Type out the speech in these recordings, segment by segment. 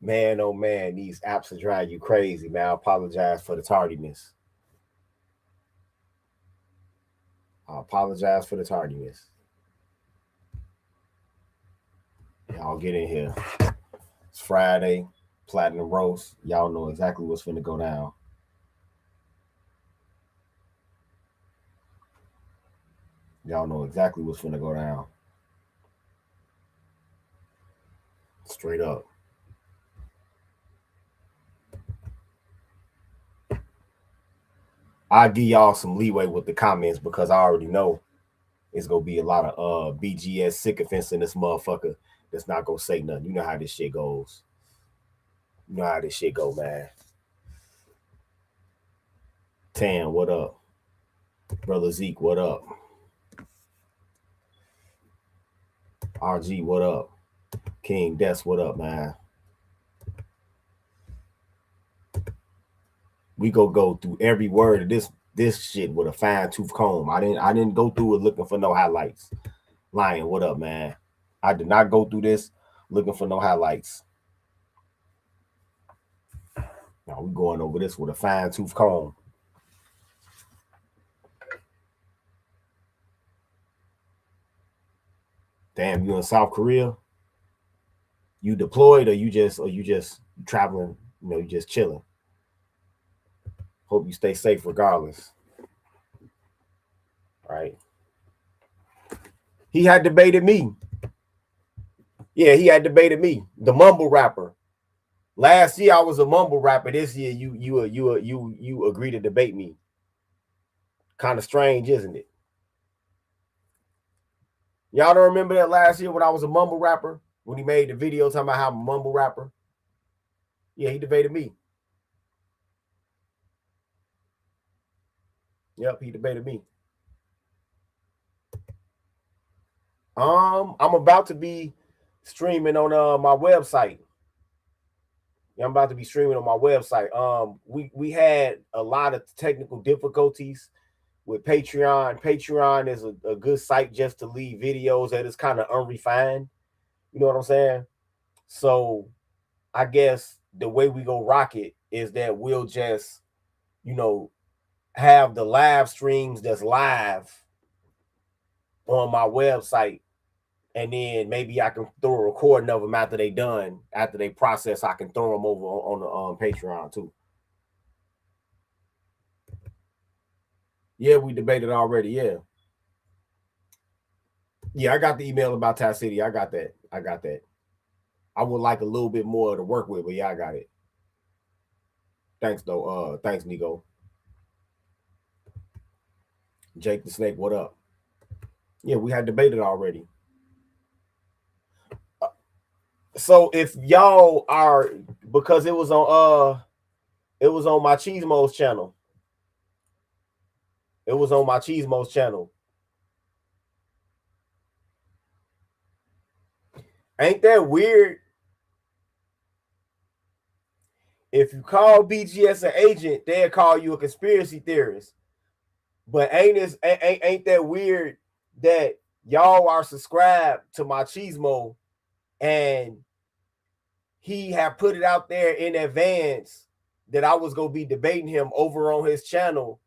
Man, oh man, these apps are driving you crazy, man. I apologize for the tardiness. I apologize for the tardiness. Y'all get in here. It's Friday, Platinum Roast. Y'all know exactly what's finna go down. Y'all know exactly what's finna go down. Straight up. I give y'all some leeway with the comments because I already know it's gonna be a lot of BGS sycophants in this motherfucker that's not gonna say nothing. You know how this shit goes. You know how this shit go, man. Tan, what up? Brother Zeke, what up? RG, what up? King Des, what up, man? We go through every word of this shit with a fine tooth comb. I didn't go through it looking for no highlights. Lion, what up, man? I did not go through this looking for no highlights. Now we going over this with a fine tooth comb. Damn, you in South Korea? You deployed or you just traveling? You know, you just chilling. Hope you stay safe regardless. Right? He had debated me. Yeah, he had debated me, the mumble rapper. Last year I was a mumble rapper. This year you agree to debate me. Kind of strange, isn't it? Y'all don't remember that last year when I was a mumble rapper? When he made the video talking about how I'm a mumble rapper? Yeah, he debated me. Yep, he debated me. I'm about to be streaming on my website. Yeah, I'm about to be streaming on my website. We had a lot of technical difficulties with Patreon. Patreon is a good site just to leave videos that is kind of unrefined. You know what I'm saying? So I guess the way we go rock it is that we'll just, have the live streams that's live on my website. And then maybe I can throw a recording of them after they done, after they process. I can throw them over on the Patreon too. Yeah, we debated already. Yeah, I got the email about Tie City. I got that. I would like a little bit more to work with, but yeah, I got it. Thanks though. Thanks, Nico. Jake the Snake, what up? Yeah, we had debated already. So if y'all are, because it was on my Cheesemo's channel. It was on my Cheesemo's channel. Ain't that weird? If you call BGS an agent, they'll call you a conspiracy theorist. But ain't that weird that y'all are subscribed to my Cheesemo and he had put it out there in advance that I was gonna be debating him over on his channel,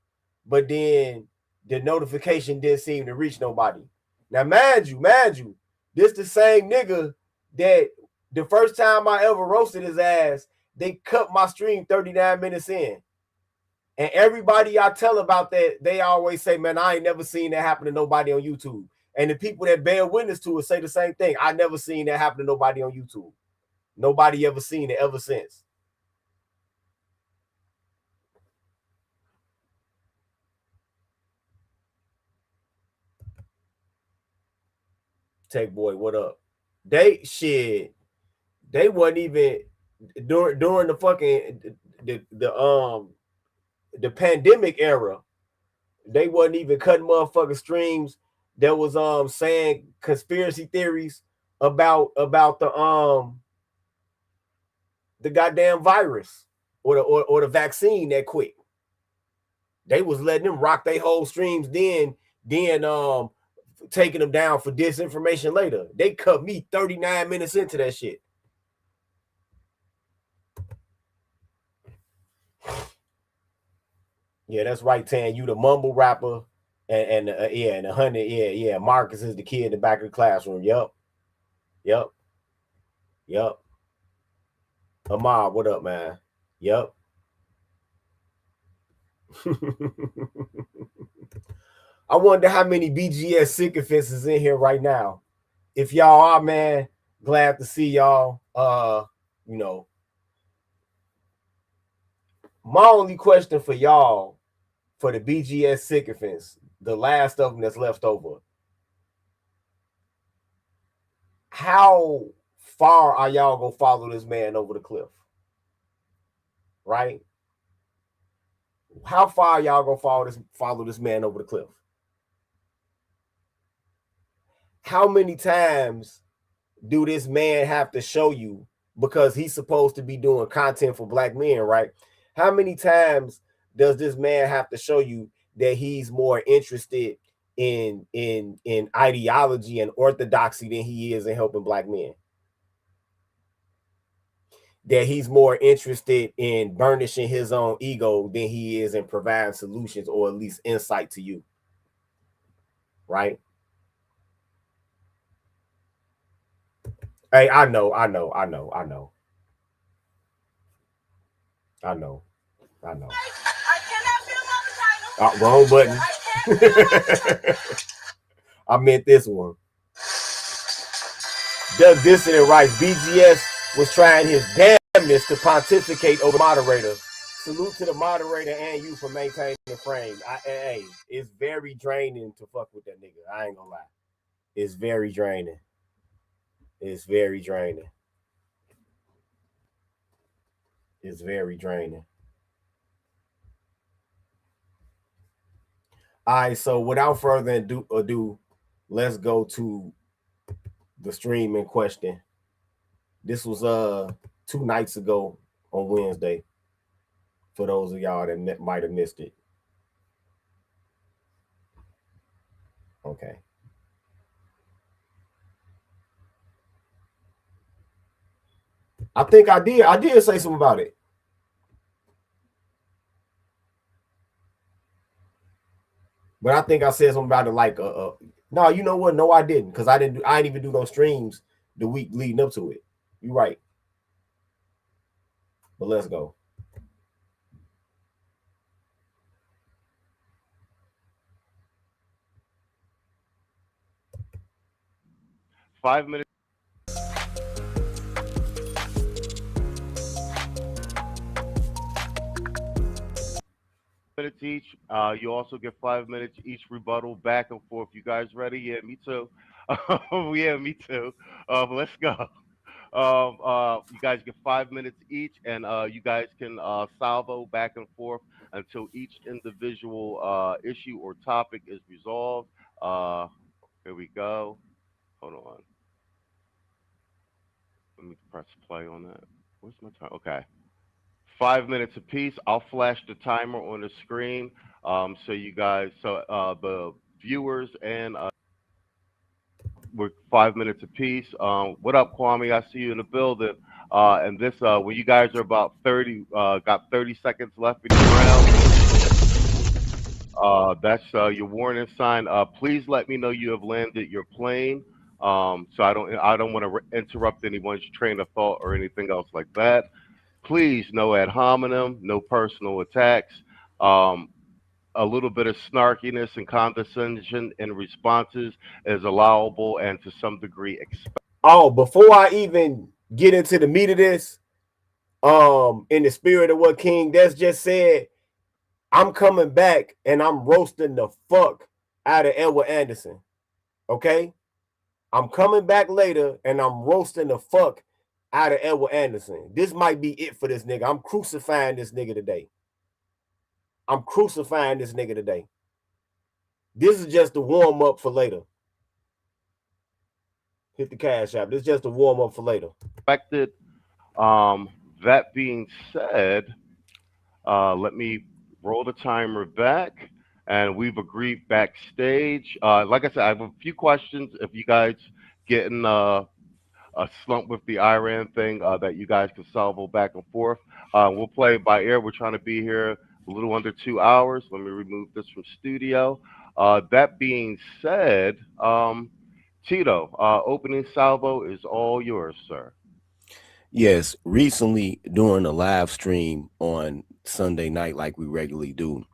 but then the notification didn't seem to reach nobody. Now, mind you, this the same nigga that the first time I ever roasted his ass, they cut my stream 39 minutes in. And everybody I tell about that, they always say, man, I ain't never seen that happen to nobody on YouTube. And the people that bear witness to it say the same thing. I never seen that happen to nobody on YouTube. Nobody ever seen it ever since. Tech Boy, what up? They wasn't even during the fucking the pandemic era. They wasn't even cutting motherfucking streams that was saying conspiracy theories about the goddamn virus or the vaccine that quick. They was letting them rock their whole streams, then taking them down for disinformation later. They cut me 39 minutes into that shit. Yeah, that's right, Tan. You the mumble rapper, and yeah, and 100. Yeah, yeah. Marcus is the kid in the back of the classroom. Yep, yep, yep. Amar, what up, man? Yep. I wonder how many BGS sycophants is in here right now. If y'all are, man, glad to see y'all. You know, my only question for y'all for the BGS sycophants, the last of them that's left over, how far are y'all gonna follow this man over the cliff? Right? How far y'all gonna follow this man over the cliff? How many times do this man have to show you, because he's supposed to be doing content for black men, right? How many times does this man have to show you that he's more interested in ideology and orthodoxy than he is in helping black men? That he's more interested in burnishing his own ego than he is in providing solutions or at least insight to you, right? Hey, I know, I know, I know, I know, I know, I know. Wrong button. I meant this one. Doug Dissident writes, BGS was trying his damnedest to pontificate over moderator. Salute to the moderator and you for maintaining the frame. Hey, it's very draining to fuck with that nigga. I ain't gonna lie. It's very draining. It's very draining. It's very draining. All right, so without further ado, let's go to the stream in question. This was 2 nights ago on Wednesday. For those of y'all that might have missed it. Okay. I think I did. I did say something about it. But I think I said something about it like no, you know what? No, I didn't, because I didn't even do those streams the week leading up to it. You're right. But let's go. .5 minutes each. You also get 5 minutes each rebuttal back and forth. You guys ready? Yeah, me too. Yeah, me too. Let's go. You guys get 5 minutes each, and you guys can salvo back and forth until each individual issue or topic is resolved. Here we go. Hold on. Let me press play on that. Where's my time? Okay. 5 minutes apiece. I'll flash the timer on the screen, so you guys, so the viewers and we're 5 minutes apiece. What up, Kwame? I see you in the building. And this, when you guys are about 30, got 30 seconds left in your round, that's your warning sign. Please let me know you have landed your plane. So I don't want to interrupt anyone's train of thought or anything else like that. Please, no ad hominem, no personal attacks. Um, a little bit of snarkiness and condescension in responses is allowable and to some degree expected. Oh, before I even get into the meat of this, in the spirit of what King Des just said, I'm coming back and I'm roasting the fuck out of Edward Anderson. Okay? I'm coming back later and I'm roasting the fuck out of Edward Anderson. This might be it for this nigga. I'm crucifying this nigga today. I'm crucifying this nigga today. This is just a warm up for later. Hit the cash app. This is just a warm up for later. That being said, let me roll the timer back. And we've agreed backstage. Like I said, I have a few questions. If you guys getting a slump with the Iran thing that you guys can salvo back and forth. We'll play by ear. We're trying to be here a little under 2 hours. Let me remove this from studio. That being said, Tito, opening salvo is all yours, sir. Yes, recently during a live stream on Sunday night, like we regularly do,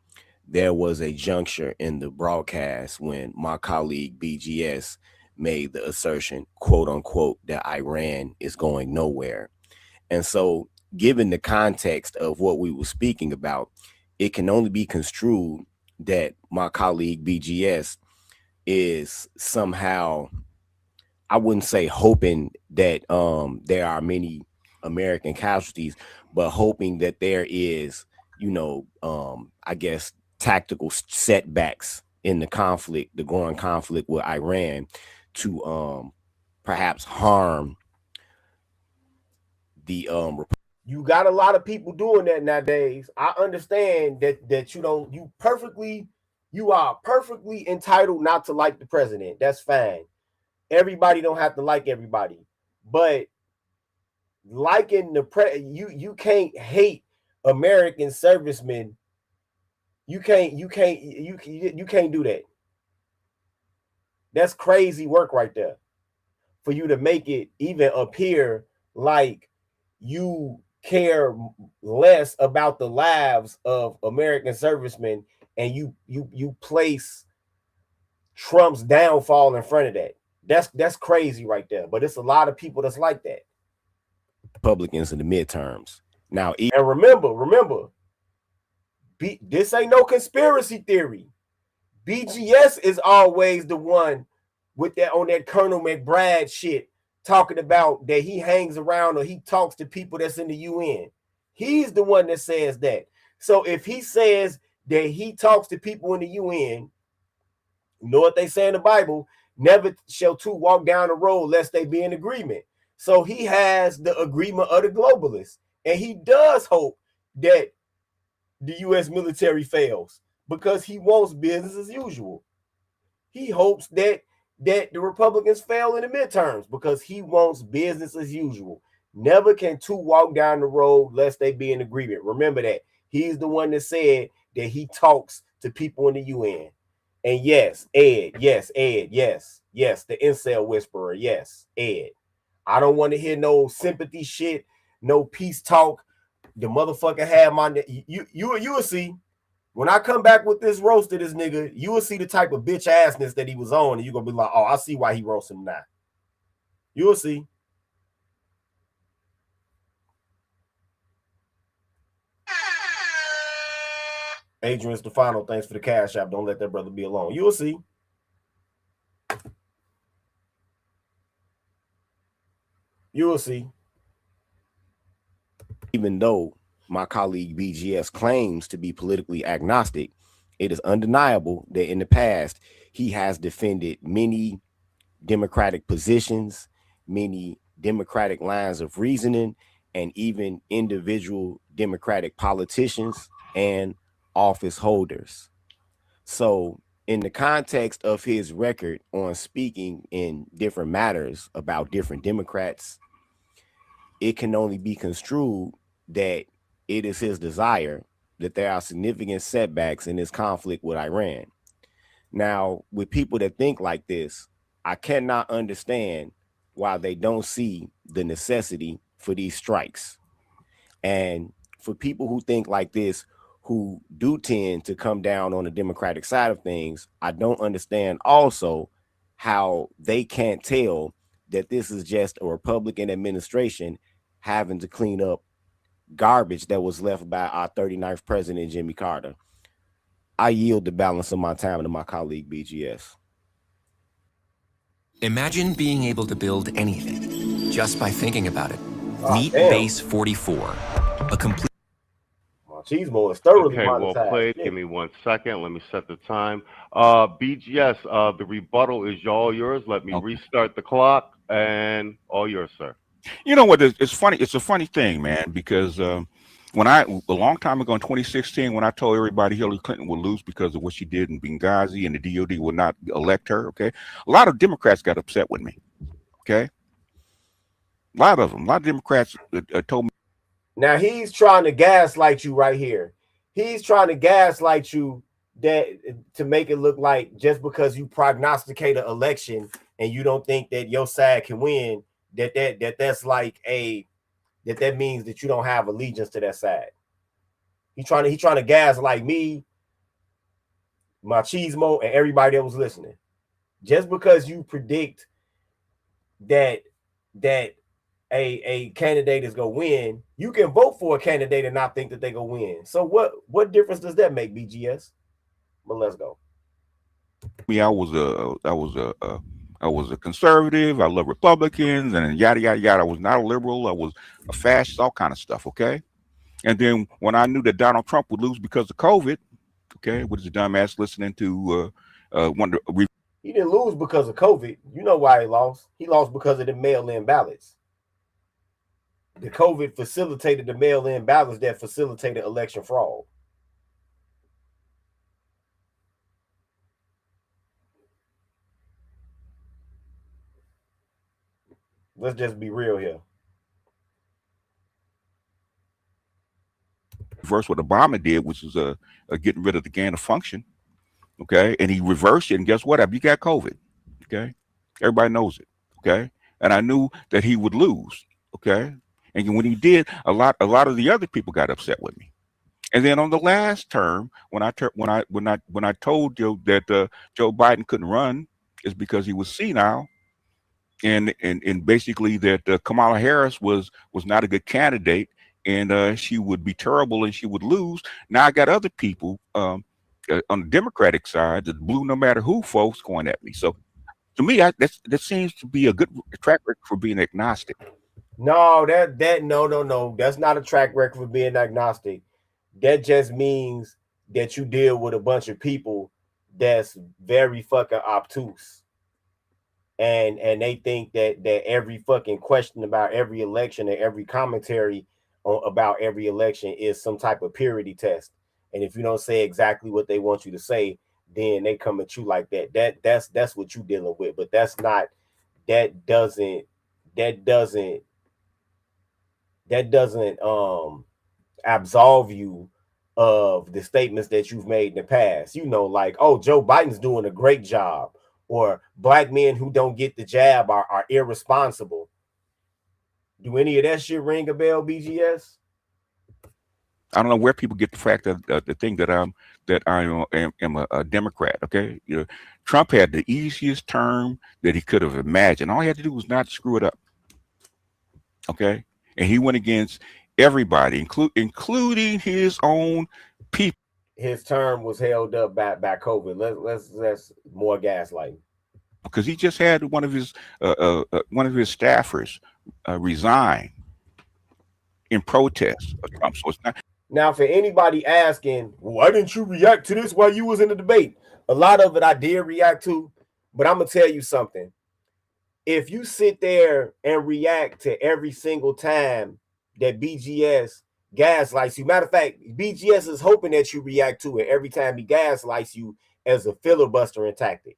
there was a juncture in the broadcast when my colleague BGS made the assertion, quote unquote, that Iran is going nowhere. And so, given the context of what we were speaking about, it can only be construed that my colleague BGS is somehow, I wouldn't say hoping that there are many American casualties, but hoping that there is, I guess tactical setbacks in the conflict, the growing conflict with Iran, to perhaps harm the you got a lot of people doing that nowadays. I understand that you are perfectly entitled not to like the president. That's fine. Everybody don't have to like everybody, but liking you can't hate American servicemen. You can't do that. That's crazy work right there. For you to make it even appear like you care less about the lives of American servicemen, and you place Trump's downfall in front of that. That's crazy right there. But it's a lot of people that's like that. Republicans in the midterms. Now, and remember, this ain't no conspiracy theory. BGS is always the one with that on that Colonel McBride shit, talking about that he hangs around or he talks to people that's in the UN. He's the one that says that. So if he says that he talks to people in the UN, you know what they say in the Bible? Never shall two walk down the road lest they be in agreement. So he has the agreement of the globalists, and he does hope that the U.S. military fails because he wants business as usual. He hopes that the Republicans fail in the midterms because he wants business as usual. Never can two walk down the road lest they be in agreement. Remember that. He's the one that said that he talks to people in the UN. And yes, Ed, yes, Ed, yes, the incel whisperer, yes, Ed. I don't want to hear no sympathy shit, no peace talk. The motherfucker had my you will see. When I come back with this roast of this nigga, you will see the type of bitch assness that he was on, and you're gonna be like, oh, I see why he roast him now. You will see. Adrian Stefano, thanks for the cash app. Don't let that brother be alone. You will see. You will see. Even though my colleague BGS claims to be politically agnostic, it is undeniable that in the past he has defended many Democratic positions, many Democratic lines of reasoning, and even individual Democratic politicians and office holders. So, in the context of his record on speaking in different matters about different Democrats, it can only be construed that it is his desire that there are significant setbacks in this conflict with Iran. Now, with people that think like this, I cannot understand why they don't see the necessity for these strikes. And for people who think like this, who do tend to come down on the Democratic side of things, I don't understand also how they can't tell that this is just a Republican administration having to clean up garbage that was left by our 39th president, Jimmy Carter. I yield the balance of my time to my colleague, BGS. Imagine being able to build anything just by thinking about it. Meet Base 44, a complete... Machismo is thoroughly Okay, well monetized. played. Give me 1 second. Let me set the time. BGS, the rebuttal is all yours. Let me restart the clock, and all yours, sir. You know what? It's funny. It's a funny thing, man, because when a long time ago in 2016, when I told everybody Hillary Clinton would lose because of what she did in Benghazi and the DOD would not elect her, okay, a lot of Democrats got upset with me, okay, a lot of them, a lot of Democrats told me. Now he's trying to gaslight you right here. He's trying to gaslight you that to make it look like just because you prognosticate an election and you don't think that your side can win, that's like that means that you don't have allegiance to that side. He trying to gaslight me, Machismo, and everybody that was listening. Just because you predict that a candidate is gonna win, you can vote for a candidate and not think that they gonna win. So what difference does that make, BGS? But let's go. I was a conservative. I love Republicans and yada yada yada. I was not a liberal. I was a fascist, all kind of stuff. Okay. And then when I knew that Donald Trump would lose because of COVID, okay, what is the dumbass listening to he didn't lose because of COVID. You know why he lost? He lost because of the mail-in ballots. The COVID facilitated the mail-in ballots that facilitated election fraud. Let's just be real here. Reverse what Obama did, which is getting rid of the gain of function. Okay. And he reversed it. And guess what? You got COVID. Okay. Everybody knows it. Okay. And I knew that he would lose. Okay. And when he did, a lot of the other people got upset with me. And then on the last term, when I told you that Joe Biden couldn't run, is because he was senile, and basically that Kamala Harris was not a good candidate, and she would be terrible and she would lose. Now I got other people on the Democratic side, the blue no matter who folks going at me. So to me, that seems to be a good track record for being agnostic. No, no. That's not a track record for being agnostic. That just means that you deal with a bunch of people that's very fucking obtuse. And they think that every fucking question about every election and every commentary about every election is some type of purity test. And if you don't say exactly what they want you to say, then they come at you like that. That's what you're dealing with. But that doesn't absolve you of the statements that you've made in the past. You know, like, oh, Joe Biden's doing a great job, or black men who don't get the jab are irresponsible. Do any of that shit ring a bell, BGS? I don't know where people get the fact that the thing that I am a Democrat. Okay, Trump had the easiest term that he could have imagined. All he had to do was not screw it up. Okay, and he went against everybody, including his own people. His term was held up by COVID. Let's more gaslighting. Because he just had one of his staffers resign in protest of Trump. So it's not. Now, for anybody asking, why didn't you react to this while you was in the debate? A lot of it I did react to, but I'm gonna tell you something. If you sit there and react to every single time that BGS gaslights you, matter of fact, BGS is hoping that you react to it every time he gaslights you as a filibustering tactic.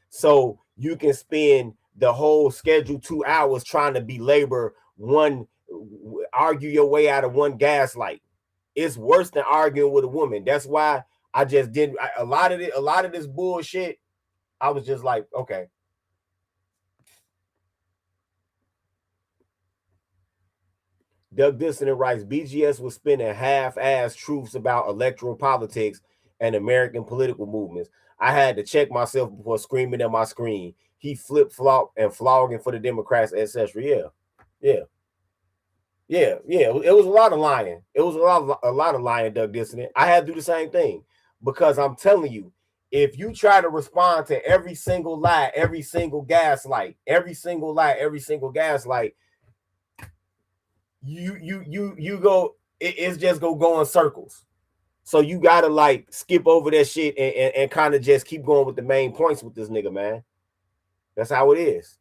So you can spend the whole scheduled 2 hours trying to belabor argue your way out of one gaslight. It's worse than arguing with a woman. That's why I just didn't. A lot of this bullshit, I was just like, okay. Doug Dissonant writes, BGS was spinning half-ass truths about electoral politics and American political movements. I had to check myself before screaming at my screen. He flip-flop and flogging for the Democrats, etc. Yeah. It was a lot of lying. It was a lot of lying, Doug Dissonant. I had to do the same thing because I'm telling you, if you try to respond to every single lie, every single gaslight, you go, it's just go in circles. So you gotta like skip over that shit and kind of just keep going with the main points with this nigga, man. That's how it is.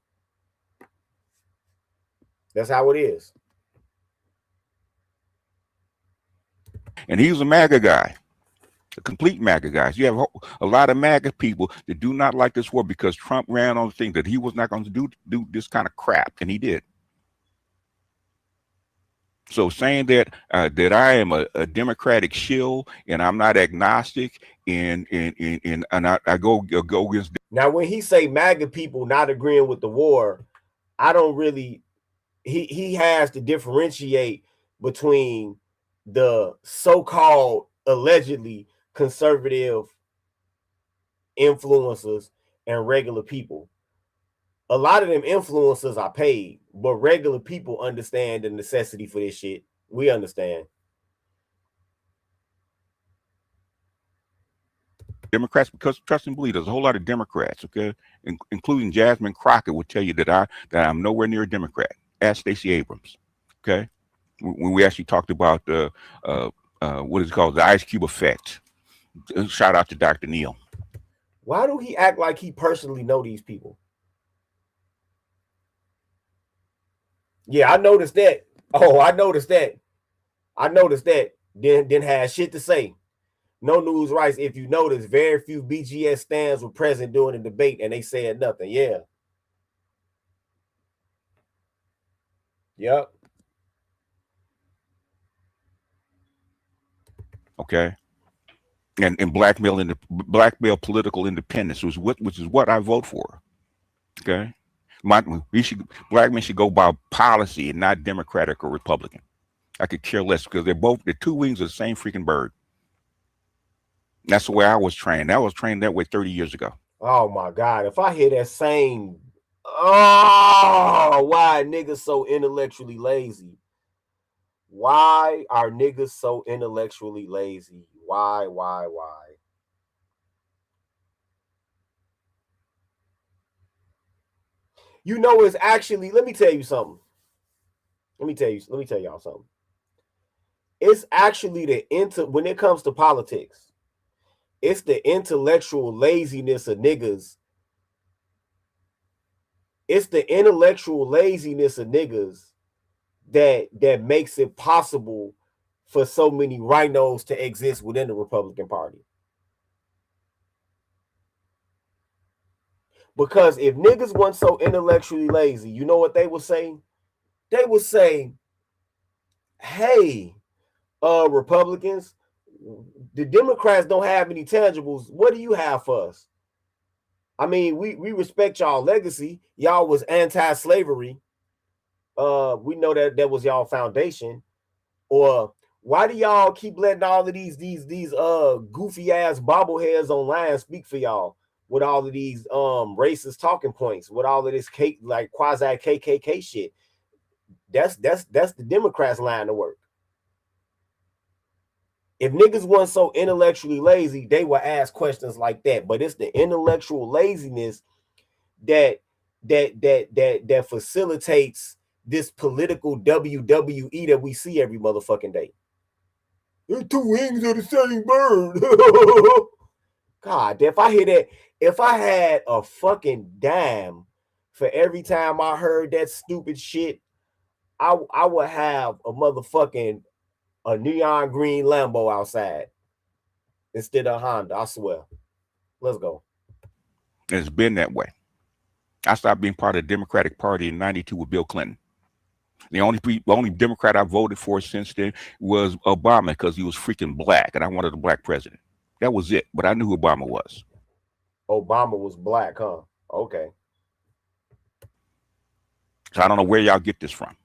And he was a MAGA guy, a complete MAGA guy. You have a lot of MAGA people that do not like this war because Trump ran on the thing that he was not going to do this kind of crap, and he did. So saying that that I am a Democratic shill and I'm not agnostic and I go against. Now, when he say MAGA people not agreeing with the war, I don't really. He has to differentiate between the so-called allegedly conservative influencers and regular people. A lot of them influencers are paid, but regular people understand the necessity for this shit. We understand. Democrats, because trust and believe, there's a whole lot of Democrats, okay, including Jasmine Crockett, would tell you that I'm nowhere near a Democrat. Ask Stacey Abrams, okay, when we actually talked about the what is it called, the Ice Cube effect. Shout out to Dr. Neal. Why do he act like he personally know these people? Yeah, I noticed that. Oh, I noticed that. Didn't have shit to say. No news rights. If you notice, very few BGS stands were present during the debate and they said nothing. Yeah. Yep. Okay. And blackmail political independence, which is what I vote for. Okay. Black men should go by policy and not Democratic or Republican. I could care less because they're two wings of the same freaking bird. That's the way I was trained. I was trained that way 30 years ago. Oh my God. If I hear that same, oh, why niggas so intellectually lazy? Why are niggas so intellectually lazy? Why? You know, it's actually, let me tell you something. Let me tell y'all something. It's actually when it comes to politics, it's the intellectual laziness of niggas. It's the intellectual laziness of niggas that makes it possible for so many rhinos to exist within the Republican Party. Because if niggas weren't so intellectually lazy, you know what they would say? They would say, hey, Republicans, the Democrats don't have any tangibles. What do you have for us? I mean, we respect y'all legacy. Y'all was anti-slavery. We know that was y'all foundation. Or why do y'all keep letting all of these goofy ass bobbleheads online speak for y'all with all of these racist talking points, with all of this like quasi KKK shit? That's the Democrats' line of work. If niggas weren't so intellectually lazy, they would ask questions like that. But it's the intellectual laziness that facilitates this political WWE that we see every motherfucking day. There's two wings of the same bird. God, if I hear that, if I had a fucking dime for every time I heard that stupid shit, I would have a neon green Lambo outside instead of Honda. I swear. Let's go. It's been that way. I stopped being part of the Democratic Party in '92 with Bill Clinton. The only Democrat I voted for since then was Obama because he was freaking black and I wanted a black president. That was it. But I knew who Obama was. Obama was black, huh? Okay. So I don't know where y'all get this from.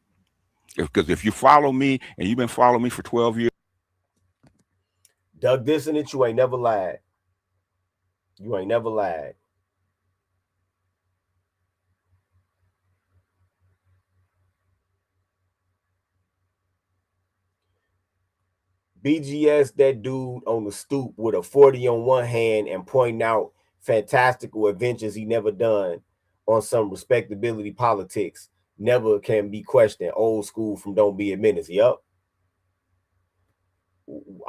Because if you follow me and you've been following me for 12 years. Doug, this and it, you ain't never lied. You ain't never lied. BGS, that dude on the stoop with a 40 on one hand and pointing out fantastical adventures he never done on some respectability politics, never can be questioned. Old school from Don't Be a Menace. Yup.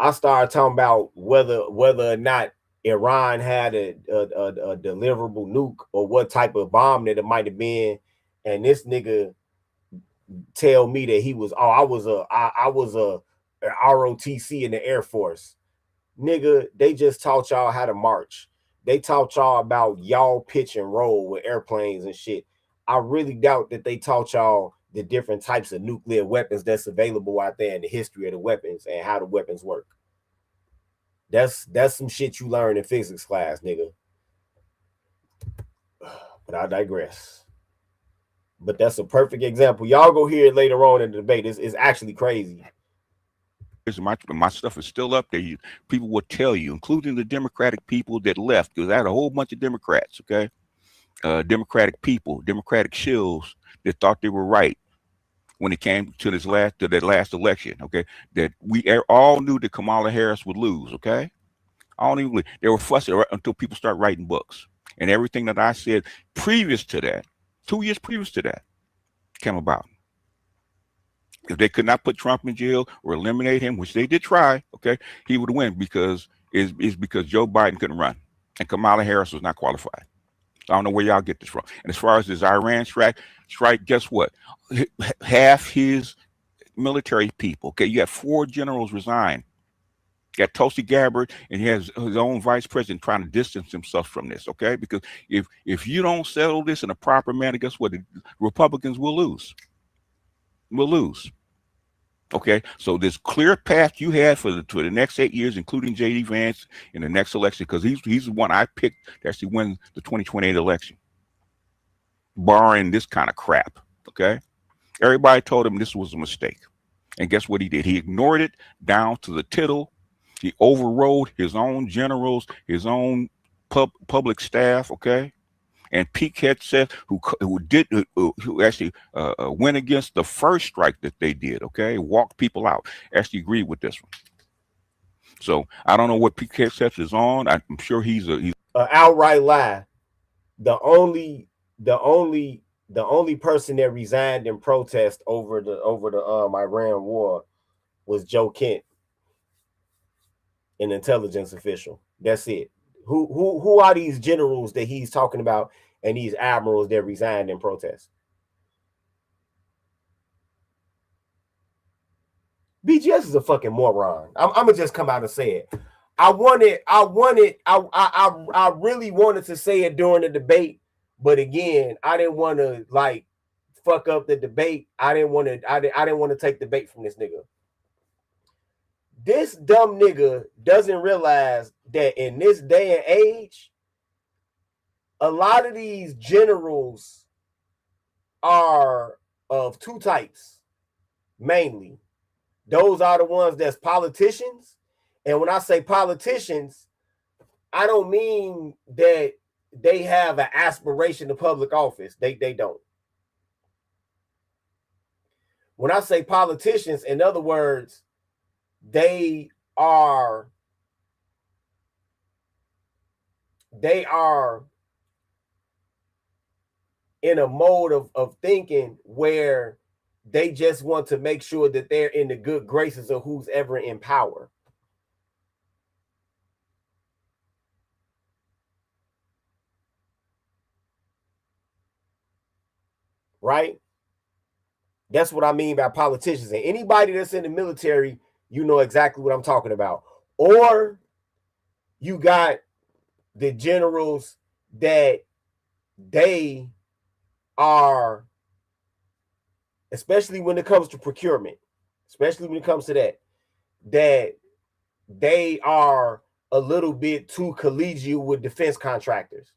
I started talking about whether or not Iran had a deliverable nuke or what type of bomb that it might have been, and this nigga tell me that he was, I was a ROTC in the Air Force. Nigga, they just taught y'all how to march. They taught y'all about y'all pitch and roll with airplanes and shit. I really doubt that they taught y'all the different types of nuclear weapons that's available out there and the history of the weapons and how the weapons work. That's some shit you learn in physics class, nigga. But I digress. But that's a perfect example. Y'all go hear it later on in the debate. It's actually crazy. My stuff is still up there. People will tell you, including the Democratic people that left, because I had a whole bunch of Democrats, okay? Democratic people, Democratic shills that thought they were right when it came to that last election, okay? That we all knew that Kamala Harris would lose, okay? I don't even. They were fussing until people start writing books, and everything that I said previous to that, 2 years previous to that, came about. If they could not put Trump in jail or eliminate him, which they did try, okay, he would win because because Joe Biden couldn't run and Kamala Harris was not qualified. I don't know where y'all get this from. And as far as this Iran strike, guess what? Half his military people, okay, you got 4 generals resign. You got Tulsi Gabbard, and he has his own vice president trying to distance himself from this, okay? Because if you don't settle this in a proper manner, guess what? The Republicans will lose. Will lose. Okay, so this clear path you had for the next 8 years, including J.D. Vance in the next election, because he's the one I picked to actually win the 2028 election, barring this kind of crap. Okay, everybody told him this was a mistake, and guess what he did? He ignored it down to the tittle. He overrode his own generals, his own public staff. Okay. And Pete Hegseth, who actually went against the first strike that they did, okay, walked people out, actually agreed with this one. So I don't know what Pete Hegseth is on. I'm sure he's an outright lie. The only person that resigned in protest over the Iran war was Joe Kent, an intelligence official. That's it. Who are these generals that he's talking about and these admirals that resigned in protest? BGS is a fucking moron. I'm gonna just come out and say it. I really wanted to say it during the debate, but again, I didn't want to like fuck up the debate. I didn't want to take the bait from this nigga. This dumb nigga doesn't realize that in this day and age, a lot of these generals are of 2 types, mainly. Those are the ones that's politicians. And when I say politicians, I don't mean that they have an aspiration to public office. They don't. When I say politicians, in other words, they are in a mode of thinking where they just want to make sure that they're in the good graces of who's ever in power. Right? That's what I mean by politicians. And anybody that's in the military, you know exactly what I'm talking about. Or you got the generals that they are, especially when it comes to procurement, especially when it comes to that they are a little bit too collegial with defense contractors.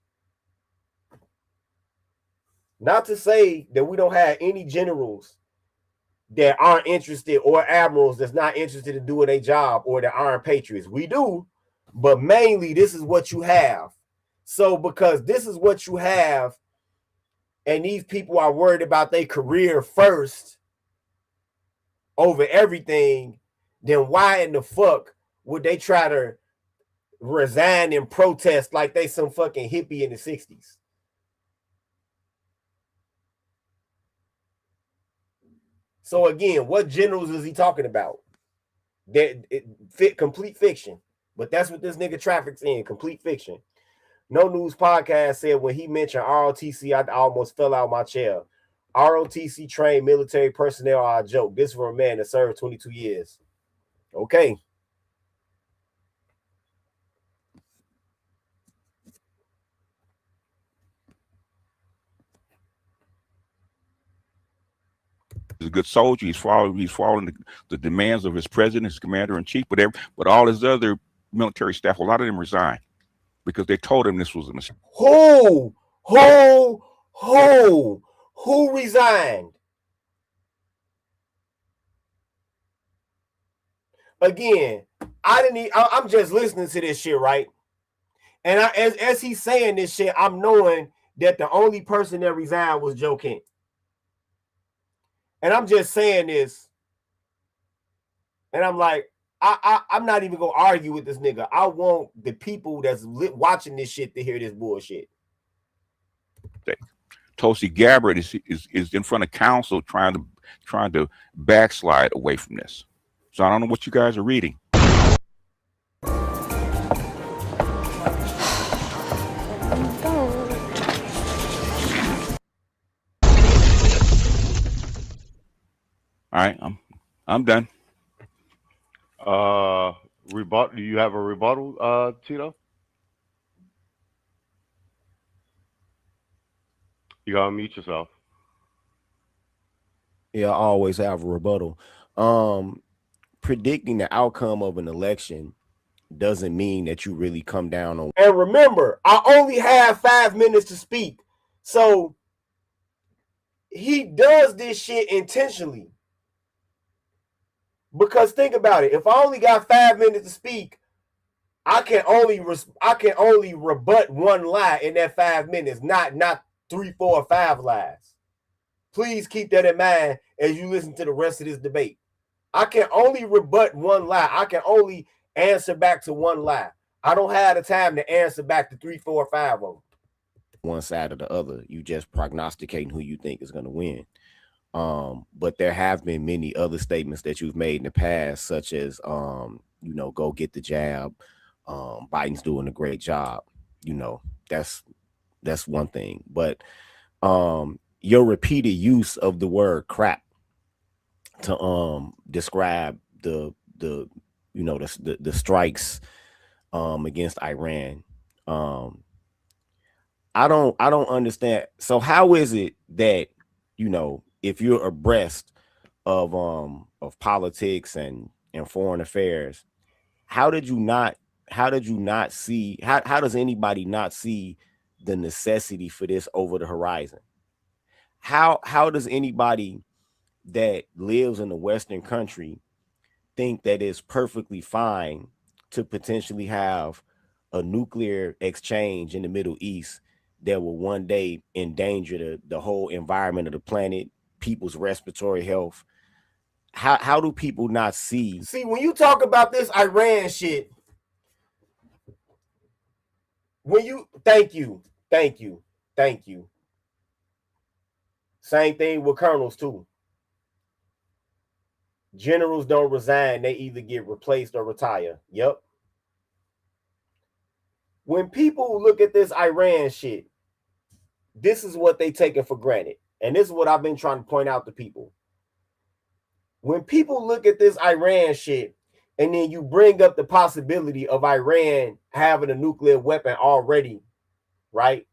Not to say that we don't have any generals that aren't interested or admirals that's not interested in doing a job or that aren't patriots. We do, but mainly this is what you have. So because this is what you have, and these people are worried about their career first over everything, then why in the fuck would they try to resign and protest like they some fucking hippie in the 60s? So again, what generals is he talking about? That fit complete fiction. But that's what this nigga traffics in, complete fiction. No News Podcast said when he mentioned ROTC, I almost fell out of my chair. ROTC trained military personnel are a joke. This for a man that served 22 years. Okay. a good soldier. He's following the demands of his president, his commander in chief, but all his other military staff, a lot of them resigned because they told him this was a mistake. Who resigned? Again, I'm just listening to this shit, right? And as he's saying this shit, I'm knowing that the only person that resigned was Joe Kent. And I'm just saying this, and I'm like, I'm not even gonna argue with this nigga. I want the people that's watching this shit to hear this bullshit. Tulsi Gabbard is in front of council trying to backslide away from this. So I don't know what you guys are reading. All right, I'm done. Rebuttal? Do you have a rebuttal, Tito? You gotta mute yourself. Yeah, I always have a rebuttal. Predicting the outcome of an election doesn't mean that you really come down on. And remember, I only have 5 minutes to speak. So he does this shit intentionally. Because think about it. If I only got 5 minutes to speak, I can only rebut one lie in that 5 minutes, not 3, 4, or 5 lies. Please keep that in mind as you listen to the rest of this debate. I can only rebut one lie. I can only answer back to one lie. I don't have the time to answer back to 3, 4, or 5 of them. One side or the other. You just prognosticating who you think is going to win. But there have been many other statements that you've made in the past, such as, go get the jab. Biden's doing a great job. That's one thing. But your repeated use of the word crap to describe the strikes against Iran. I don't understand. So how is it that, if you're abreast of politics and foreign affairs, how does anybody not see the necessity for this over the horizon? How does anybody that lives in a Western country think that it's perfectly fine to potentially have a nuclear exchange in the Middle East that will one day endanger the whole environment of the planet, people's respiratory health? How do people not see? See, when you talk about this Iran shit, thank you. Same thing with colonels too. Generals don't resign. They either get replaced or retire. Yep. When people look at this Iran shit, this is what they take it for granted. And this is what I've been trying to point out to people. When people look at this Iran shit, and then you bring up the possibility of Iran having a nuclear weapon already, right?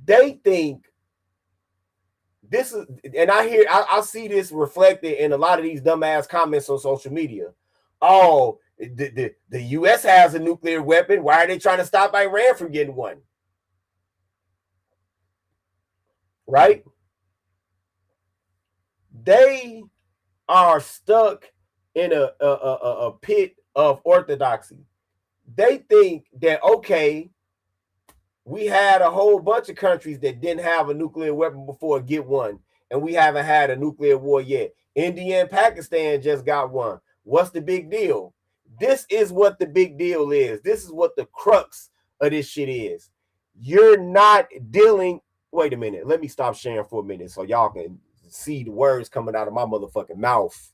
They think this is, and I see this reflected in a lot of these dumbass comments on social media. Oh, the U.S. has a nuclear weapon. Why are they trying to stop Iran from getting one? Right? They are stuck in a pit of orthodoxy. They think that, okay, we had a whole bunch of countries that didn't have a nuclear weapon before get one, and we haven't had a nuclear war yet. India and Pakistan just got one. What's the big deal? This is what the big deal is. This is what the crux of this shit is. You're not dealing. Wait a minute. Let me stop sharing for a minute so y'all can see the words coming out of my motherfucking mouth.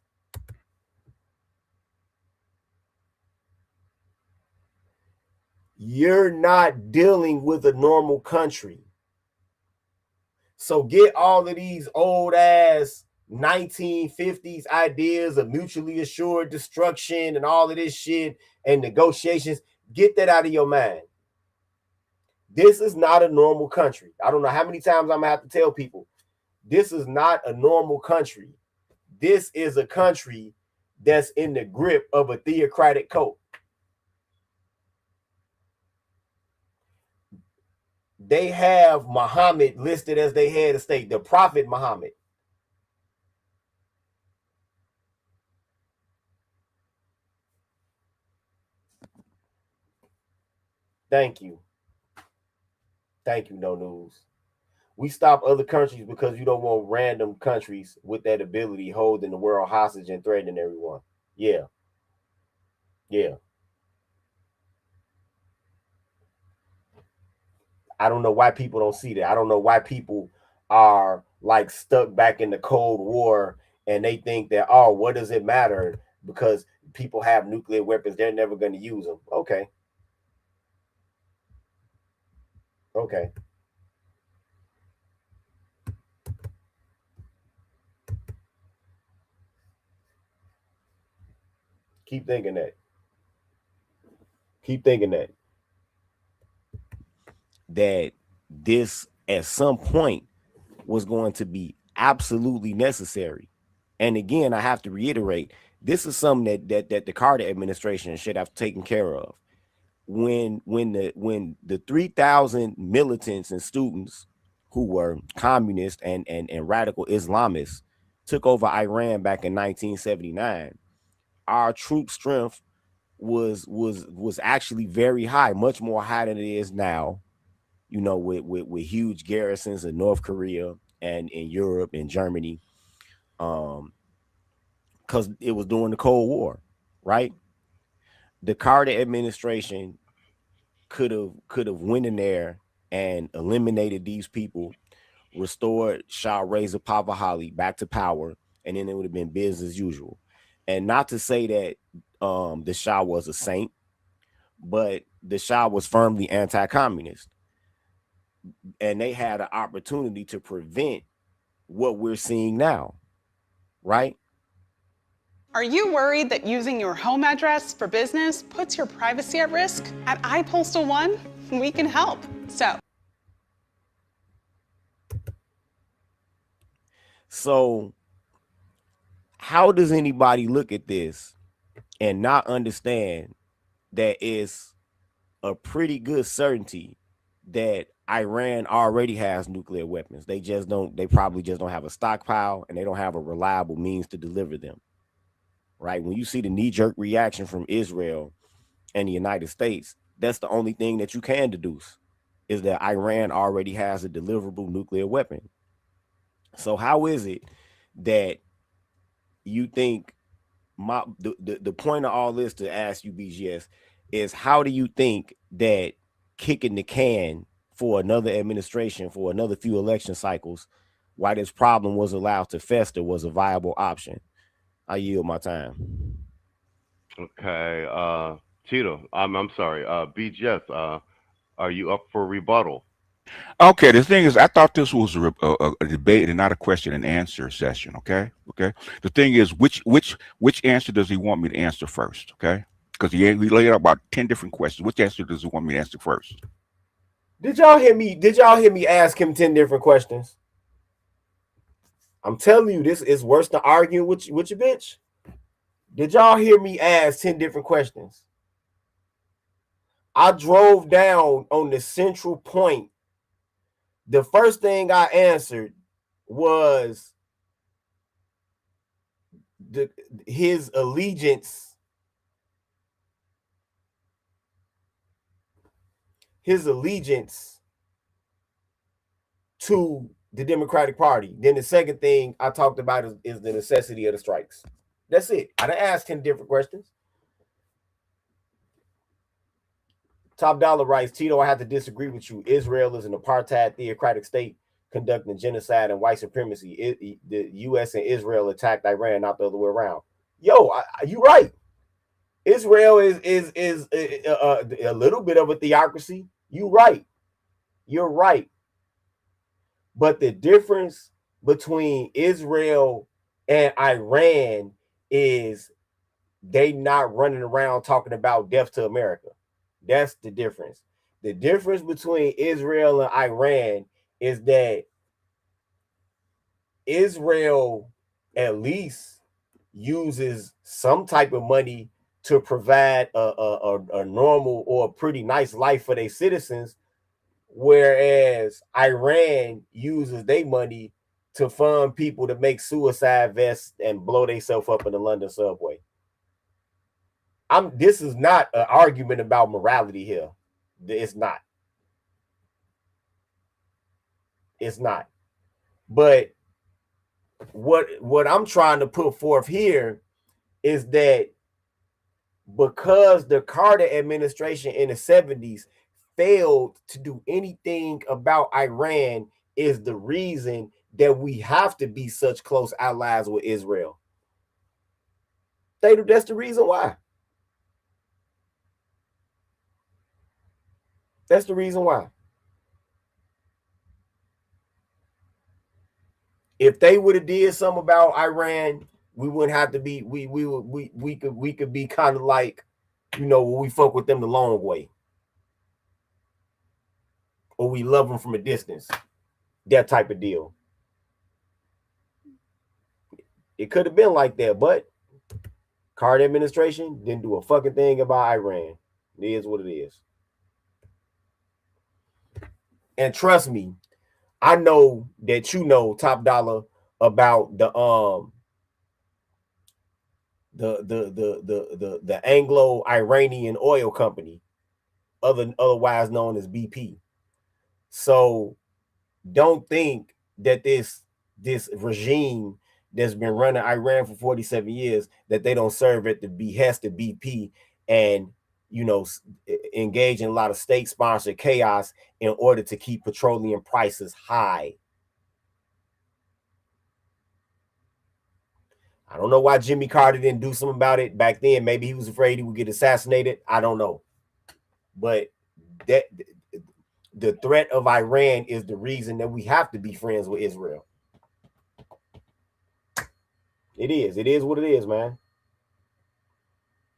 You're not dealing with a normal country. So get all of these old ass 1950s ideas of mutually assured destruction and all of this shit and negotiations. Get that out of your mind. This is not a normal country. I don't know how many times I'm gonna have to tell people. This is not a normal country. This is a country that's in the grip of a theocratic cult. They have Muhammad listed as their head of state, the Prophet Muhammad. Thank you. Thank you, No News. We stop other countries because you don't want random countries with that ability holding the world hostage and threatening everyone. Yeah. Yeah. I don't know why people don't see that. I don't know why people are like stuck back in the Cold War and they think that, oh, what does it matter? Because people have nuclear weapons, they're never going to use them. Okay. Okay. Keep thinking that. Keep thinking that. That this at some point was going to be absolutely necessary. And again, I have to reiterate, this is something that the Carter administration should have taken care of. When the 3,000 militants and students who were communist and radical Islamists took over Iran back in 1979, our troop strength was actually very high, much more high than it is now. You know, with huge garrisons in North Korea and in Europe and Germany, because it was during the Cold War, right? The Carter administration could have went in there and eliminated these people, restored Shah Reza Pahlavi back to power, and then it would have been business as usual. And not to say that the Shah was a saint, but the Shah was firmly anti-communist, and they had an opportunity to prevent what we're seeing now, right? Are you worried that using your home address for business puts your privacy at risk? At iPostal One, we can help. So how does anybody look at this and not understand that it's a pretty good certainty that Iran already has nuclear weapons? They probably just don't have a stockpile, and they don't have a reliable means to deliver them. Right? When you see the knee-jerk reaction from Israel and the United States, that's the only thing that you can deduce, is that Iran already has a deliverable nuclear weapon. So how is it that you think the point of all this to ask you, BGS, is how do you think that kicking the can for another administration, for another few election cycles, why this problem was allowed to fester, was a viable option? I yield my time. Okay, Tito, I'm sorry, BGS, are you up for rebuttal? Okay, the thing is, I thought this was a debate and not a question and answer session. Okay, okay. The thing is, which answer does he want me to answer first? Okay, because he laid out about 10 different questions. Which answer does he want me to answer first? Did y'all hear me? Did y'all hear me ask him 10 different questions? I'm telling you, this is worse than arguing with your bitch. Did y'all hear me ask 10 different questions? I drove down on the central point. The first thing I answered was his allegiance to the Democratic Party. Then the second thing I talked about is the necessity of the strikes. That's it. I done asked 10 different questions. Top Dollar writes, Tito, I have to disagree with you. Israel is an apartheid theocratic state conducting genocide and white supremacy. The U.S. and Israel attacked Iran, not the other way around. Yo, you right. Israel is a little bit of a theocracy. You right. You're right. But the difference between Israel and Iran is they not running around talking about death to America. That's the difference. The difference between Israel and Iran is that Israel at least uses some type of money to provide a normal or a pretty nice life for their citizens, whereas Iran uses their money to fund people to make suicide vests and blow themselves up in the London subway. This is not an argument about morality here. It's not. It's not. But what I'm trying to put forth here is that because the Carter administration in the 70s failed to do anything about Iran is the reason that we have to be such close allies with Israel. That's the reason why. That's the reason why. If they would have did something about Iran, we wouldn't have to be. We could be kind of like, we fuck with them the long way, or we love them from a distance. That type of deal. It could have been like that, but Carter administration didn't do a fucking thing about Iran. It is what it is. And trust me, I know that Top Dollar, about the Anglo-Iranian oil company, otherwise known as BP. So don't think that this regime that's been running Iran for 47 years, that they don't serve at the behest of BP and engage in a lot of state-sponsored chaos in order to keep petroleum prices high. I don't know why Jimmy Carter didn't do something about it back then. Maybe he was afraid he would get assassinated. I don't know. But that the threat of Iran is the reason that we have to be friends with Israel. It is. It is what it is, man.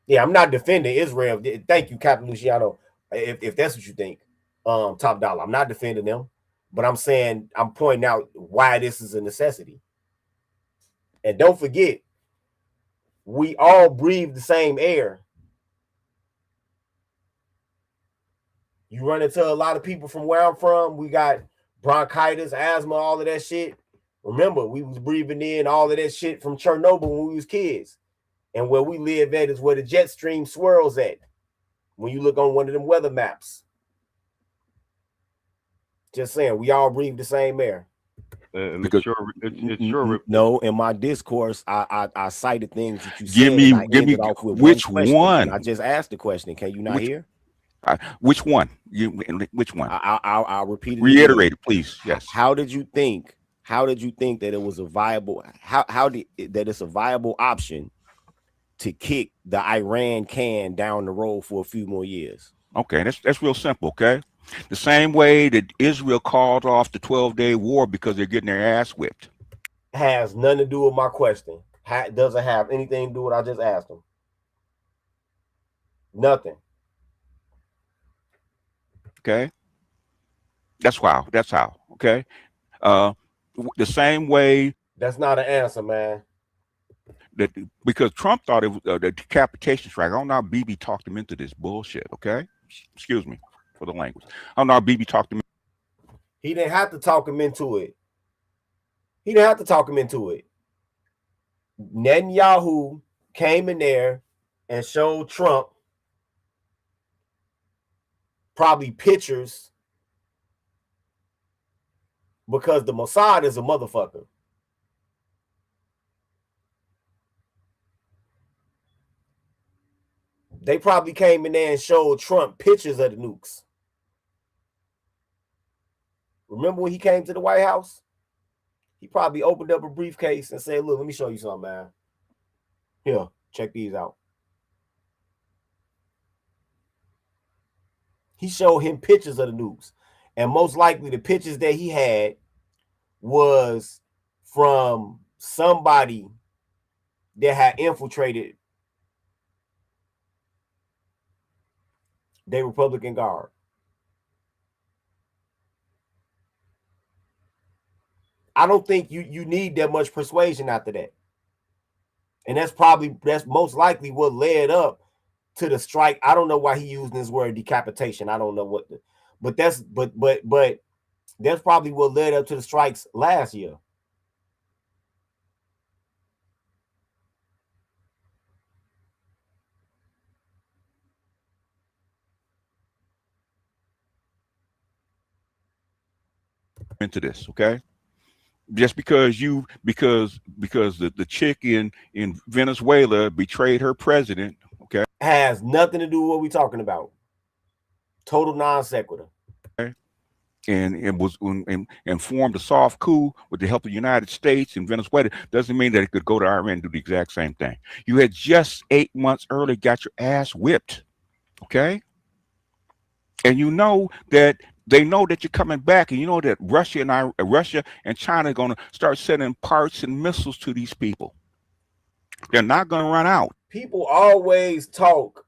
Yeah, I'm not defending Israel. Thank you, Captain Luciano. If that's what you think, Top Dollar, I'm not defending them, but I'm saying, I'm pointing out why this is a necessity. And don't forget, we all breathe the same air. You run into a lot of people from where I'm from, we got bronchitis, asthma, all of that shit. Remember, we was breathing in all of that shit from Chernobyl when we was kids. And where we live at is where the jet stream swirls at. When you look on one of them weather maps. Just saying, we all breathe the same air. Because it's your no, in my discourse, I cited things that you said. Give me which one? I just asked the question. Can you not hear? Which one? Which one? I'll repeat it. Reiterate it, please. Yes. How did you think that it was a viable? That it's a viable option to kick the Iran can down the road for a few more years? Okay, that's real simple. Okay, the same way that Israel called off the 12-day war because they're getting their ass whipped. Has nothing to do with my question. Doesn't have anything to do with what I just asked them. Nothing. Okay, that's how. Okay, the same way. That's not an answer, man. That because Trump thought it was the decapitation strike. I don't know how BB talked him into this bullshit. Okay, excuse me for the language. I don't know how BB talked him. He didn't have to talk him into it. Netanyahu came in there and showed Trump probably pictures, because the Mossad is a motherfucker. They probably came in there and showed Trump pictures of the nukes. Remember when he came to the White House? He probably opened up a briefcase and said, look, let me show you something, man. Here, check these out. He showed him pictures of the nukes. And most likely the pictures that he had was from somebody that had infiltrated the Republican Guard. I don't think you need that much persuasion after that. And that's most likely what led up to the strike. I don't know why he used this word decapitation. I don't know what but that's probably what led up to the strikes last year. Into this, okay? Just because the chick in Venezuela betrayed her president, okay, has nothing to do with what we're talking about. Total non sequitur. Okay? And formed a soft coup with the help of the United States and Venezuela, doesn't mean that it could go to Iran and do the exact same thing. You had just 8 months early got your ass whipped, okay? And you know that they know that you're coming back, and you know that Russia and China are going to start sending parts and missiles to these people. They're not going to run out. People always talk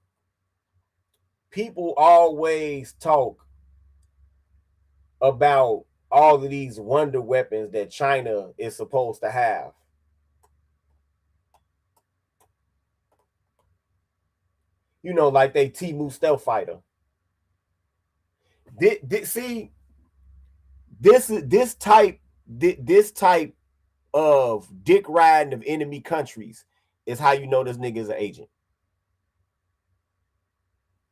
about all of these wonder weapons that China is supposed to have. You know, like they Timu stealth fighter. See, this type of dick riding of enemy countries is how you know this nigga is an agent.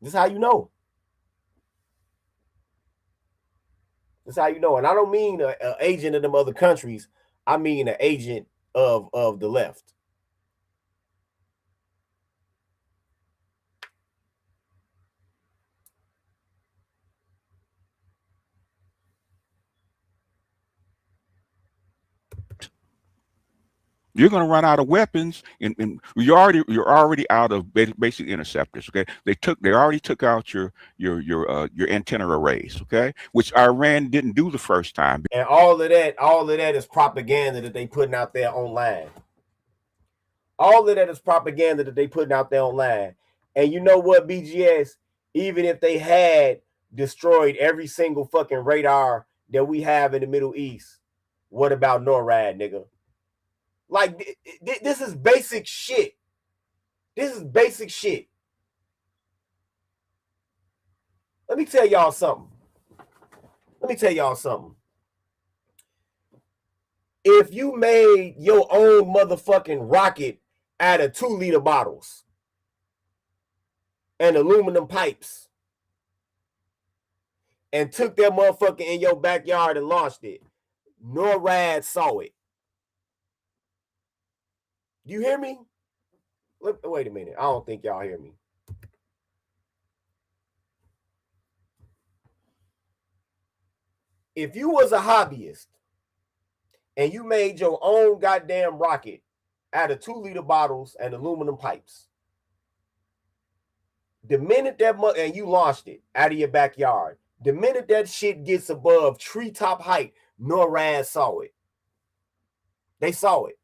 This is how you know. This is how you know. And I don't mean an agent of them other countries. I mean an agent of the left. You're going to run out of weapons, and you're already out of basic interceptors. Okay, they already took out your antenna arrays. Okay, which Iran didn't do the first time. And all of that is propaganda that they putting out there online. All of that is propaganda that they putting out there online. And you know what, BGS? Even if they had destroyed every single fucking radar that we have in the Middle East, what about NORAD, nigga? Like, this is basic shit. This is basic shit. Let me tell y'all something. If you made your own motherfucking rocket out of 2-liter bottles and aluminum pipes and took that motherfucker in your backyard and launched it, NORAD saw it. You hear me? Wait a minute. I don't think y'all hear me. If you was a hobbyist and you made your own goddamn rocket out of 2-liter bottles and aluminum pipes, the minute and you launched it out of your backyard, the minute that shit gets above treetop height, NORAD saw it. They saw it.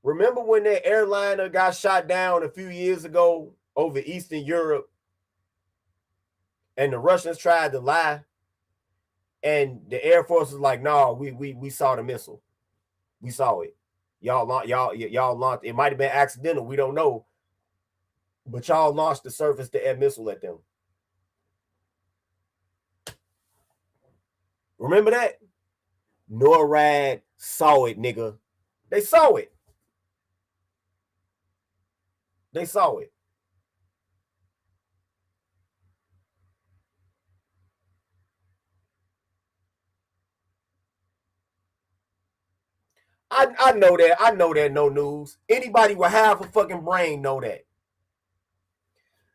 Remember when that airliner got shot down a few years ago over Eastern Europe and the Russians tried to lie and the Air Force was like, no, we saw the missile. We saw it. Y'all launched. It might have been accidental. We don't know. But y'all launched the surface-to-air missile at them. Remember that? NORAD saw it, nigga. They saw it. They saw it. I know that. I know that. No news. Anybody with half a fucking brain know that.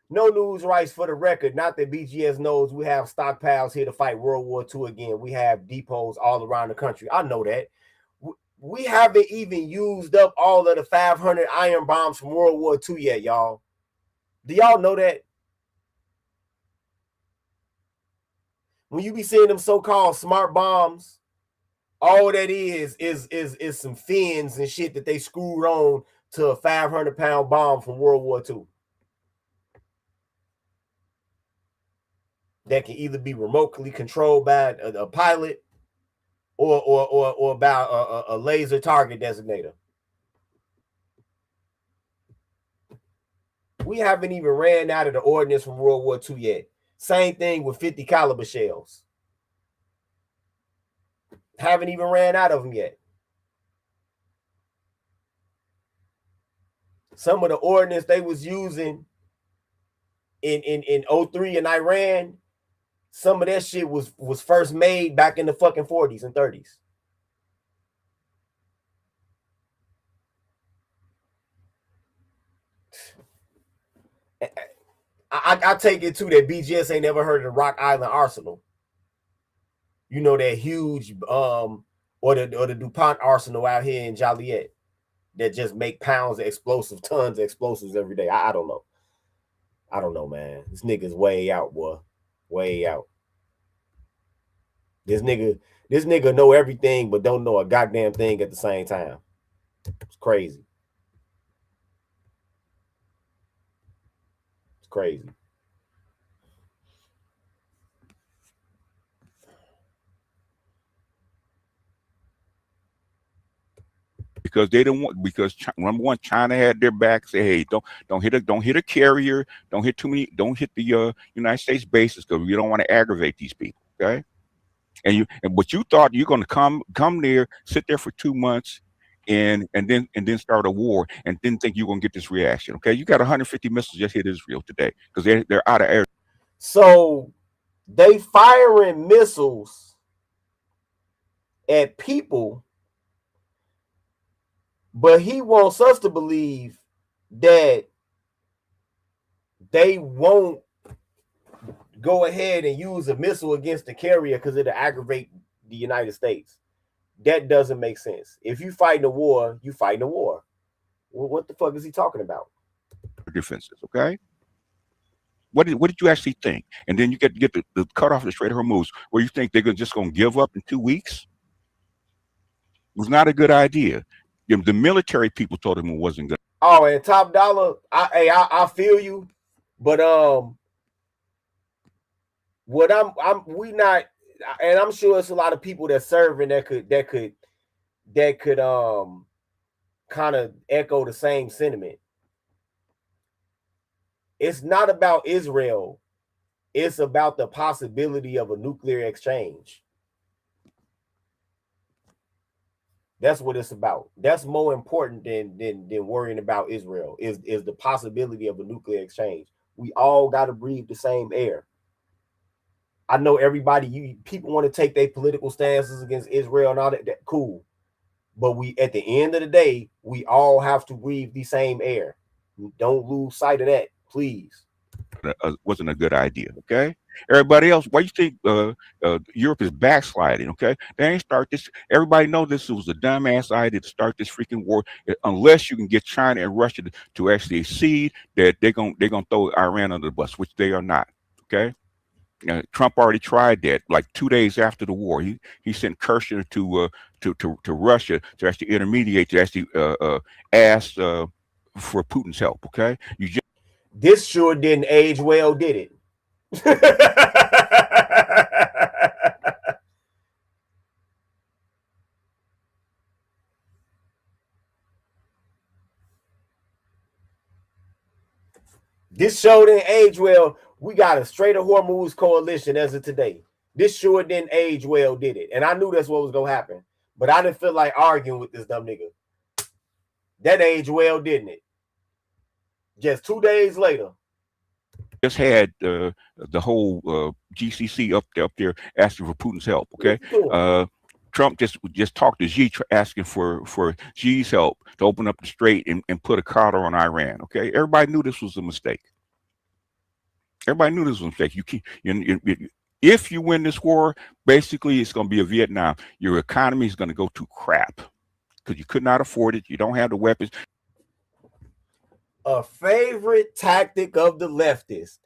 No news writes, for the record, not that BGS knows we have stockpiles here to fight World War II again. We have depots all around the country. I know that. We haven't even used up all of the 500 iron bombs from World War II yet, y'all. Do y'all know that? When you be seeing them so-called smart bombs, all that is some fins and shit that they screwed on to a 500-pound bomb from World War II. that can either be remotely controlled by a pilot or by a laser target designator. We haven't even ran out of the ordnance from World War II yet. Same thing with 50 caliber shells. Haven't even ran out of them yet. Some of the ordnance they was using in 03 in Iran, some of that shit was first made back in the fucking 40s and 30s. I take it too that BGS ain't never heard of the Rock Island Arsenal. You know, that huge or the DuPont Arsenal out here in Joliet that just make pounds of explosive, tons of explosives every day. I don't know. I don't know, man. This nigga's way out, boy. Way out. This nigga know everything but don't know a goddamn thing at the same time. It's crazy. It's crazy. Because they didn't want, because number one, China had their back. Say, hey, don't hit a carrier, don't hit the United States bases because we don't want to aggravate these people. Okay, but you thought you're going to come there, sit there for 2 months, and then start a war, and didn't think you're going to get this reaction. Okay, you got 150 missiles just hit Israel today because they're out of air. So they firing missiles at people. But he wants us to believe that they won't go ahead and use a missile against the carrier because it'll aggravate the United States. That doesn't make sense. If you fighting a war, you fighting a war. Well, what the fuck is he talking about? Defenses, okay? What did you actually think? And then you get the cut off the Strait of Hormuz, where you think they're just going to give up in 2 weeks? It was not a good idea. The military people told him it wasn't good. Oh, and Top Dollar, I feel you, but what we not, and I'm sure it's a lot of people that serving that could kind of echo the same sentiment. It's not about Israel. It's about the possibility of a nuclear exchange. That's what it's about. That's more important than worrying about Israel, is the possibility of a nuclear exchange. We all got to breathe the same air. I know people want to take their political stances against Israel and all that, cool. But we, at the end of the day, we all have to breathe the same air. Don't lose sight of that, please. Wasn't a good idea, okay? Everybody else, why you think Europe is backsliding, okay? They ain't start this. Everybody know this was a dumbass idea to start this freaking war, unless you can get China and Russia to actually accede that they're gonna throw Iran under the bus, which they are not, okay? Trump already tried that like 2 days after the war. He sent Kirshner to Russia to actually intermediate, to actually ask for Putin's help, okay? This sure didn't age well, did it? This sure didn't age well. We got a Strait of Hormuz coalition as of today. This sure didn't age well, did it? And I knew that's what was going to happen. But I didn't feel like arguing with this dumb nigga. That aged well, didn't it? Just 2 days later. Just had the whole GCC up there asking for Putin's help, okay? Trump just talked to Xi, asking for Xi's help to open up the strait and put a counter on Iran, okay? Everybody knew this was a mistake. Everybody knew this was a mistake. If you win this war, basically it's going to be a Vietnam. Your economy is going to go to crap because you could not afford it. You don't have the weapons. A favorite tactic of the leftists,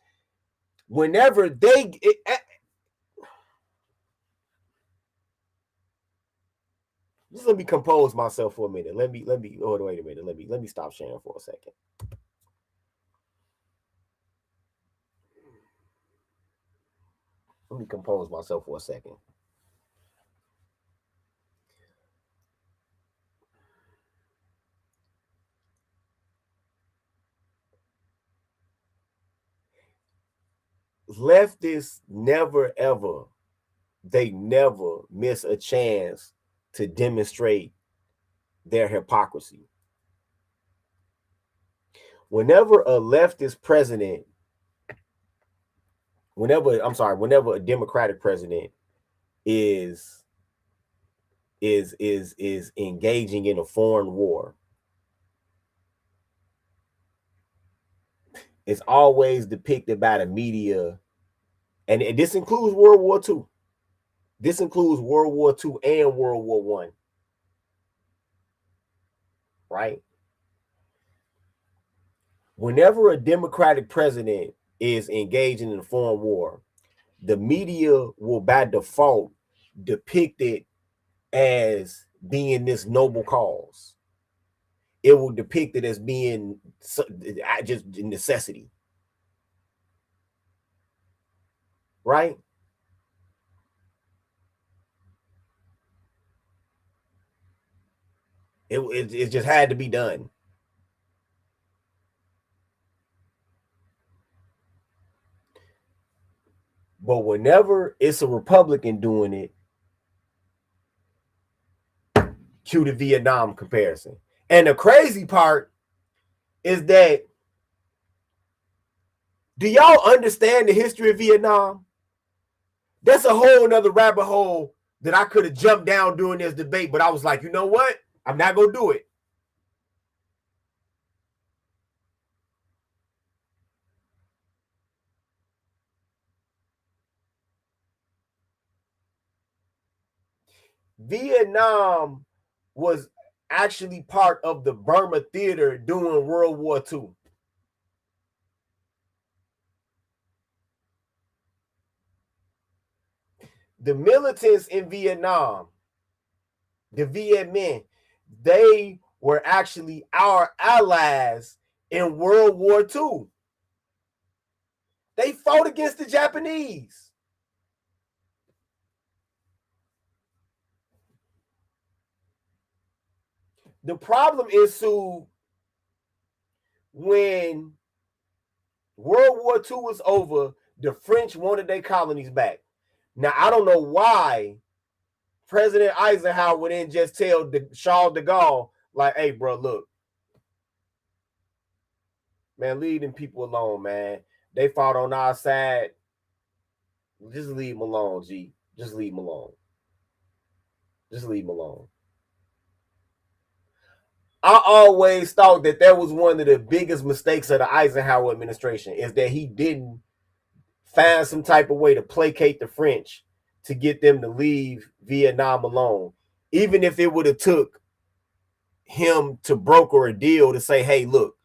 whenever just let me compose myself for a minute. Let me wait a minute. Let me stop sharing for a second. Let me compose myself for a second. Leftists never ever, they never miss a chance to demonstrate their hypocrisy. Whenever a leftist president, whenever a Democratic president is engaging in a foreign war, it's always depicted by the media, and this includes World War II. This includes World War II and World War One, right? Whenever a Democratic president is engaging in a foreign war, the media will by default depict it as being this noble cause. It will depict it as being just necessity, right? It just had to be done. But whenever it's a Republican doing it, cue the Vietnam comparison. And the crazy part is that, do y'all understand the history of Vietnam? That's a whole nother rabbit hole that I could have jumped down during this debate, but I was like, you know what? I'm not going to do it. Vietnam was actually part of the Burma theater during World War II. The militants in Vietnam, the Viet Minh, they were actually our allies in World War II. They fought against the Japanese. The problem ensued when World War II was over. The French wanted their colonies back. Now, I don't know why President Eisenhower would then just tell Charles de Gaulle, like, hey, bro, look, man, leave them people alone, man. They fought on our side. Just leave them alone, G. Just leave them alone. Just leave them alone. I always thought that was one of the biggest mistakes of the Eisenhower administration, is that he didn't find some type of way to placate the French to get them to leave Vietnam alone, even if it would have took him to broker a deal to say, hey, look,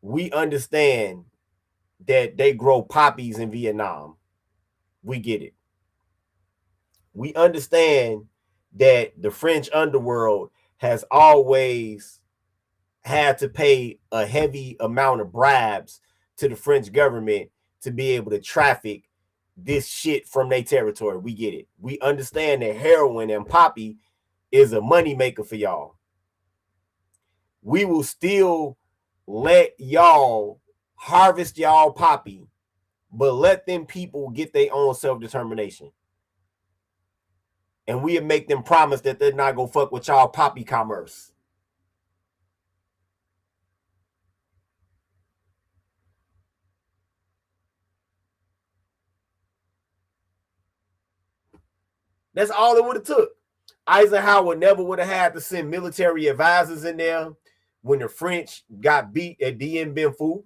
we understand that they grow poppies in Vietnam. We get it. We understand that the French underworld has always had to pay a heavy amount of bribes to the French government to be able to traffic this shit from their territory. We get it. We understand that heroin and poppy is a moneymaker for y'all. We will still let y'all harvest y'all poppy, but let them people get their own self-determination. And we'll make them promise that they're not gonna fuck with y'all poppy commerce. That's all it would have took. Eisenhower never would have had to send military advisors in there when the French got beat at Dien Bien Phu.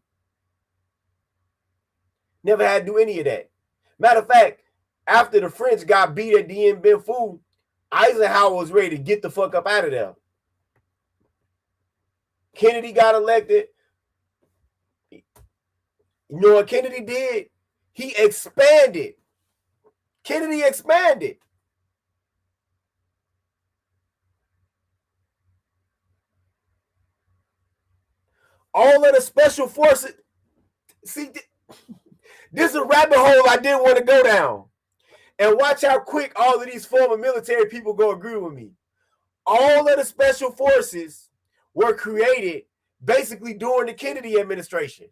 Never had to do any of that. Matter of fact, after the French got beat at Dien Bien Phu, Eisenhower was ready to get the fuck up out of there. Kennedy got elected. You know what Kennedy did? He expanded. Kennedy expanded. All of the special forces. See, This is a rabbit hole I didn't want to go down. And watch how quick all of these former military people go agree with me. All of the special forces were created basically during the Kennedy administration.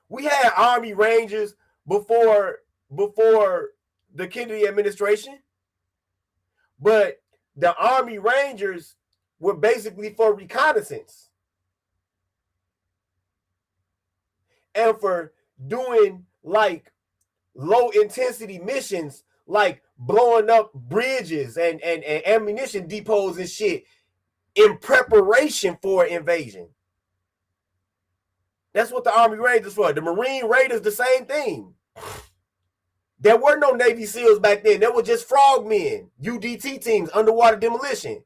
We had Army Rangers before the Kennedy administration, but the Army Rangers were basically for reconnaissance and for doing like low intensity missions, like blowing up bridges and ammunition depots and shit in preparation for invasion. That's what the Army Rangers for. The Marine Raiders, the same thing. There were no Navy SEALs back then. There were just frogmen, UDT teams, underwater demolition.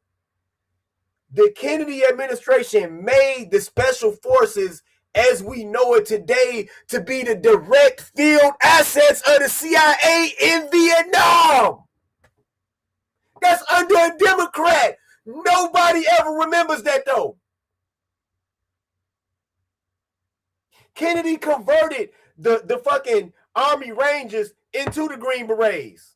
The Kennedy administration made the special forces as we know it today to be the direct field assets of the CIA in Vietnam. That's under a Democrat. Nobody ever remembers that though. Kennedy converted the fucking Army Rangers into the Green Berets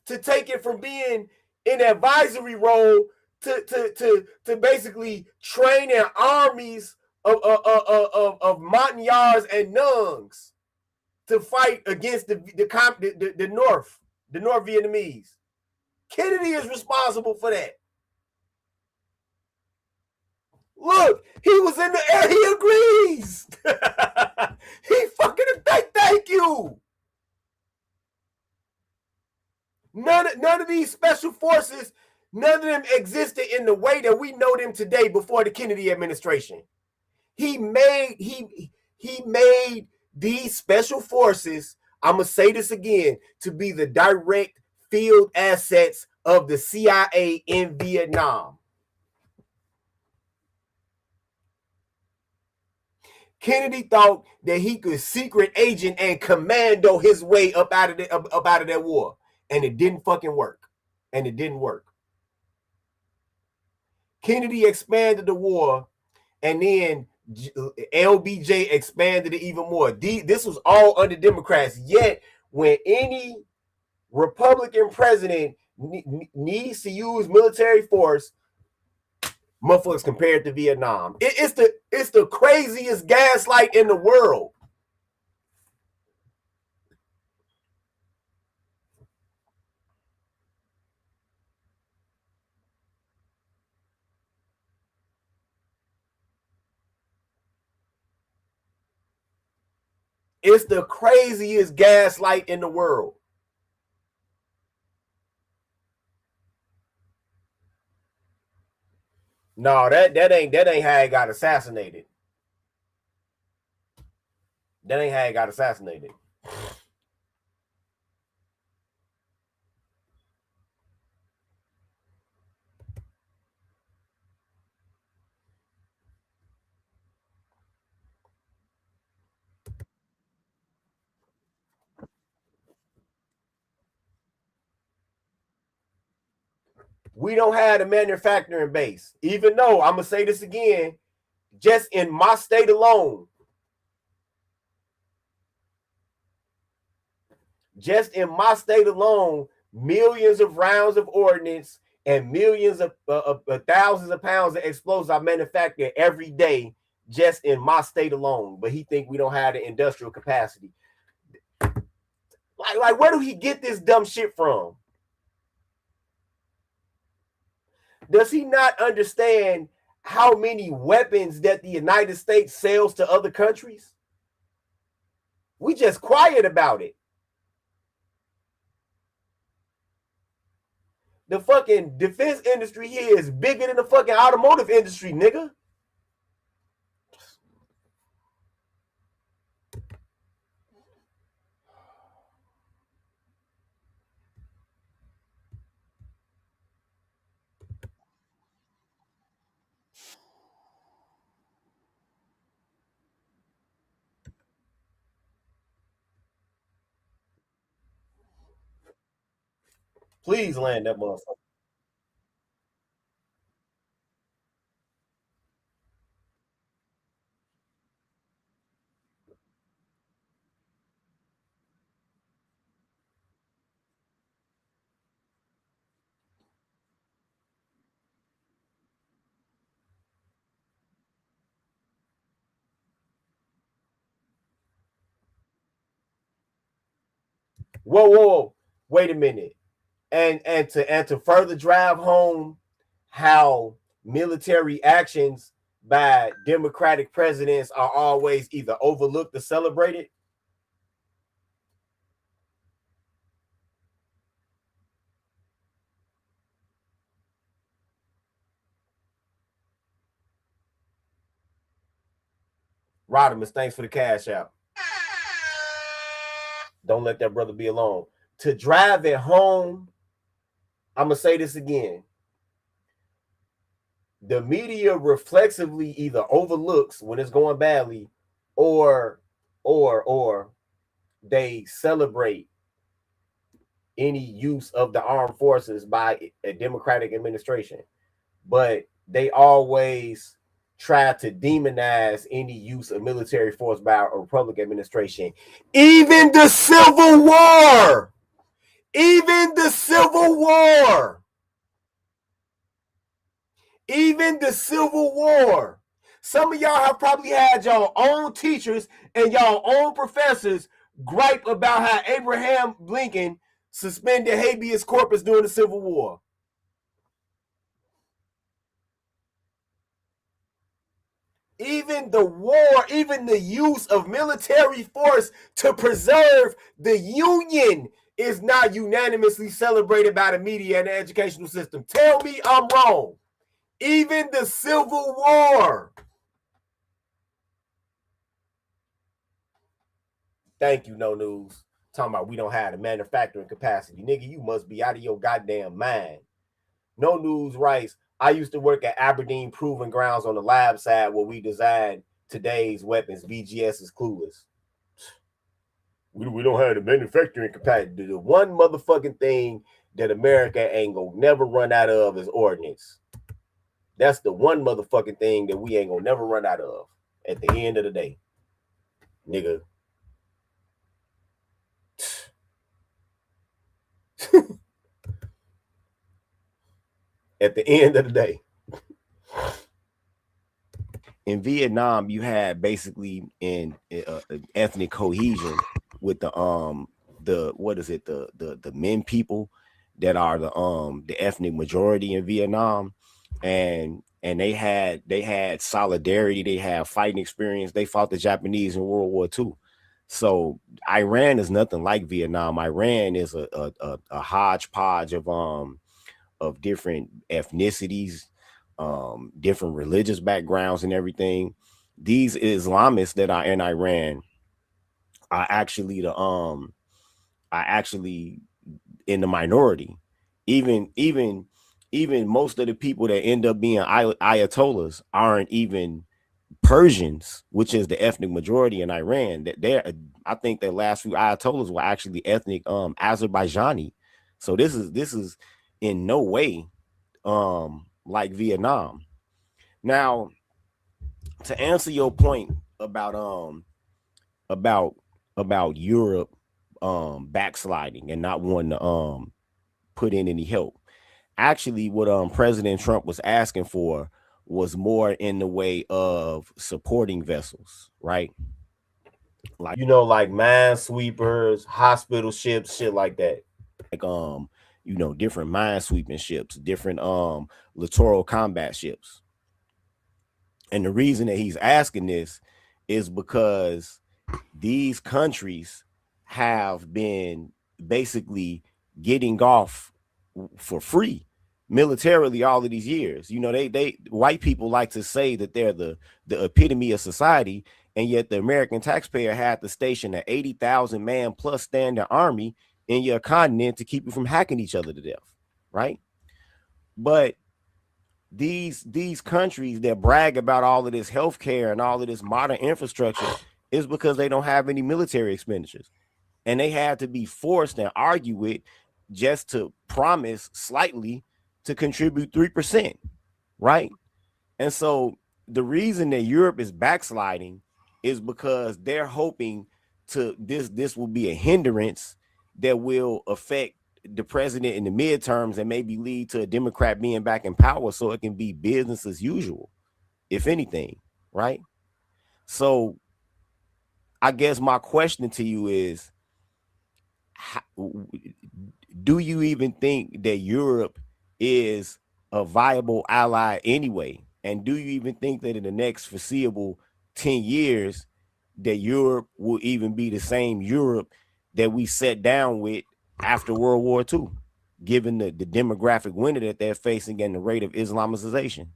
to take it from being in advisory role to basically training armies of Montagnards and Nungs to fight against the North Vietnamese. Kennedy is responsible for that. Look, he was in the air. He agrees. He fucking thank you. None of these special forces, none of them existed in the way that we know them today before the Kennedy administration. He made these special forces, I'm going to say this again, to be the direct field assets of the CIA in Vietnam. Kennedy thought that he could secret agent and commando his way up out of that war. And it didn't fucking work. And it didn't work. Kennedy expanded the war, and then LBJ expanded it even more. This was all under Democrats. Yet, when any Republican president needs to use military force, motherfuckers compared to Vietnam. It's the craziest gaslight in the world. It's the craziest gaslight in the world. No, that ain't how he got assassinated. That ain't how he got assassinated. We don't have a manufacturing base. Even though, I'm going to say this again, just in my state alone, millions of rounds of ordnance and millions of thousands of pounds of explosives are manufactured every day just in my state alone. But he think we don't have the industrial capacity. Like where do he get this dumb shit from? Does he not understand how many weapons that the United States sells to other countries? We just quiet about it. The fucking defense industry here is bigger than the fucking automotive industry, nigga. Please land that motherfucker. Whoa. Wait a minute. And to further drive home how military actions by democratic presidents are always either overlooked or celebrated. Rodimus, thanks for the cash out. Don't let that brother be alone. To drive it home, I'm going to say this again. The media reflexively either overlooks when it's going badly or they celebrate any use of the armed forces by a democratic administration. But they always try to demonize any use of military force by a Republican administration. Even the Civil War. Even the Civil War. Even the Civil War. Some of y'all have probably had your own teachers and y'all own professors gripe about how Abraham Lincoln suspended habeas corpus during the Civil War. Even the war, even the use of military force to preserve the Union is not unanimously celebrated by the media and the educational system. Tell me I'm wrong. Even the Civil War. Thank you, No News. Talking about we don't have the manufacturing capacity. Nigga, you must be out of your goddamn mind. No News writes, I used to work at Aberdeen Proving Grounds on the lab side where we designed today's weapons. BGS is clueless. We don't have the manufacturing capacity. The one motherfucking thing that America ain't gonna never run out of is ordnance. That's the one motherfucking thing that we ain't gonna never run out of at the end of the day. Nigga. At the end of the day. In Vietnam, you had basically in ethnic cohesion with the what is it, the Min people that are the ethnic majority in Vietnam, and they had solidarity, they had fighting experience. They fought the Japanese in World War II. So Iran is nothing like Vietnam. Iran is a hodgepodge of different ethnicities, different religious backgrounds and everything. These Islamists that are in Iran are actually in the minority. Even most of the people that end up being ayatollahs aren't even Persians, which is the ethnic majority in Iran. That I think the last few ayatollahs were actually ethnic Azerbaijani. So this is in no way like Vietnam. Now, to answer your point about Europe backsliding and not wanting to put in any help. Actually, what President Trump was asking for was more in the way of supporting vessels, right? Like, like minesweepers, hospital ships, shit like that. Like different minesweeping ships, different littoral combat ships. And the reason that he's asking this is because these countries have been basically getting off for free militarily all of these years. They white people like to say that they're the epitome of society, and yet the American taxpayer had to station an 80,000 man plus standing army in your continent to keep you from hacking each other to death, right? But these countries that brag about all of this healthcare and all of this modern infrastructure is because they don't have any military expenditures, and they had to be forced and argue with just to promise slightly to contribute 3%, right? And so the reason that Europe is backsliding is because they're hoping to this will be a hindrance that will affect the president in the midterms and maybe lead to a Democrat being back in power, so it can be business as usual, if anything, right? So I guess my question to you is, do you even think that Europe is a viable ally anyway? And do you even think that in the next foreseeable 10 years that Europe will even be the same Europe that we sat down with after World War II, given the demographic winter that they're facing and the rate of Islamization?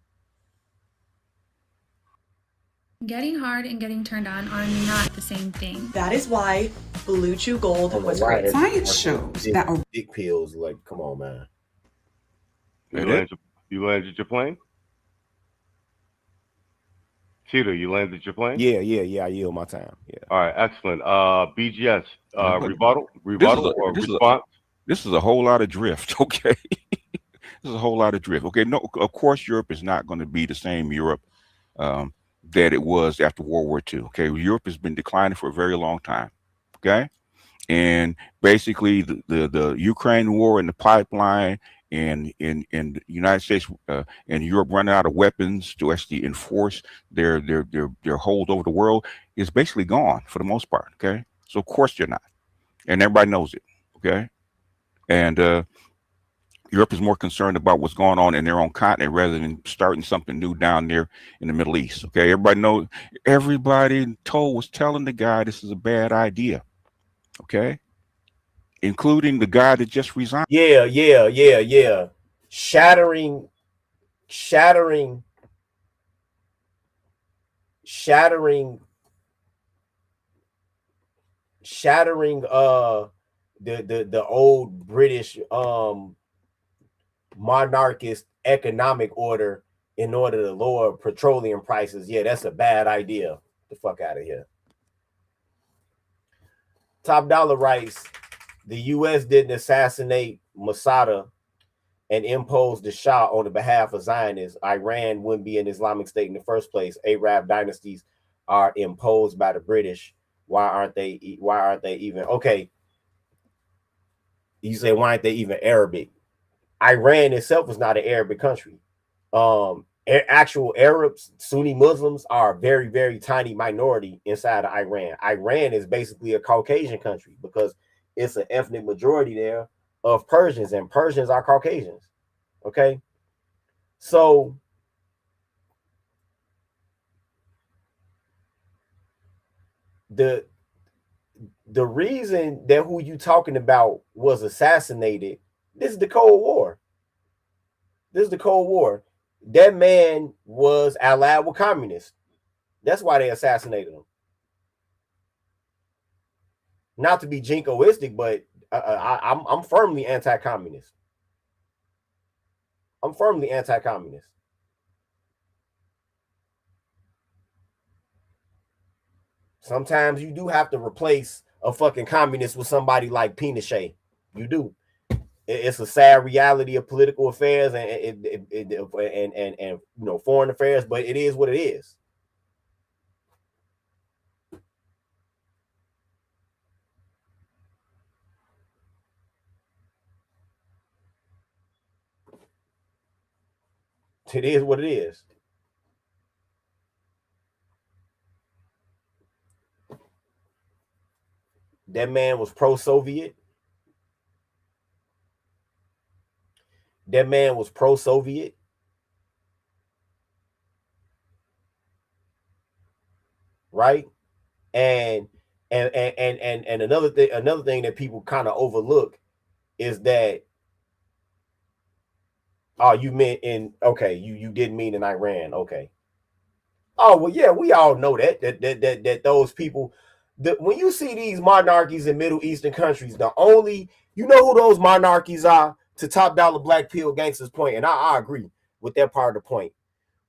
Getting hard and getting turned on are not the same thing. That is why Blue Chew Gold was great. Science shows that dick pills, like, come on, man. You landed your plane? Tito, you landed your plane? Yeah, I yield my time. Yeah. All right, excellent. BGS, rebuttal or response? This is a whole lot of drift, okay? This is a whole lot of drift. Okay, no, of course Europe is not going to be the same Europe that it was after World War II. Okay, Europe has been declining for a very long time. Okay, and basically the Ukraine war and the pipeline and in the United States and Europe running out of weapons to actually enforce their hold over the world is basically gone for the most part. Okay, so of course they're not, and everybody knows it. Okay, and Europe is more concerned about what's going on in their own continent rather than starting something new down there in the Middle East. Okay, everybody was telling the guy this is a bad idea. Okay, including the guy that just resigned. Yeah. Shattering the old British monarchist economic order in order to lower petroleum prices. Yeah, that's a bad idea. The fuck out of here. Top Dollar writes, the U.S. didn't assassinate Masada and impose the Shah on the behalf of Zionists. Iran wouldn't be an Islamic State in the first place. Arab dynasties are imposed by the British. Why aren't they even okay? You say, why aren't they even Arabic? Iran itself is not an Arabic country. Actual Arabs, Sunni Muslims are a very, very tiny minority inside of Iran. Iran is basically a Caucasian country because it's an ethnic majority there of Persians, and Persians are Caucasians. Okay, so the reason that who you talking about was assassinated, this is the Cold War. That man was allied with communists. That's why they assassinated him. Not to be jingoistic, but I'm firmly anti-communist. Sometimes you do have to replace a fucking communist with somebody like Pinochet. You do. It's a sad reality of political affairs and you know, foreign affairs, but it is what it is. It is what it is. That man was pro-Soviet. Right? And another thing that people kind of overlook is that, oh, you meant in, okay, you didn't mean in Iran. Okay. Oh, well, yeah, we all know that those people, when you see these monarchies in Middle Eastern countries, you know who those monarchies are, to Top Dollar Black Pill Gangsters point, and I agree with that part of the point.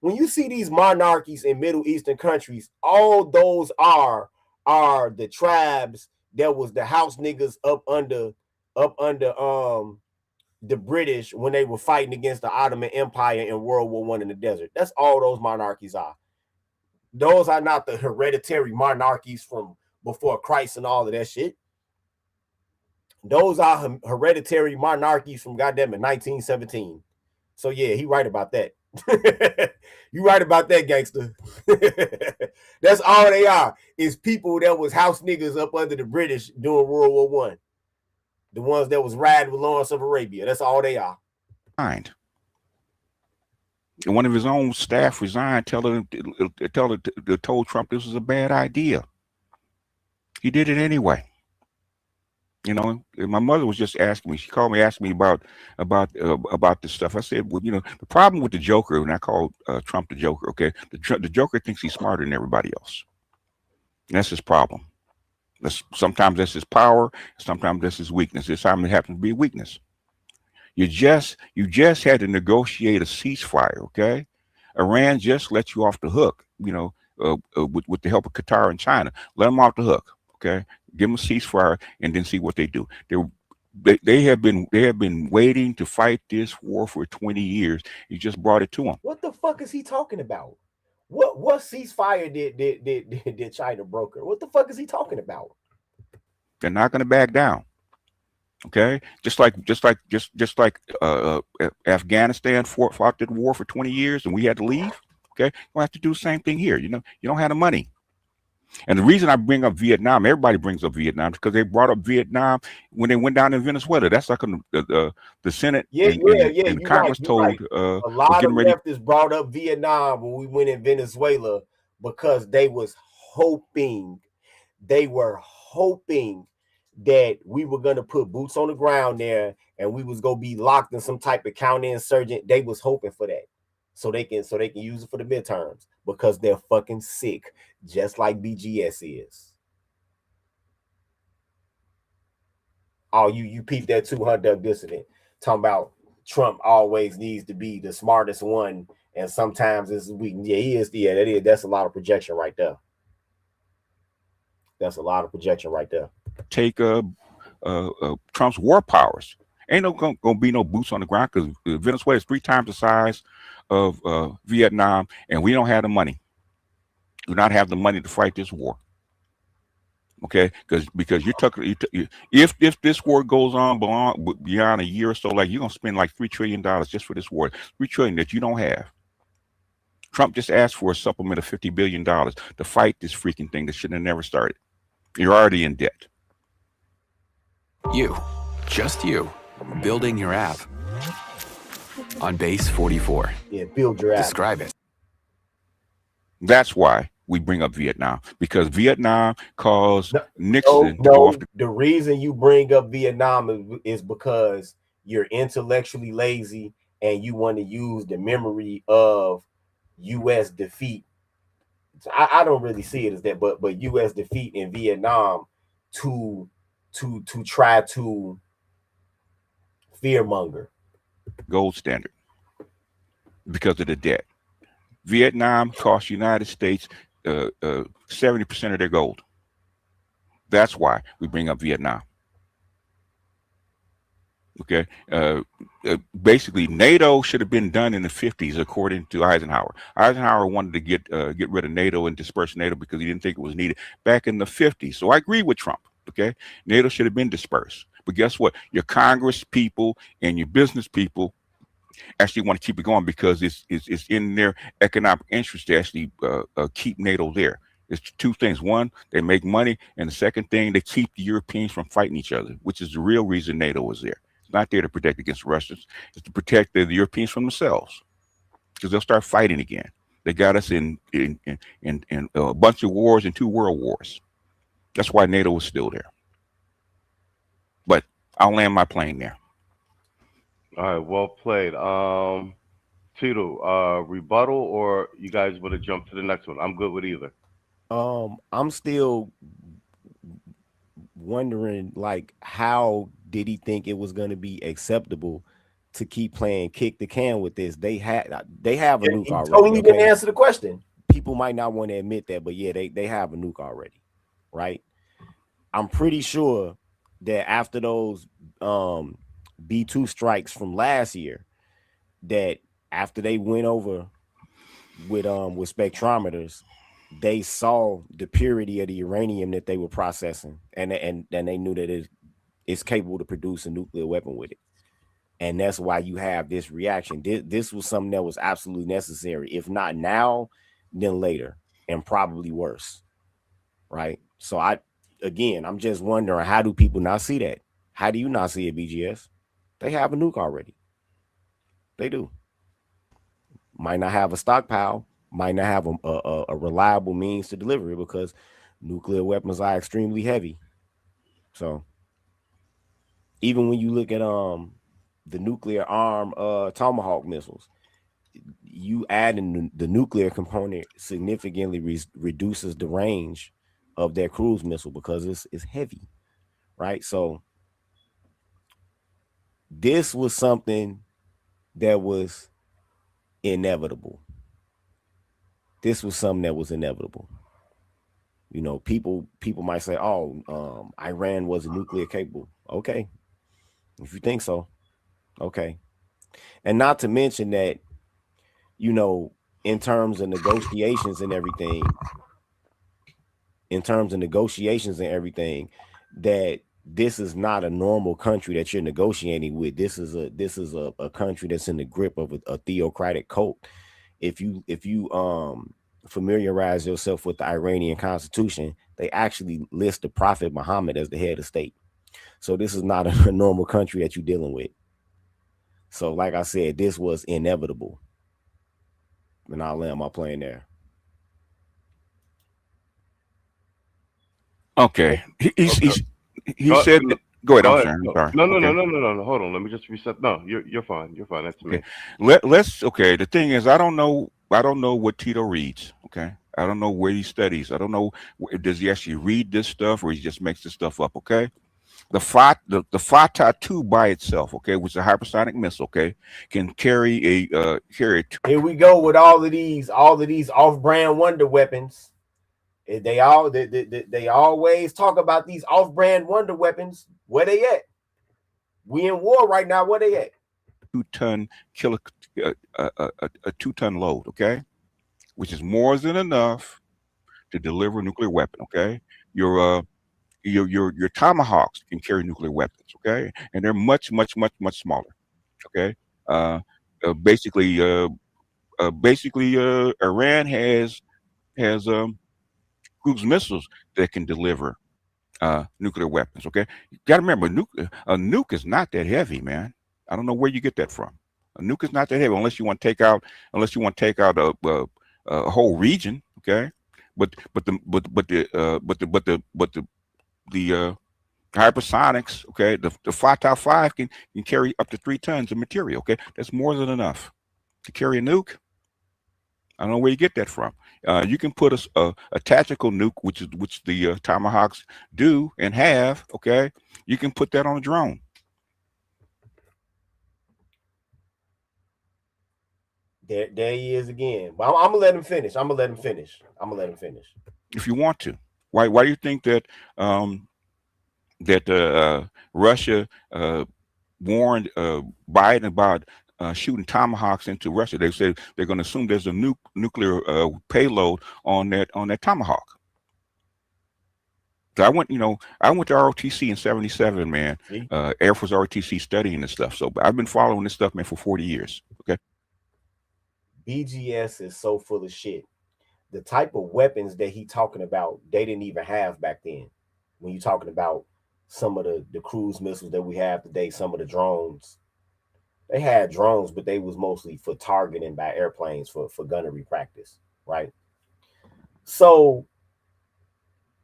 When you see these monarchies in Middle Eastern countries, all those are the tribes that was the house niggas up under the British when they were fighting against the Ottoman Empire in World War I in the desert. That's all those monarchies are. Those are not the hereditary monarchies from before Christ and all of that shit. Those are hereditary monarchies from goddamn it 1917. So yeah, he right about that. You right about that, gangster. That's all they are, is people that was house niggas up under the British during World War I. The ones that was riding with Lawrence of Arabia. That's all they are. And one of his own staff resigned, told Trump this was a bad idea. He did it anyway. You know, my mother was just asking me. She called me, asking me about this stuff. I said, well, you know, the problem with the Joker, and I called Trump the Joker. Okay, the Joker thinks he's smarter than everybody else. And that's his problem. Sometimes that's his power. Sometimes that's his weakness. This time it happens to be a weakness. You just had to negotiate a ceasefire. Okay, Iran just let you off the hook. You know, with the help of Qatar and China, let them off the hook. Okay, give them a ceasefire and then see what they do. They have been waiting to fight this war for 20 years. You just brought it to them. What the fuck is he talking about? What ceasefire did China broker? What the fuck is he talking about? They're not going to back down. Okay, just like Afghanistan fought that war for 20 years and we had to leave. Okay, we'll have to do the same thing here. You know, you don't have the money. And the reason I bring up Vietnam, everybody brings up Vietnam, because they brought up Vietnam when they went down in Venezuela. That's like the Senate and Congress told a lot of leftists brought up Vietnam when we went in Venezuela because they were hoping that we were gonna put boots on the ground there and we was gonna be locked in some type of counterinsurgent. They was hoping for that. So they can use it for the midterms because they're fucking sick, just like BGS is. Oh, you peeped that 200 dissident talking about Trump always needs to be the smartest one, and sometimes it's weak. Yeah, he is. Yeah, that is. That's a lot of projection right there. That's a lot of projection right there. Take Trump's war powers. Ain't gonna be no boots on the ground because Venezuela is 3 times the size of Vietnam, and we don't have the money. Do not have the money to fight this war. Okay, because if this war goes on beyond a year or so, like you're gonna spend like $3 trillion just for this war, $3 trillion that you don't have. Trump just asked for a supplement of $50 billion to fight this freaking thing that should have never started. You're already in debt. You, just you, building your app on base 44. Yeah, build your app. Describe it. That's why we bring up Vietnam, because Vietnam caused Nixon. The reason you bring up Vietnam is because you're intellectually lazy and you want to use the memory of U.S. defeat. I don't really see it as that, but U.S. defeat in Vietnam to try to fearmonger. Gold standard because of the debt. Vietnam cost United States 70% of their gold. That's why we bring up Vietnam. Okay, basically NATO should have been done in the 50s, according to Eisenhower. Eisenhower wanted to get rid of NATO and disperse NATO because he didn't think it was needed back in the 50s. So I agree with Trump. Okay, NATO should have been dispersed. But guess what? Your Congress people and your business people actually want to keep it going because it's in their economic interest to actually keep NATO there. It's 2 things. One, they make money, and the second thing, they keep the Europeans from fighting each other, which is the real reason NATO was there. It's not there to protect against the Russians. It's to protect the Europeans from themselves, because they'll start fighting again. They got us in a bunch of wars and 2 world wars. That's why NATO was still there. But I'll land my plane there. All right, well played. Tito, rebuttal, or you guys want to jump to the next one? I'm good with either. I'm still wondering, like, how did he think it was going to be acceptable to keep playing kick the can with this? They have a nuke already. Totally didn't answer the question. People might not want to admit that, but yeah, they have a nuke already, right? I'm pretty sure that after those B2 strikes from last year, that after they went over with spectrometers, they saw the purity of the uranium that they were processing, and they knew that it's capable to produce a nuclear weapon with it. And that's why you have this reaction. This was something that was absolutely necessary, if not now, then later, and probably worse, right? So I'm just wondering, how do people not see that? How do you not see it, BGS? They have a nuke already. They do. Might not have a stockpile, might not have a reliable means to deliver it because nuclear weapons are extremely heavy. So even when you look at the nuclear arm Tomahawk missiles, you add in the nuclear component significantly reduces the range of their cruise missile because it's heavy, right? So this was something that was inevitable. This was something that was inevitable. You know, people might say, "Oh, Iran wasn't nuclear capable." Okay, if you think so, okay. And not to mention that, you know, in terms of negotiations and everything, that this is not a normal country that you're negotiating with. This is a country that's in the grip of a theocratic cult. If you familiarize yourself with the Iranian constitution, they actually list the Prophet Muhammad as the head of state. So this is not a normal country that you're dealing with. So like I said, this was inevitable. And I'll land my plane there. Okay. He Go, said that, go ahead. go I'm ahead. sorry. I'm No, sorry. no, no, Okay. no. Hold on. Let me just reset. No, you're fine. You're fine. That's Okay. me. Let's okay. The thing is, I don't know what Tito reads. Okay. I don't know where he studies. I don't know does he actually read this stuff or he just makes this stuff up. Okay. The Fatah 2 by itself, okay, which is a hypersonic missile, okay, can carry a Here we go with all of these off-brand wonder weapons. They always talk about these off-brand wonder weapons. Where they at? We in war right now. Where they at? 2-ton kilo, a 2-ton load, okay, which is more than enough to deliver a nuclear weapon, okay. Your tomahawks can carry nuclear weapons, okay, and they're much smaller, okay. Uh, basically, Iran has cruise missiles that can deliver nuclear weapons. Okay, you got to remember, a nuke is not that heavy, man. I don't know where you get that from. A nuke is not that heavy unless you want to take out a whole region. Okay, the hypersonics. Okay, the Fatah 5 can carry up to 3 tons of material. Okay, that's more than enough to carry a nuke. I don't know where you get that from. You can put a tactical nuke, which the Tomahawks do and have. Okay, you can put that on a drone. There he is again. But I'm gonna let him finish. If you want to. Why do you think that Russia warned Biden about shooting Tomahawks into Russia? They said they're going to assume there's a nuclear payload on that Tomahawk. So I went to ROTC in '77, man. Air Force ROTC studying this stuff. So I've been following this stuff, man, for 40 years. Okay. BGS is so full of shit. The type of weapons that he talking about, they didn't even have back then. When you're talking about some of the cruise missiles that we have today, some of the drones, they had drones, but they was mostly for targeting by airplanes for gunnery practice, right? So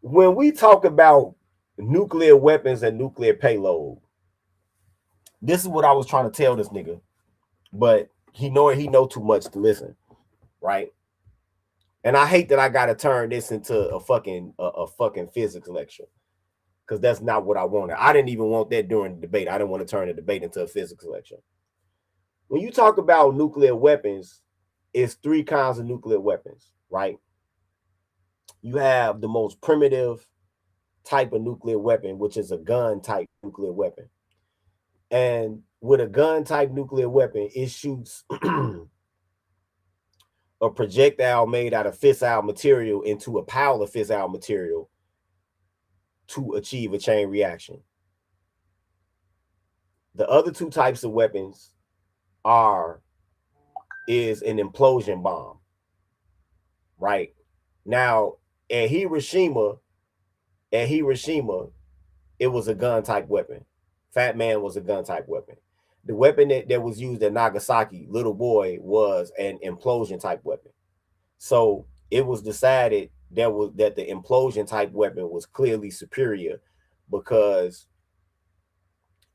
when we talk about nuclear weapons and nuclear payload, this is what I was trying to tell this nigga, but he know too much to listen, right? And I hate that I gotta turn this into a fucking physics lecture, because that's not what I wanted. I didn't even want that during the debate. I didn't want to turn the debate into a physics lecture. When you talk about nuclear weapons, it's 3 kinds of nuclear weapons, right? You have the most primitive type of nuclear weapon, which is a gun type nuclear weapon. And with a gun type nuclear weapon, it shoots a projectile made out of fissile material into a pile of fissile material to achieve a chain reaction. The other 2 types of weapons is an implosion bomb, right? Now, at Hiroshima, it was a gun type weapon. Fat Man was a gun type weapon. The weapon that was used at Nagasaki, Little Boy, was an implosion type weapon. So it was decided that the implosion type weapon was clearly superior because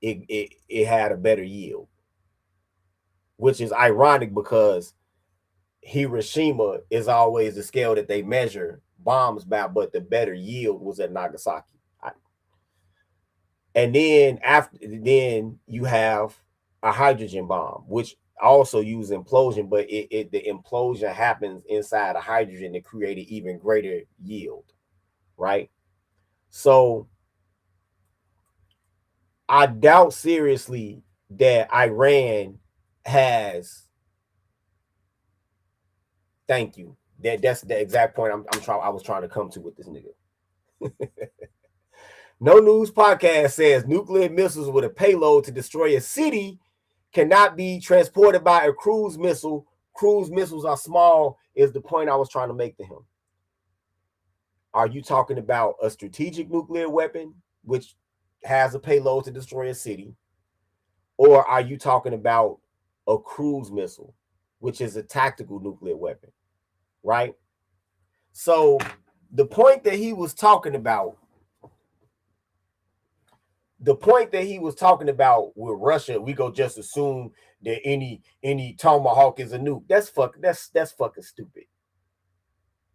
it had a better yield, which is ironic because Hiroshima is always the scale that they measure bombs by, but the better yield was at Nagasaki. And then you have a hydrogen bomb, which also use implosion, but the implosion happens inside a hydrogen to create an even greater yield, right? So I doubt seriously that Iran has. Thank you. That's the exact point I was trying to come to with this nigga. No News Podcast says nuclear missiles with a payload to destroy a city cannot be transported by a cruise missile. Cruise missiles are small, is the point I was trying to make to him. Are you talking about a strategic nuclear weapon, which has a payload to destroy a city? Or are you talking about a cruise missile, which is a tactical nuclear weapon, right? So the point that he was talking about with Russia, we go just assume that any tomahawk is a nuke. That's fucking stupid.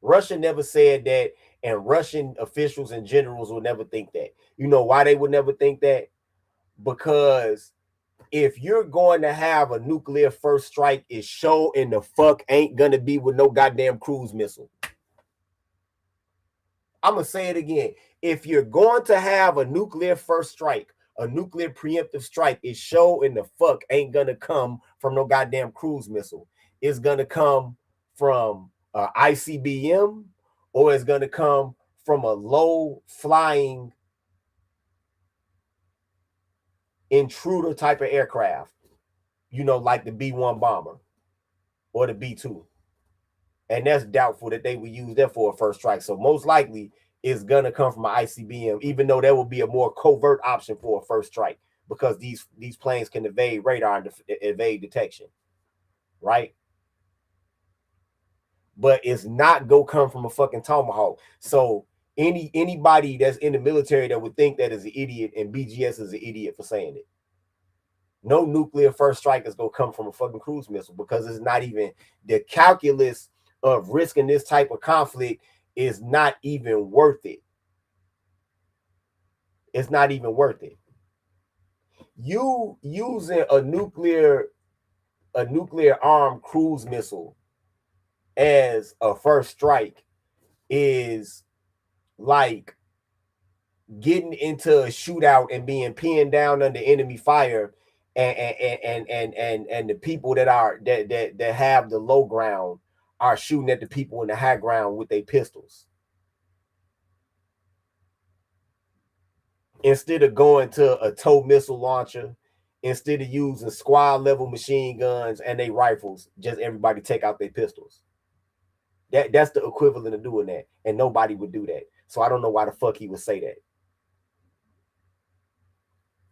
Russia never said that, and Russian officials and generals will never think that. You know why they would never think that? Because if you're going to have a nuclear first strike, it sure in the fuck ain't gonna be with no goddamn cruise missile. I'm gonna say it again. If you're going to have a nuclear first strike, a nuclear preemptive strike, it sure in the fuck ain't gonna come from no goddamn cruise missile. It's gonna come from ICBM, or it's gonna come from a low flying intruder type of aircraft, like the B-1 bomber or the B-2. And that's doubtful that they would use that for a first strike. So most likely it's gonna come from an ICBM, even though there will be a more covert option for a first strike because these planes can evade radar and evade detection, right? But it's not go come from a fucking tomahawk. So anybody that's in the military that would think that is an idiot, and BGS is an idiot for saying it. No nuclear first strike is gonna come from a fucking cruise missile because it's not even the calculus of risking this type of conflict is not even worth it. It's not even worth it. You using a nuclear armed cruise missile as a first strike is like getting into a shootout and being pinned down under enemy fire, and the people that have the low ground are shooting at the people in the high ground with their pistols. Instead of going to a tow missile launcher, instead of using squad level machine guns and they rifles, just everybody take out their pistols. That's the equivalent of doing that, and nobody would do that. So I don't know why the fuck he would say that.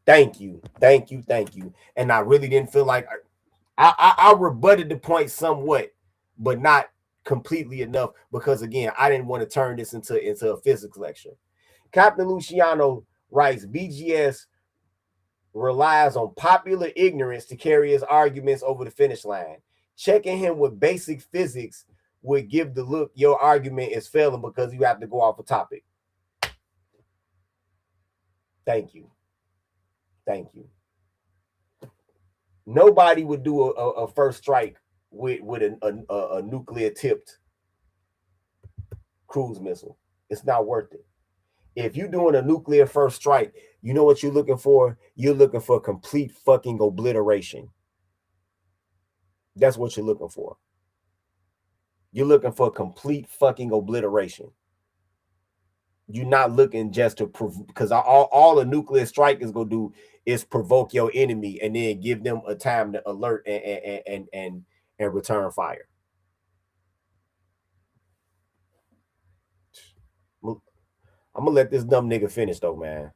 Thank you. And I really didn't feel like I rebutted the point somewhat, but not completely enough, because again, I didn't want to turn this into a physics lecture. Captain Luciano writes, BGS relies on popular ignorance to carry his arguments over the finish line. Checking him with basic physics would give the look your argument is failing because you have to go off a topic. Thank you. Nobody would do a first strike with a nuclear tipped cruise missile. It's not worth it. If you're doing a nuclear first strike, you know what you're looking for? You're looking for complete fucking obliteration. That's what you're looking for. You're looking for complete fucking obliteration. You're not looking just to because all a nuclear strike is gonna do is provoke your enemy and then give them a time to alert and return fire. I'm gonna let this dumb nigga finish though, man.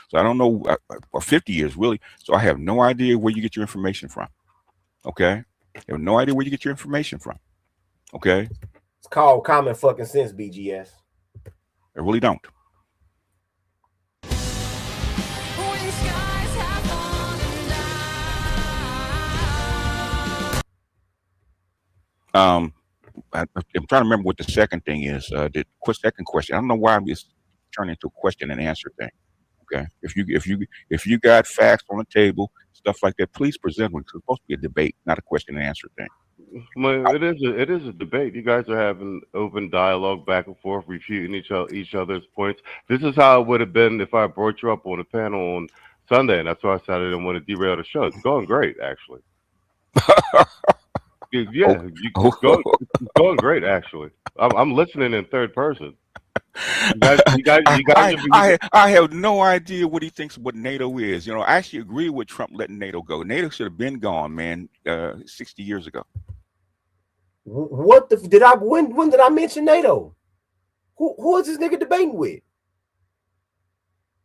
So I don't know, or 50 years really. So I have no idea where you get your information from. Okay, I have no idea where you get your information from. Okay, it's called common fucking sense, BGS. I really don't. I'm trying to remember what the second thing is. The second question. I don't know why it's turning into a question and answer thing. Okay, if you got facts on the table, stuff like that, please present them. It's supposed to be a debate, not a question and answer thing. Well, it is a debate. You guys are having open dialogue back and forth, refuting each other's points. This is how it would have been if I brought you up on a panel on Sunday, and that's why I said I didn't want to derail the show. It's going great, actually. Yeah, it's going great, actually. I'm listening in third person. I have no idea what he thinks what NATO is. You know, I actually agree with Trump letting NATO go. NATO should have been gone, man, 60 years ago. What the did I when did I mention NATO? Who is this nigga debating with?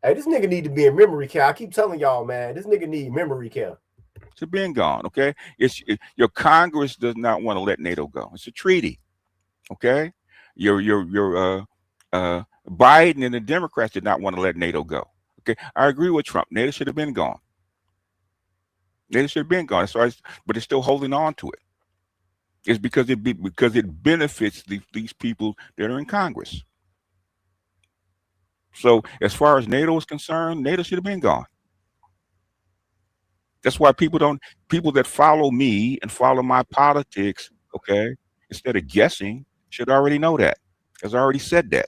Hey, this nigga need to be in memory care. I keep telling y'all, man, this nigga need memory care. It's been gone, okay? Your Congress does not want to let NATO go. It's a treaty, okay? Your Biden and the Democrats did not want to let NATO go. Okay, I agree with Trump. NATO should have been gone. NATO should have been gone. So but it's still holding on to it. It's because it benefits these people that are in Congress. So as far as NATO is concerned, NATO should have been gone. That's why people that follow me and follow my politics, okay, instead of guessing, should already know that. Because I already said that.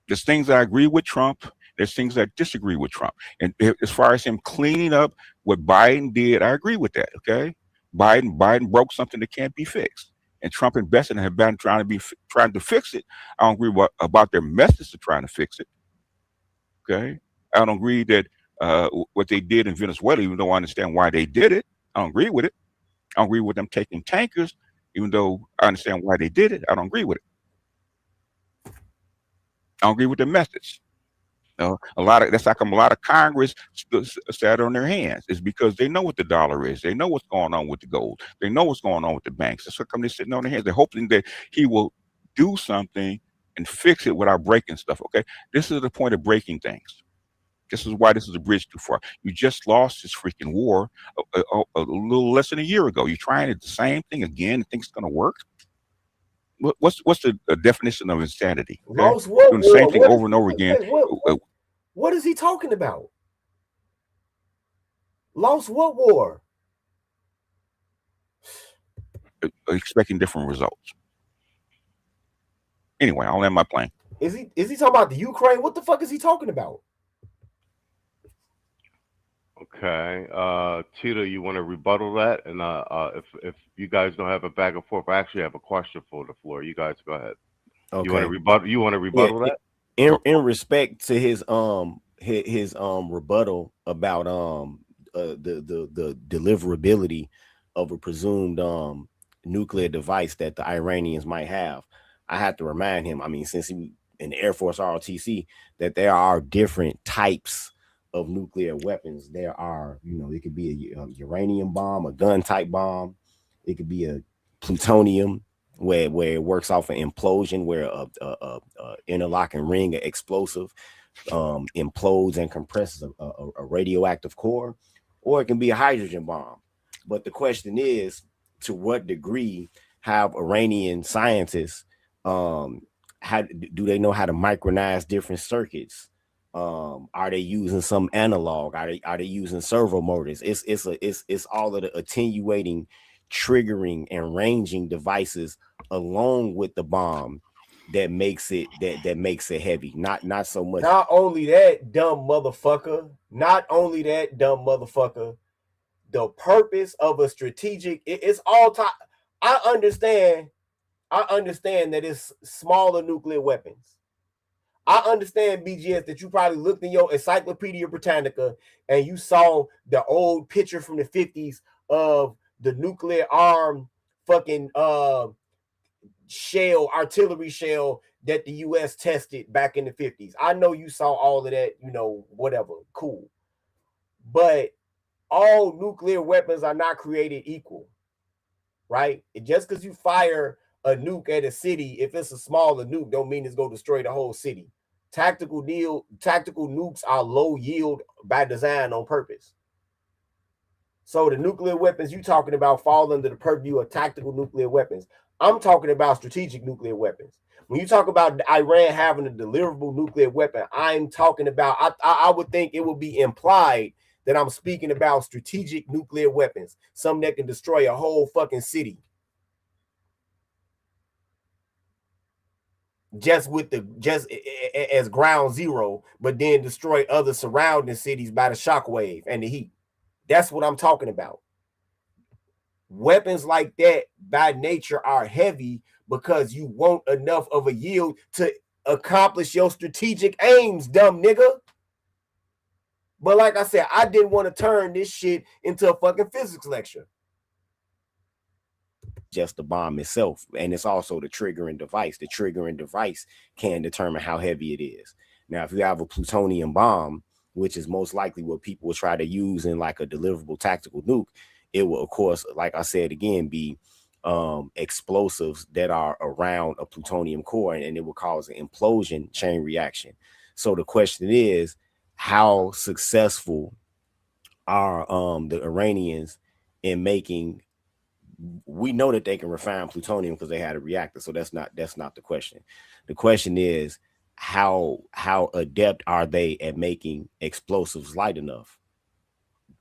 There's things I agree with Trump. There's things I disagree with Trump. And as far as him cleaning up what Biden did, I agree with that. Okay, Biden broke something that can't be fixed, and Trump and Bessent have been trying to fix it. I don't agree about their methods of trying to fix it. Okay, I don't agree that what they did in Venezuela, even though I understand why they did it. I don't agree with it. I don't agree with them taking tankers, even though I understand why they did it. I don't agree with it. I don't agree with the methods. That's how come a lot of Congress sat on their hands. It's because they know what the dollar is. They know what's going on with the gold. They know what's going on with the banks. That's how come they're sitting on their hands. They're hoping that he will do something and fix it without breaking stuff. Okay, this is the point of breaking things. This is why this is a bridge too far. You just lost this freaking war a little less than a year ago. You're trying the same thing again and think it's going to work? What's the definition of insanity? Okay? Lost what doing the same thing over and over again. What is he talking about? Lost what war? Expecting different results. Anyway, I'll end my plane. Is he talking about the Ukraine? What the fuck is he talking about? Okay, Tito, you want to rebuttal that? And if you guys don't have a back and forth, I actually have a question for the floor. You guys go ahead. Okay. You want to rebuttal that? In respect to his rebuttal about the deliverability of a presumed nuclear device that the Iranians might have, I have to remind him. I mean, since he in the Air Force ROTC, that there are different types of nuclear weapons. There are, it could be a uranium bomb, a gun type bomb. It could be a plutonium where it works off an implosion, where a interlocking ring, an explosive, implodes and compresses a radioactive core, or it can be a hydrogen bomb. But the question is, to what degree have Iranian scientists, how do they know how to micronize different circuits? Are they using some analog? Are they using servo motors? It's all of the attenuating, triggering, and ranging devices along with the bomb that makes it heavy. Not so much. Not only that, dumb motherfucker. The purpose of a strategic, it's all time. I understand that it's smaller nuclear weapons. I understand, BGS, that you probably looked in your Encyclopedia Britannica and you saw the old picture from the 50s of the nuclear armed fucking artillery shell that the US tested back in the 50s. I know you saw all of that, you know, whatever, cool. But all nuclear weapons are not created equal, right? Just because you fire a nuke at a city, if it's a smaller nuke, don't mean it's going to destroy the whole city. Tactical nukes are low yield by design on purpose. So the nuclear weapons you talking about fall under the purview of tactical nuclear weapons. I'm talking about strategic nuclear weapons. When you talk about Iran having a deliverable nuclear weapon, I'm talking about, I would think it would be implied that I'm speaking about strategic nuclear weapons, something that can destroy a whole fucking city. Just as ground zero, but then destroy other surrounding cities by the shockwave and the heat. That's what I'm talking about. Weapons like that by nature are heavy because you want enough of a yield to accomplish your strategic aims, dumb nigga. But like I said, I didn't want to turn this shit into a fucking physics lecture. Just the bomb itself, and it's also the triggering device. The triggering device can determine how heavy it is. Now, if you have a plutonium bomb, which is most likely what people will try to use in like a deliverable tactical nuke, it will, of course, like I said again, be explosives that are around a plutonium core, and it will cause an implosion chain reaction. So the question is, how successful are the Iranians in making? We know that they can refine plutonium because they had a reactor, so that's not the question. The question is, how adept are they at making explosives light enough?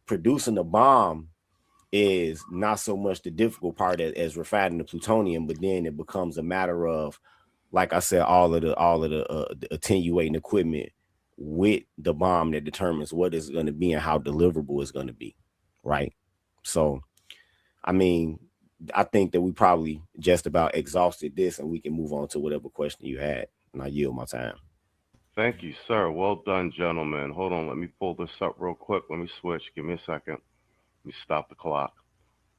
Producing a bomb is not so much the difficult part as refining the plutonium, but then it becomes a matter of, like I said, all of the attenuating equipment with the bomb that determines what is going to be and how deliverable it's going to be, right? So, I mean, I think that we probably just about exhausted this, and we can move on to whatever question you had, and I yield my time. Thank you, sir. Well done, gentlemen. Hold on, let me pull this up real quick. Let me switch. Give me a second. Let me stop the clock.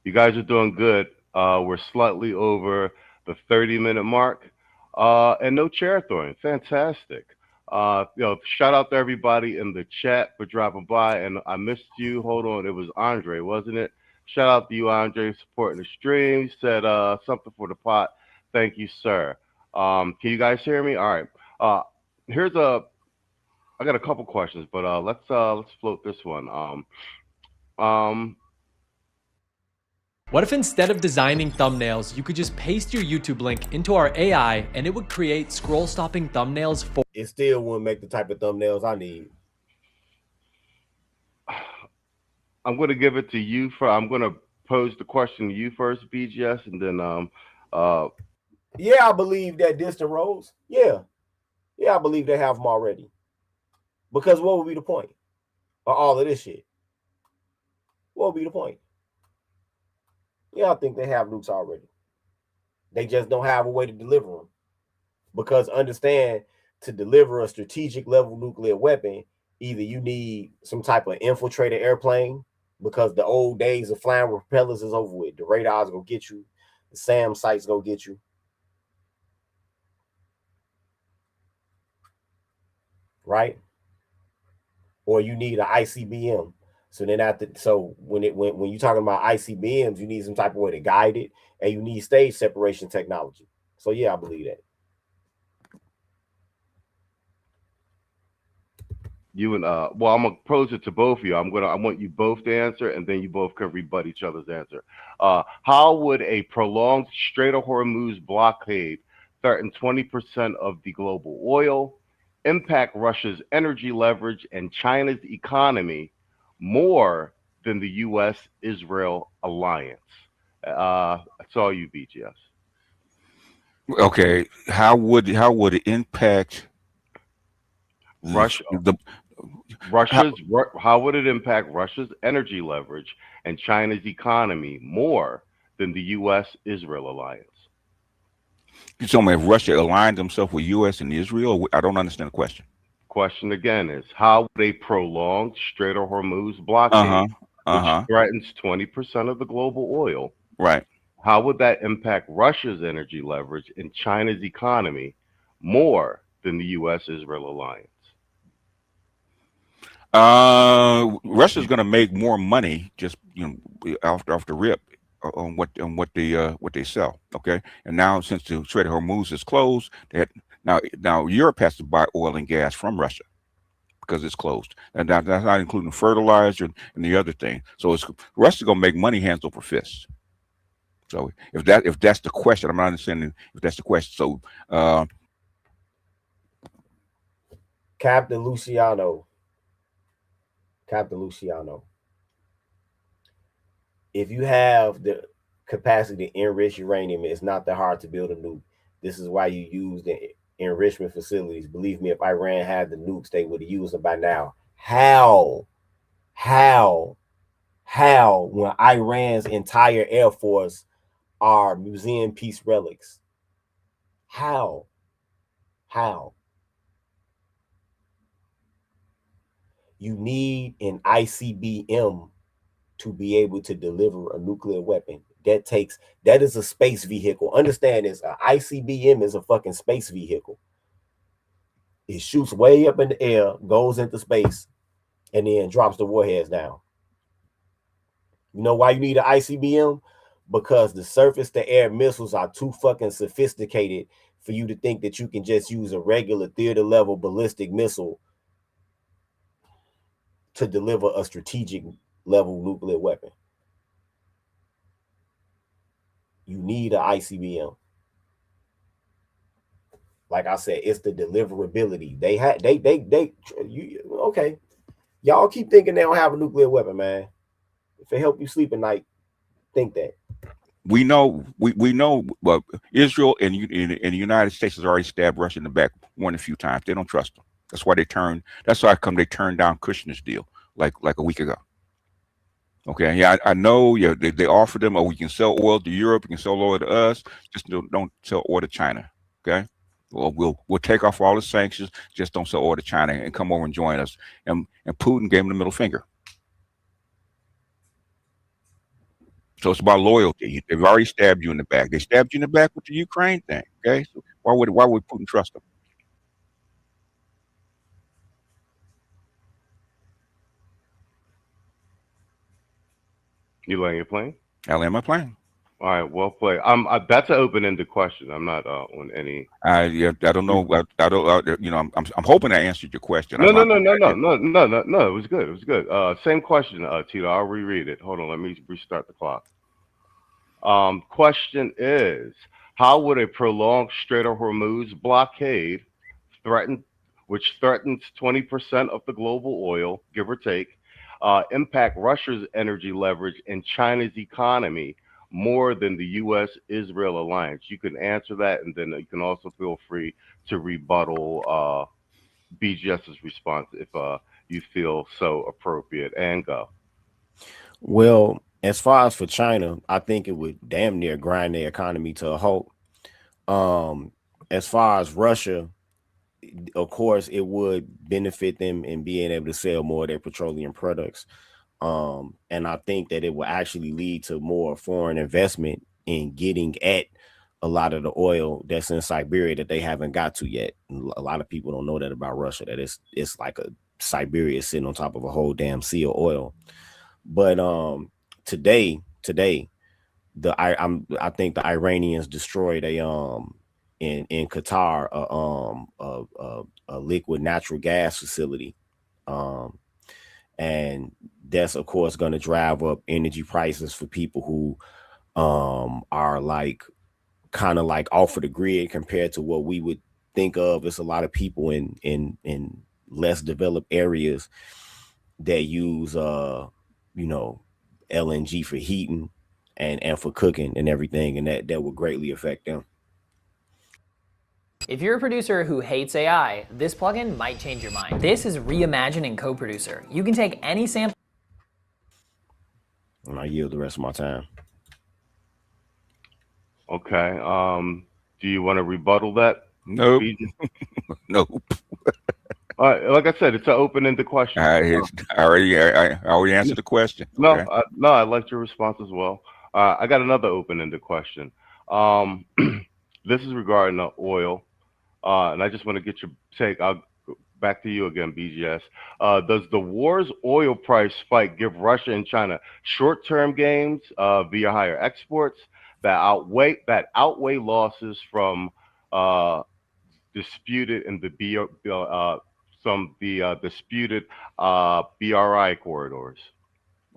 You guys are doing good. We're slightly over the 30-minute mark, and no chair throwing. Fantastic. Shout out to everybody in the chat for dropping by. And I missed you. Hold on, it was Andre, wasn't it? Shout out to you, Andre, supporting the stream. He said something for the pot. Thank you, sir. Can you guys hear me? All right. I got a couple questions, but let's float this one. What if instead of designing thumbnails, you could just paste your YouTube link into our AI and it would create scroll-stopping thumbnails for— It still wouldn't make the type of thumbnails I need. I'm going to give it to you I'm going to pose the question to you first, BGS, and then yeah, I believe that distant roads. Yeah, I believe they have them already. Because what would be the point of all of this shit? What would be the point? Yeah, I think they have nukes already. They just don't have a way to deliver them. Because understand, to deliver a strategic level nuclear weapon, either you need some type of infiltrator airplane, because the old days of flying with propellers is over with. The radars gonna get you. The SAM sites gonna get you. Right? Or you need an ICBM. So then when you're talking about ICBMs, you need some type of way to guide it, and you need stage separation technology. So yeah, I believe that. I'm gonna pose it to both of you. I want you both to answer, and then you both can rebut each other's answer. How would a prolonged Strait of Hormuz blockade threaten 20% of the global oil, impact Russia's energy leverage and China's economy more than the U.S.-Israel alliance? That's all you, BGS. Okay, how would it impact Russia? How would it impact Russia's energy leverage and China's economy more than the U.S.-Israel alliance? You told me if Russia aligned themselves with U.S. and Israel? I don't understand the question. Question again is, how would a prolonged Strait of Hormuz blockade, which threatens 20% of the global oil, right? How would that impact Russia's energy leverage and China's economy more than the U.S.-Israel alliance? Russia's going to make more money just off the rip on what they sell. Okay, and now since the Strait of Hormuz is closed, now Europe has to buy oil and gas from Russia because it's closed, and that's not including fertilizer and the other thing. So Russia's going to make money hands over fists. So if that's the question, I'm not understanding if that's the question. So Captain Luciano, if you have the capacity to enrich uranium, it's not that hard to build a nuke. This is why you use the enrichment facilities. Believe me, if Iran had the nukes, they would have used them by now. How? When Iran's entire air force are museum piece relics? How? You need an ICBM to be able to deliver a nuclear weapon. That is a space vehicle. Understand this, an ICBM is a fucking space vehicle. It shoots way up in the air, goes into space, and then drops the warheads down. You know why you need an ICBM? Because the surface to air missiles are too fucking sophisticated for you to think that you can just use a regular theater level ballistic missile to deliver a strategic level nuclear weapon. You need an ICBM. Like I said, it's the deliverability. Okay. Y'all keep thinking they don't have a nuclear weapon, man. If it help you sleep at night, think that. We know, well, Israel and the United States has already stabbed Russia in the back more than a few times. They don't trust them. That's why they turned down Kushner's deal like a week ago. Okay, yeah, I know. Yeah, they offered them, we can sell oil to Europe, you can sell oil to us, just don't sell oil to China. Okay, well, we'll take off all the sanctions, just don't sell oil to China and come over and join us. And Putin gave him the middle finger. So it's about loyalty. They've already stabbed you in the back. They stabbed you in the back with the Ukraine thing. Okay, so why would Putin trust them? You land your plane? I land my plane. All right, well played. That's an open-ended question. I'm not on any. I don't know. I don't. I'm hoping I answered your question. No. It was good. It was good. Same question, Tito. I'll reread it. Hold on. Let me restart the clock. Question is, how would a prolonged Strait of Hormuz blockade which threatens 20% of the global oil, give or take, impact Russia's energy leverage and China's economy more than the U.S.-Israel alliance? You can answer that, and then you can also feel free to rebuttal BGS's response if you feel so appropriate, and go. Well, as far as for China, I think it would damn near grind their economy to a halt. As far as Russia, of course, it would benefit them in being able to sell more of their petroleum products. And I think that it will actually lead to more foreign investment in getting at a lot of the oil that's in Siberia that they haven't got to yet. A lot of people don't know that about Russia, that it's like a Siberia sitting on top of a whole damn sea of oil. But today, I think the Iranians destroyed in Qatar a liquid natural gas facility, and that's of course going to drive up energy prices for people who are like kind of like off of the grid compared to what we would think of as a lot of people in less developed areas that use LNG for heating and for cooking and everything, and that will greatly affect them. If you're a producer who hates AI, this plugin might change your mind. This is Reimagining CoProducer. You can take any sample. And I yield the rest of my time. Okay. Do you want to rebuttal that? Nope. Nope. All right, like I said, it's an open-ended question. I already answered the question. No, Okay. no, I liked your response as well. I got another open-ended question. This is regarding the oil. And I just want to get your take. I'll go back to you again, BGS. Does the war's oil price spike give Russia and China short-term gains via higher exports that outweigh losses from uh, disputed in the disputed BRI corridors?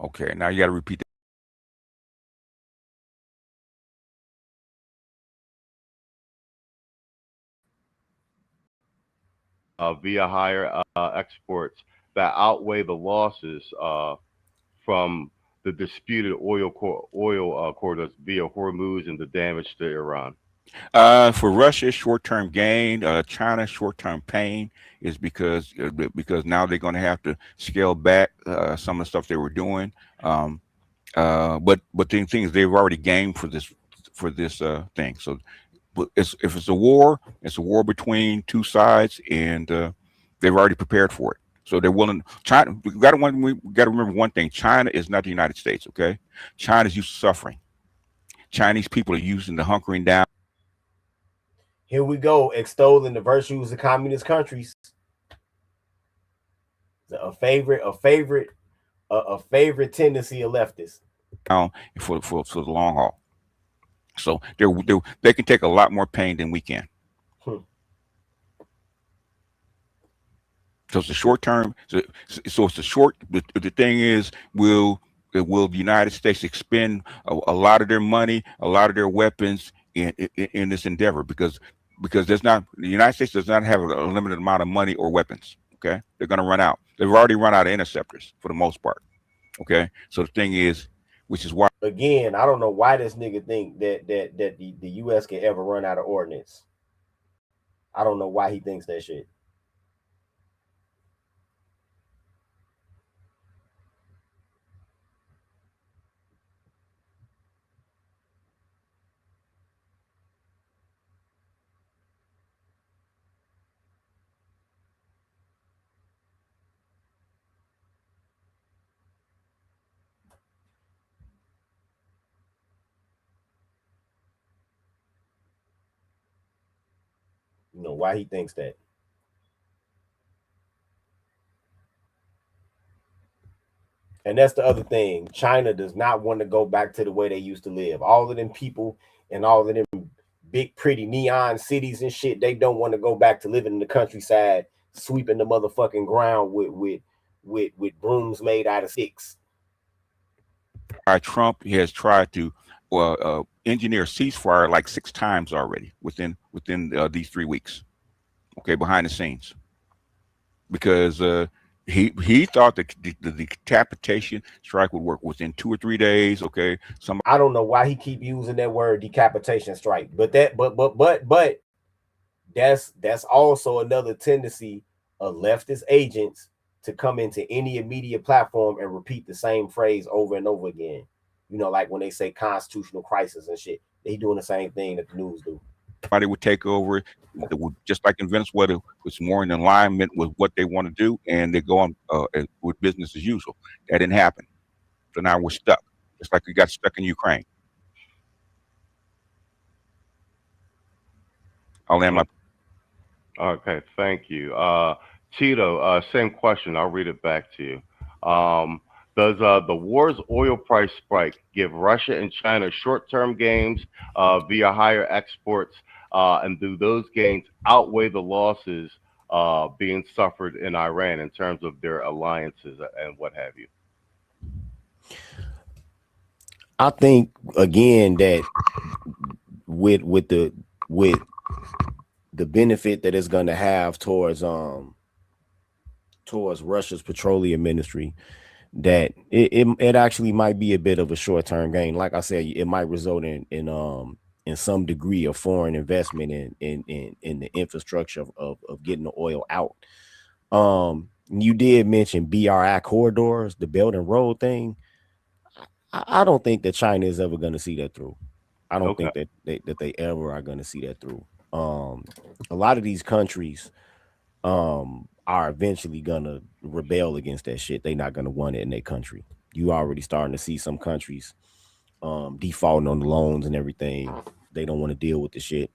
Okay, now you got to repeat that. Via higher exports that outweigh the losses from the disputed corridors via Hormuz and the damage to Iran? For Russia, short-term gain. China, short-term pain is because now they're going to have to scale back some of the stuff they were doing. But the thing is, they've already gained for this thing. So, if it's a war between two sides, and they've already prepared for it. So they're willing. China. We got to remember one thing: China is not the United States. Okay, China's used to suffering. Chinese people are using the hunkering down. Here we go, extolling the virtues of communist countries. A favorite tendency of leftists. For the long haul. So they can take a lot more pain than we can. So it's a short term. So it's a short. The thing is, will the United States expend a lot of their money, a lot of their weapons in this endeavor? Because the United States does not have a limited amount of money or weapons. Okay, they're going to run out. They've already run out of interceptors for the most part. Okay, so the thing is, which is why, again, I don't know why this nigga think that the U.S. can ever run out of ordnance. I don't know why he thinks that shit. You know why he thinks that. And that's the other thing. China does not want to go back to the way they used to live. All of them people and all of them big, pretty neon cities and shit, they don't want to go back to living in the countryside, sweeping the motherfucking ground with brooms made out of sticks. Trump has tried to engineer ceasefire like 6 times already within these 3 weeks. Okay, behind the scenes, because he thought that the decapitation strike would work within 2 or 3 days. Okay, I don't know why he keep using that word decapitation strike, but that's also another tendency of leftist agents to come into any media platform and repeat the same phrase over and over again. You know, like when they say constitutional crisis and shit, they doing the same thing that the news do. Somebody would take over, just like in Venezuela, it's more in alignment with what they want to do, and they go on with business as usual. That didn't happen. So now we're stuck, just like we got stuck in Ukraine. I'll end my. Okay, thank you. Tito, same question. I'll read it back to you. Does the war's oil price spike give Russia and China short-term gains via higher exports, and do those gains outweigh the losses being suffered in Iran in terms of their alliances and what have you? I think again that with the benefit that it's going to have towards Russia's petroleum industry, that it actually might be a bit of a short-term gain. Like I said, it might result in some degree of foreign investment in the infrastructure of getting the oil out. You did mention BRI corridors, the Belt and Road thing. I don't think that China is ever going to see that through. I don't think that they ever are going to see that through. A lot of these countries are eventually gonna rebel against that shit. They're not gonna want it in their country. You already starting to see some countries defaulting on the loans and everything. They don't want to deal with the shit.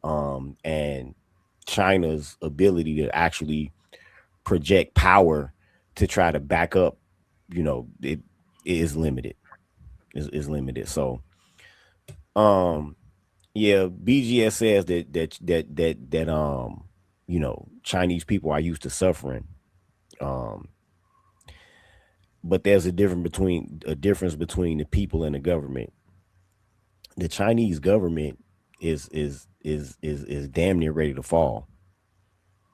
And China's ability to actually project power to try to back up, it is limited. Is limited. So, yeah, BGS says that Chinese people are used to suffering. Um, but there's a difference between the people and the government. The Chinese government is damn near ready to fall.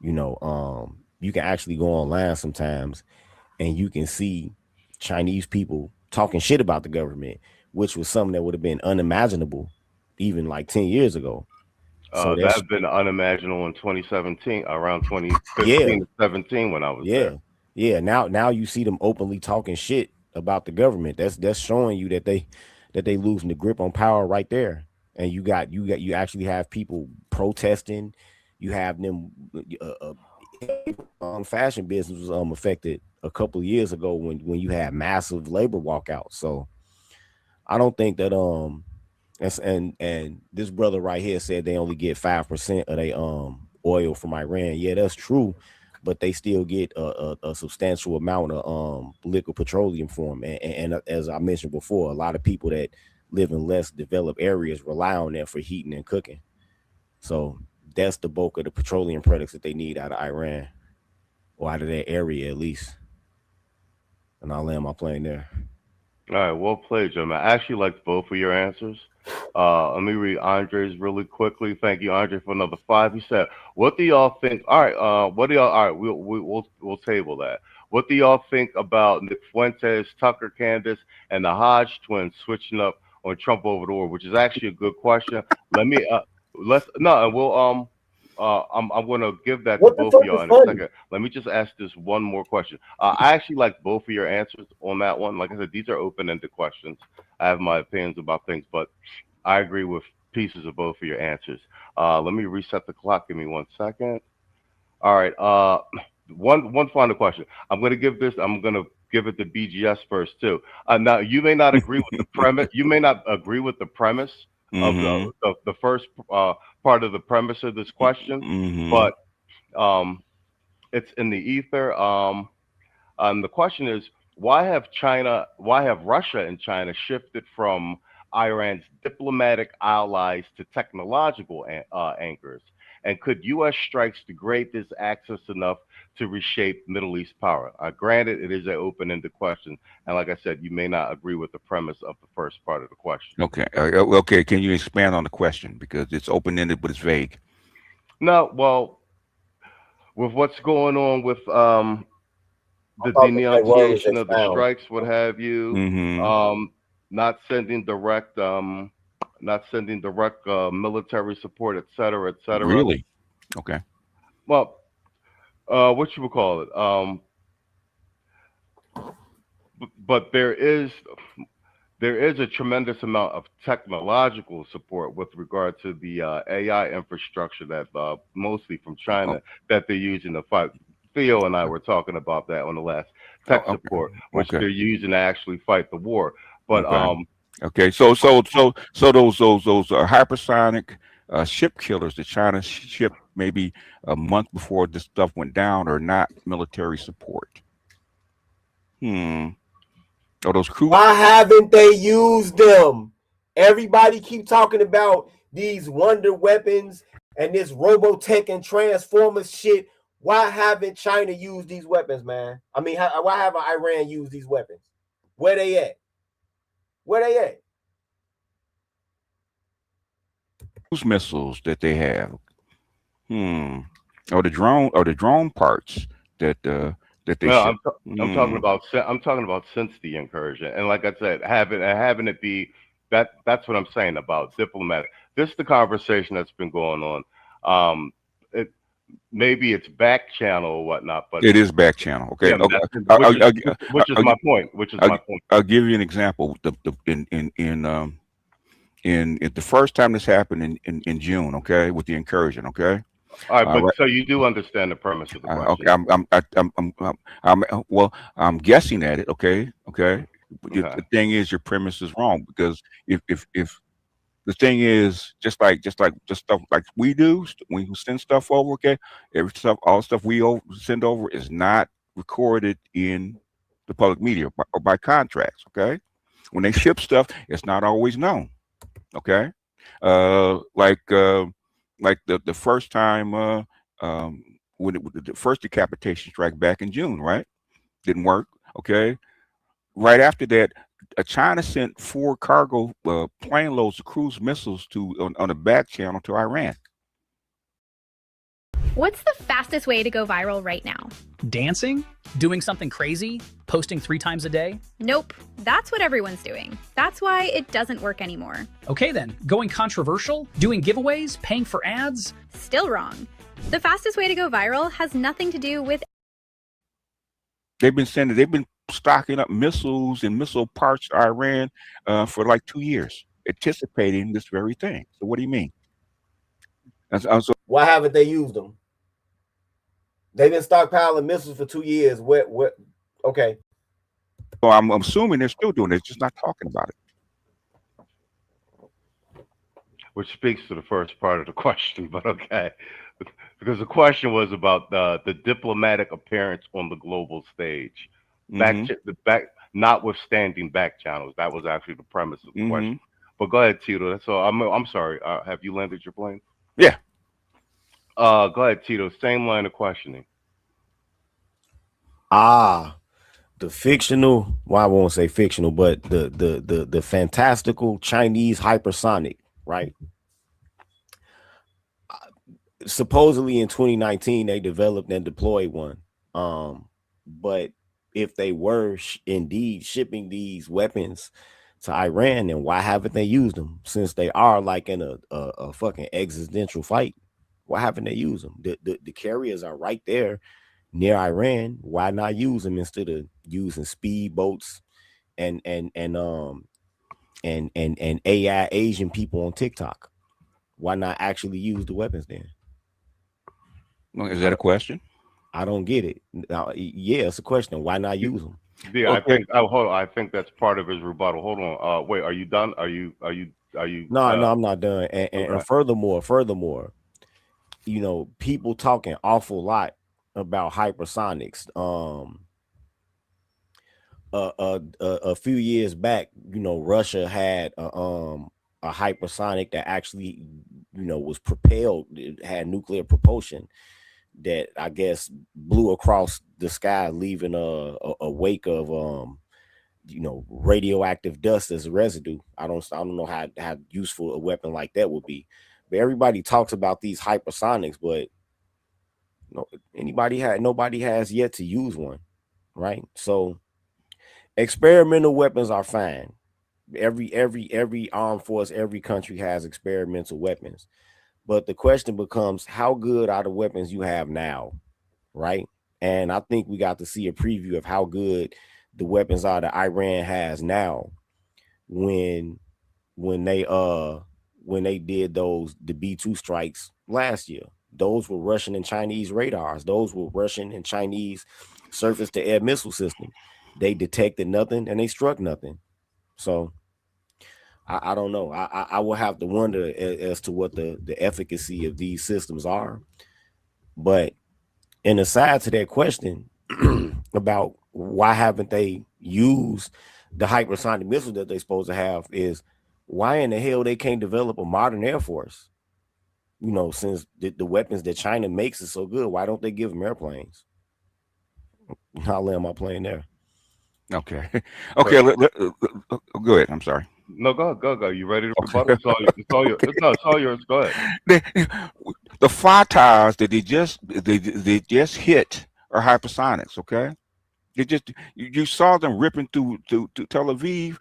You can actually go online sometimes and you can see Chinese people talking shit about the government, which was something that would have been unimaginable even like 10 years ago. So That that's had been unimaginable in 2017, around yeah, 2015 to 17 when I was yeah, there. yeah. Now you see them openly talking shit about the government. That's showing you that they losing the grip on power right there. And you actually have people protesting. You have them fashion business was affected a couple of years ago when you had massive labor walkouts. So I don't think that and this brother right here said they only get 5% of their oil from Iran. Yeah, that's true, but they still get a substantial amount of liquid petroleum from them. And as I mentioned before, a lot of people that live in less developed areas rely on that for heating and cooking. So that's the bulk of the petroleum products that they need out of Iran or out of that area at least. And I'll land my plane there. All right, well played, Jim. I actually liked both of your answers. Let me read Andre's really quickly. Thank you, Andre, for another five. He said, "What do y'all think?" All right, what do y'all? All right, we'll table that. What do y'all think about Nick Fuentes, Tucker Candace, and the Hodge twins switching up on Trump over the war? Which is actually a good question. Let me let's no, and we'll I'm going to give that to What the both of fuck y'all is in a funny? second. Let me just ask this one more question. I actually like both of your answers on that one. Like I said, these are open-ended questions. I have my opinions about things, but I agree with pieces of both of your answers. Let me reset the clock. Give me 1 second. All right. One final question. I'm going to give this. I'm going to give it to BGS first too. Now, you may not agree with the premise. You may not agree with the premise of Mm-hmm. the first part of the premise of this question, Mm-hmm. but um, it's in the ether. The question is, why have Russia and China shifted from Iran's diplomatic allies to technological anchors? And could U.S. strikes degrade this axis enough to reshape Middle East power? Granted, it is an open-ended question, and like I said, you may not agree with the premise of the first part of the question. Okay. Okay. Can you expand on the question because it's open ended, but it's vague? No, well, with what's going on with I the thought that word was denunciation of the expound. strikes, what have you, Mm-hmm. um, not sending direct, not sending direct military support, et cetera, et cetera. Really? Okay. Well, what you would call it? But there is a tremendous amount of technological support with regard to the AI infrastructure that mostly from Oh, China that they're using to fight. Theo and I were talking about that on the last oh, tech okay. support, which Okay. they're using to actually fight the war. But Okay. Okay. So those hypersonic ship killers that China shipped maybe a month before this stuff went down are not military support. Hmm. Or those cruise. Why haven't they used them? Everybody keep talking about these wonder weapons and this Robotech and Transformers shit. Why haven't China used these weapons, man? I mean, why haven't Iran used these weapons? Where they at? Where they at? Cruise missiles that they have. Hmm. Or the drone parts that they no, ship. I'm talking Hmm. about I'm talking about since the incursion, and like I said, having it be that's what I'm saying about diplomatic. This is the conversation that's been going on. It maybe it's back channel or whatnot, but It is back channel. Okay. yeah, Okay. which is I'll, which is I'll, my point. Which is I'll, my point. I'll give you an example. In the first time this happened in June, okay, with the incursion, okay. All right, but Right. so you do understand the premise of the Okay. question. Well, I'm guessing at it. Okay. Okay. But the Okay. thing is, your premise is wrong because if The thing is, just stuff like we do when we send stuff over. Okay, all stuff we send over is not recorded in the public media or by contracts. Okay, when they ship stuff, it's not always known. Okay, like the first time when the first decapitation strike back in June, right? Didn't work. Okay, right after that, China sent 4 cargo plane loads of cruise missiles on a back channel to Iran. What's the fastest way to go viral right now? Dancing? Doing something crazy? Posting 3 times a day? Nope, that's what everyone's doing. That's why it doesn't work anymore. Okay then, going controversial? Doing giveaways? Paying for ads? Still wrong. The fastest way to go viral has nothing to do with... They've been stocking up missiles and missile parts to Iran for like 2 years, anticipating this very thing. So what do you mean? So why haven't they used them? They've been stockpiling missiles for 2 years. What? Okay. Well, I'm assuming they're still doing it, just not talking about it. Which speaks to the first part of the question, but okay. Because the question was about the diplomatic appearance on the global stage. Notwithstanding back channels. That was actually the premise of the question. But go ahead, Tito. That's all. I'm sorry. Have you landed your plane? Yeah. Go ahead, Tito. Same line of questioning. The fictional, well, I won't say fictional, but the fantastical Chinese hypersonic, right? Supposedly in 2019 they developed and deployed one. But if they were indeed shipping these weapons to Iran, then why haven't they used them? Since they are like in a fucking existential fight, why haven't they used them? The carriers are right there near Iran. Why not use them instead of using speedboats and AI Asian people on TikTok? Why not actually use the weapons then? Is that a question? I don't get it. Yeah, it's a question. Why not use them? Yeah, okay. Hold on. I think that's part of his rebuttal. Hold on. Wait, are you done? Are you? No, I'm not done. And furthermore, you know, people talking awful lot about hypersonics. A few years back, you know, Russia had a hypersonic that actually, you know, was propelled. It had nuclear propulsion that I guess blew across the sky, leaving a wake of you know, radioactive dust as a residue. I don't know how useful a weapon like that would be. But everybody talks about these hypersonics, but nobody has yet to use one, right? So experimental weapons are fine. Every armed force, every country has experimental weapons. But the question becomes, how good are the weapons you have now, right? And I think we got to see a preview of how good the weapons are that Iran has now when they did the B-2 strikes last year. Those were Russian and Chinese radars. Those were Russian and Chinese surface-to-air missile systems. They detected nothing and they struck nothing. So I don't know. I will have to wonder as to what the efficacy of these systems are. But in aside to that question about why haven't they used the hypersonic missile that they're supposed to have, is why in the hell they can't develop a modern air force? You know, since the weapons that China makes is so good, why don't they give them airplanes? I'll land my plane there. Okay. Go ahead. I'm sorry. No, go. You ready to rebuttal? It's all yours. Go ahead. The FATAs that they just hit are hypersonics. Okay. You saw them ripping through to Tel Aviv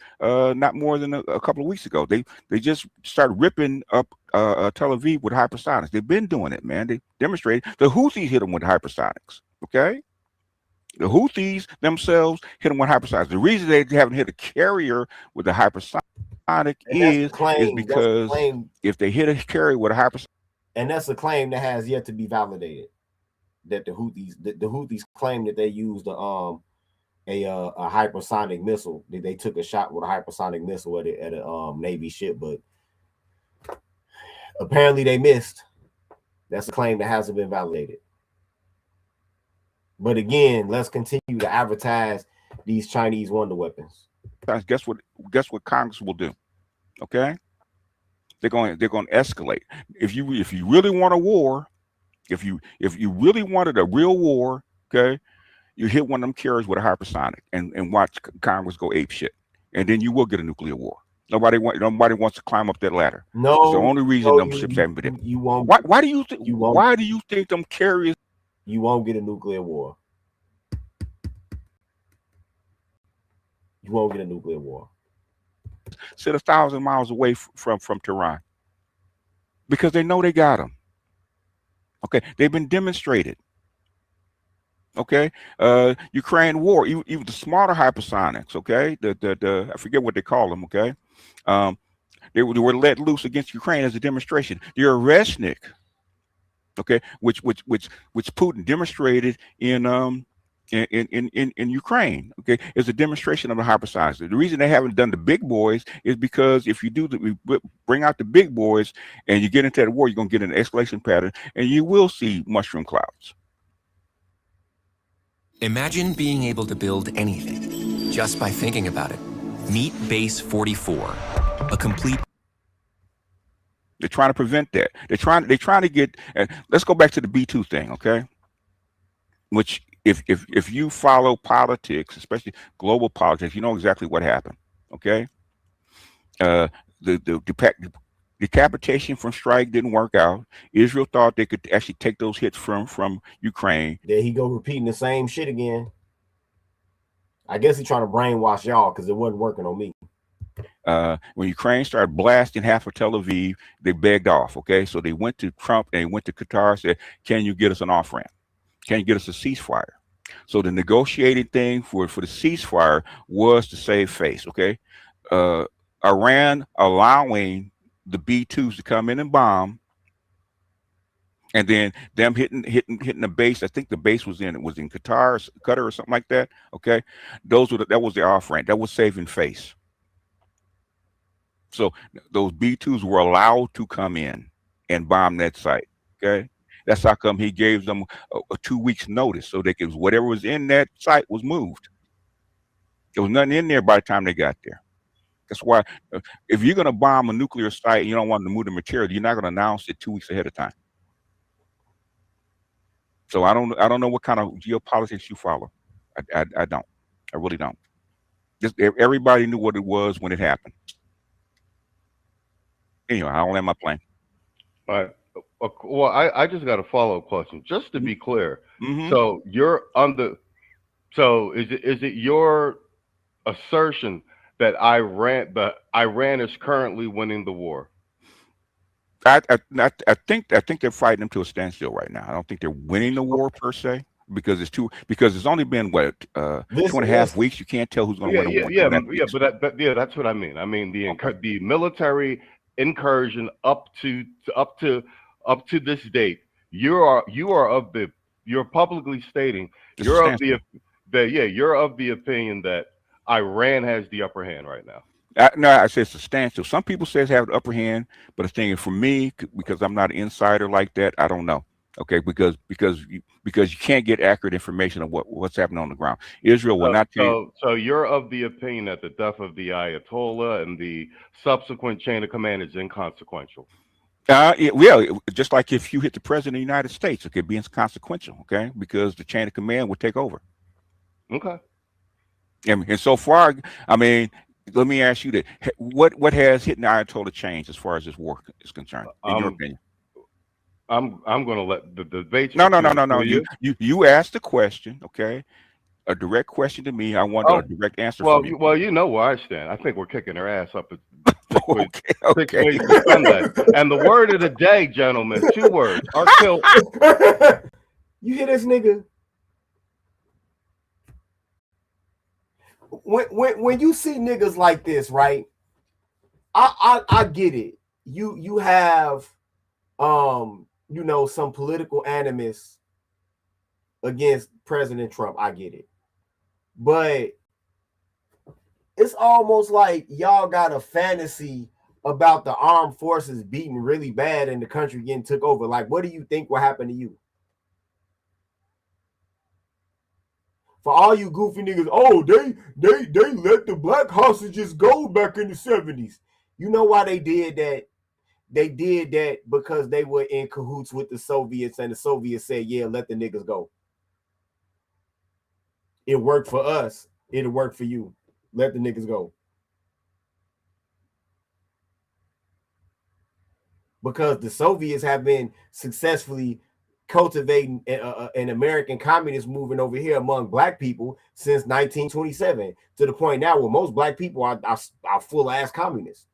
not more than a couple of weeks ago. They just started ripping up Tel Aviv with hypersonics. They've been doing it, man. They demonstrated. The Houthis hit them with hypersonics. Okay. The Houthis themselves hit them with hypersonics. The reason they haven't hit a carrier with a hypersonic is because if they hit a carrier with a hypersonic, and that's a claim that has yet to be validated, that the Houthis claim that they used a hypersonic missile. They took a shot with a hypersonic missile at a Navy ship, but Apparently they missed. That's a claim that hasn't been validated. But again, let's continue to advertise these Chinese wonder weapons. Guess what Congress will do? Okay, they're going to escalate. If you really want a war, if you really wanted a real war, okay, you hit one of them carriers with a hypersonic and watch Congress go ape shit, and then you will get a nuclear war. Nobody wants to climb up that ladder. No, it's the only reason them ships haven't been there. You won't. Why do you think? Why do you think them carriers? You won't get a nuclear war. You won't get a nuclear war. Sit 1,000 miles away from Tehran because they know they got them. Okay, they've been demonstrated. Okay, Ukraine war, even the smarter hypersonics. Okay, the I forget what they call them. Okay, they were let loose against Ukraine as a demonstration. The Oreshnik, okay, which Putin demonstrated in Ukraine, okay, is a demonstration of the hypersonics. The reason they haven't done the big boys is because if you bring out the big boys and you get into that war, you're gonna get an escalation pattern, and you will see mushroom clouds. Imagine being able to build anything just by thinking about it. Meet Base 44, a complete. They're trying to prevent that. They're trying to get. Let's go back to the B2 thing, okay? Which, if you follow politics, especially global politics, you know exactly what happened, okay? The decapitation from strike didn't work out. Israel thought they could actually take those hits from Ukraine. There he go repeating the same shit again. I guess he's trying to brainwash y'all because it wasn't working on me. When Ukraine started blasting half of Tel Aviv, they begged off, okay? So they went to Trump and they went to Qatar and said, can you get us an off-ramp? Can you get us a ceasefire? So the negotiated thing for the ceasefire was to save face, okay? Iran allowing the B2s to come in and bomb, and then them hitting the base. I think the base was in Qatar or something like that. Okay, that was the off ramp. That was saving face. So those B2s were allowed to come in and bomb that site. Okay, that's how come he gave them a 2 weeks notice so they could whatever was in that site was moved. There was nothing in there by the time they got there. That's why if you're going to bomb a nuclear site and you don't want to move the material, you're not going to announce it 2 weeks ahead of time. So I don't know what kind of geopolitics you follow. I don't. I really don't. Just everybody knew what it was when it happened. Anyway, I'll land my plane. All right. Well, I just got a follow-up question, just to be clear. Mm-hmm. So you're so is it your assertion that Iran is currently winning the war? I think they're fighting them to a standstill right now. I don't think they're winning the war per se because it's only been what 2.5 weeks. You can't tell who's going to win the war. But that's what I mean. I mean the military incursion up to this date. You're publicly stating you're of the opinion that Iran has the upper hand right now. No, I say it's a standstill. Some people say it's have the upper hand, but the thing is, for me, because I'm not an insider like that, I don't know. Okay, because you can't get accurate information of what's happening on the ground. Israel will not tell. So you're of the opinion that the death of the Ayatollah and the subsequent chain of command is inconsequential. Just like if you hit the president of the United States, okay, being consequential, okay, because the chain of command would take over. Okay. And so far, I mean, let me ask you that: what has hit the Ayatollah changed as far as this war is concerned, in your opinion? I'm going to let the debate. No. You asked the question, okay? A direct question to me. I want a direct answer from you. Well, you know where I stand. I think we're kicking their ass up at okay. Sunday. And the word of the day, gentlemen, 2 words: are killed. You hear this nigga? When you see niggas like this, right? I get it. You have some political animus against President Trump. I get it. But it's almost like y'all got a fantasy about the armed forces beating really bad and the country getting took over. Like, what do you think will happen to you? For all you goofy niggas, oh, they let the black hostages go back in the 70s. You know why they did that? They did that because they were in cahoots with the Soviets, and the Soviets said, yeah, let the niggas go. It worked for us. It'll work for you. Let the niggas go. Because the Soviets have been successfully cultivating an American communist movement over here among black people since 1927, to the point now where most black people are full ass communists.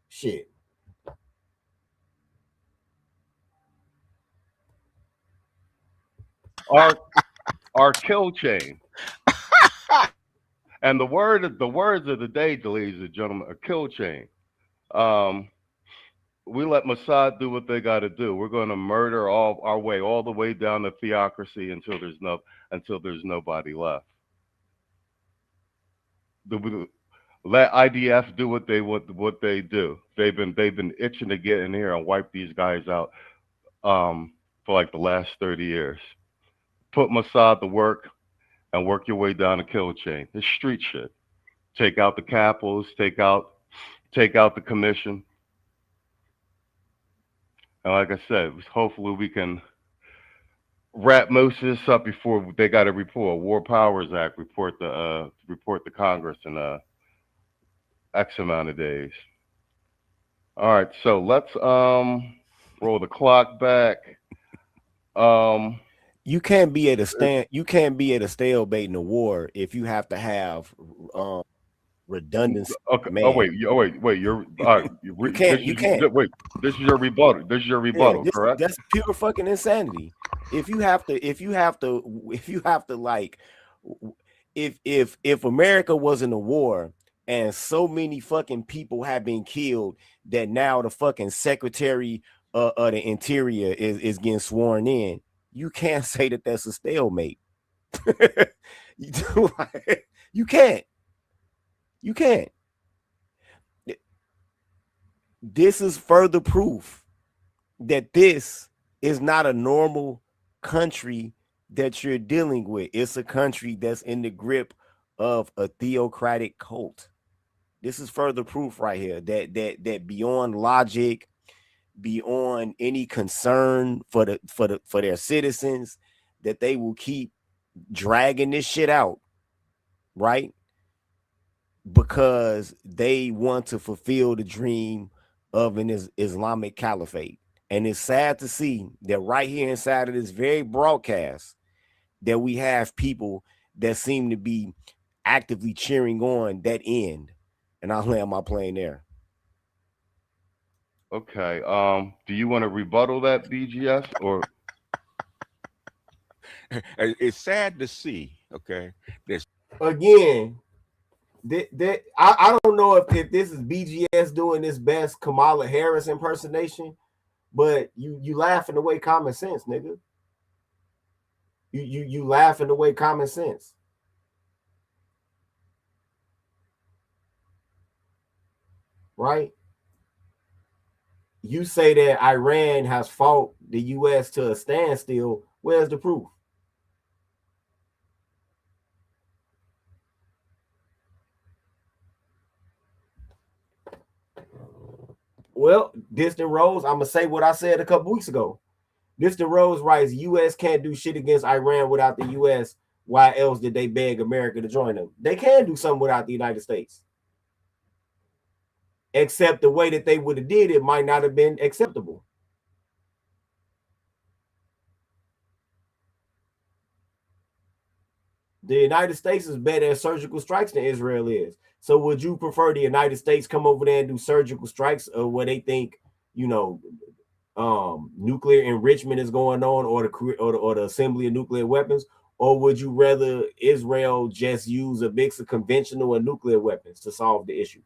Shit. Our kill chain. And the words of the day, ladies and gentlemen, a kill chain. We let Mossad do what they got to do. We're going to murder our way all the way down to theocracy until there's nobody left. Let IDF do what they do. They've been itching to get in here and wipe these guys out for like the last 30 years. Put Mossad to work and work your way down the kill chain. It's street shit. Take out the capitals, take out the commission. And like I said, hopefully we can wrap most of this up before they got to report War Powers Act, report to Congress in X amount of days. All right, so let's roll the clock back. You can't be at a stand. You can't be at a stalemate in a war if you have to have redundancy. Okay. Man. Oh wait. You're you can't. You can't. Wait. This is your rebuttal. Yeah, correct? That's pure fucking insanity. If you have to, like, if America was in a war and so many fucking people have been killed that now the fucking Secretary of the Interior is getting sworn in, you can't say that that's a stalemate. You can't. You can't. This is further proof that this is not a normal country that you're dealing with. It's a country that's in the grip of a theocratic cult. This is further proof right here that beyond logic, beyond any concern for their citizens, that they will keep dragging this shit out, right? Because they want to fulfill the dream of an Islamic caliphate. And it's sad to see that right here inside of this very broadcast that we have people that seem to be actively cheering on that end. And I'll land my plane there. Okay. Do you want to rebuttal that, BGS, or? It's sad to see. Okay. Again, I don't know if this is BGS doing this best Kamala Harris impersonation, but you laughing away common sense, nigga. You laughing away common sense. Right? You say that Iran has fought the US to a standstill. Where's the proof? Well, Distant Rose, I'm gonna say what I said a couple weeks ago. Distant Rose writes, U.S. can't do shit against Iran without the U.S. Why else did they beg America to join them? They can do something without the United States. Except the way that they would have did it might not have been acceptable. The United States is better at surgical strikes than Israel is. So would you prefer the United States come over there and do surgical strikes where they think, nuclear enrichment is going on, or the assembly of nuclear weapons? Or would you rather Israel just use a mix of conventional and nuclear weapons to solve the issue?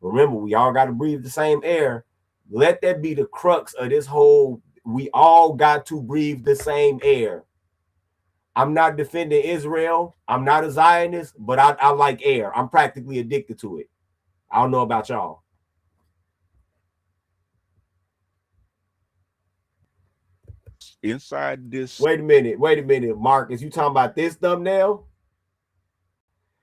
Remember, we all got to breathe the same air. Let that be the crux of this whole, we all got to breathe the same air. I'm not defending Israel. I'm not a Zionist, but I like air. I'm practically addicted to it. I don't know about y'all. inside this. Wait a minute, Marcus. You talking about this thumbnail?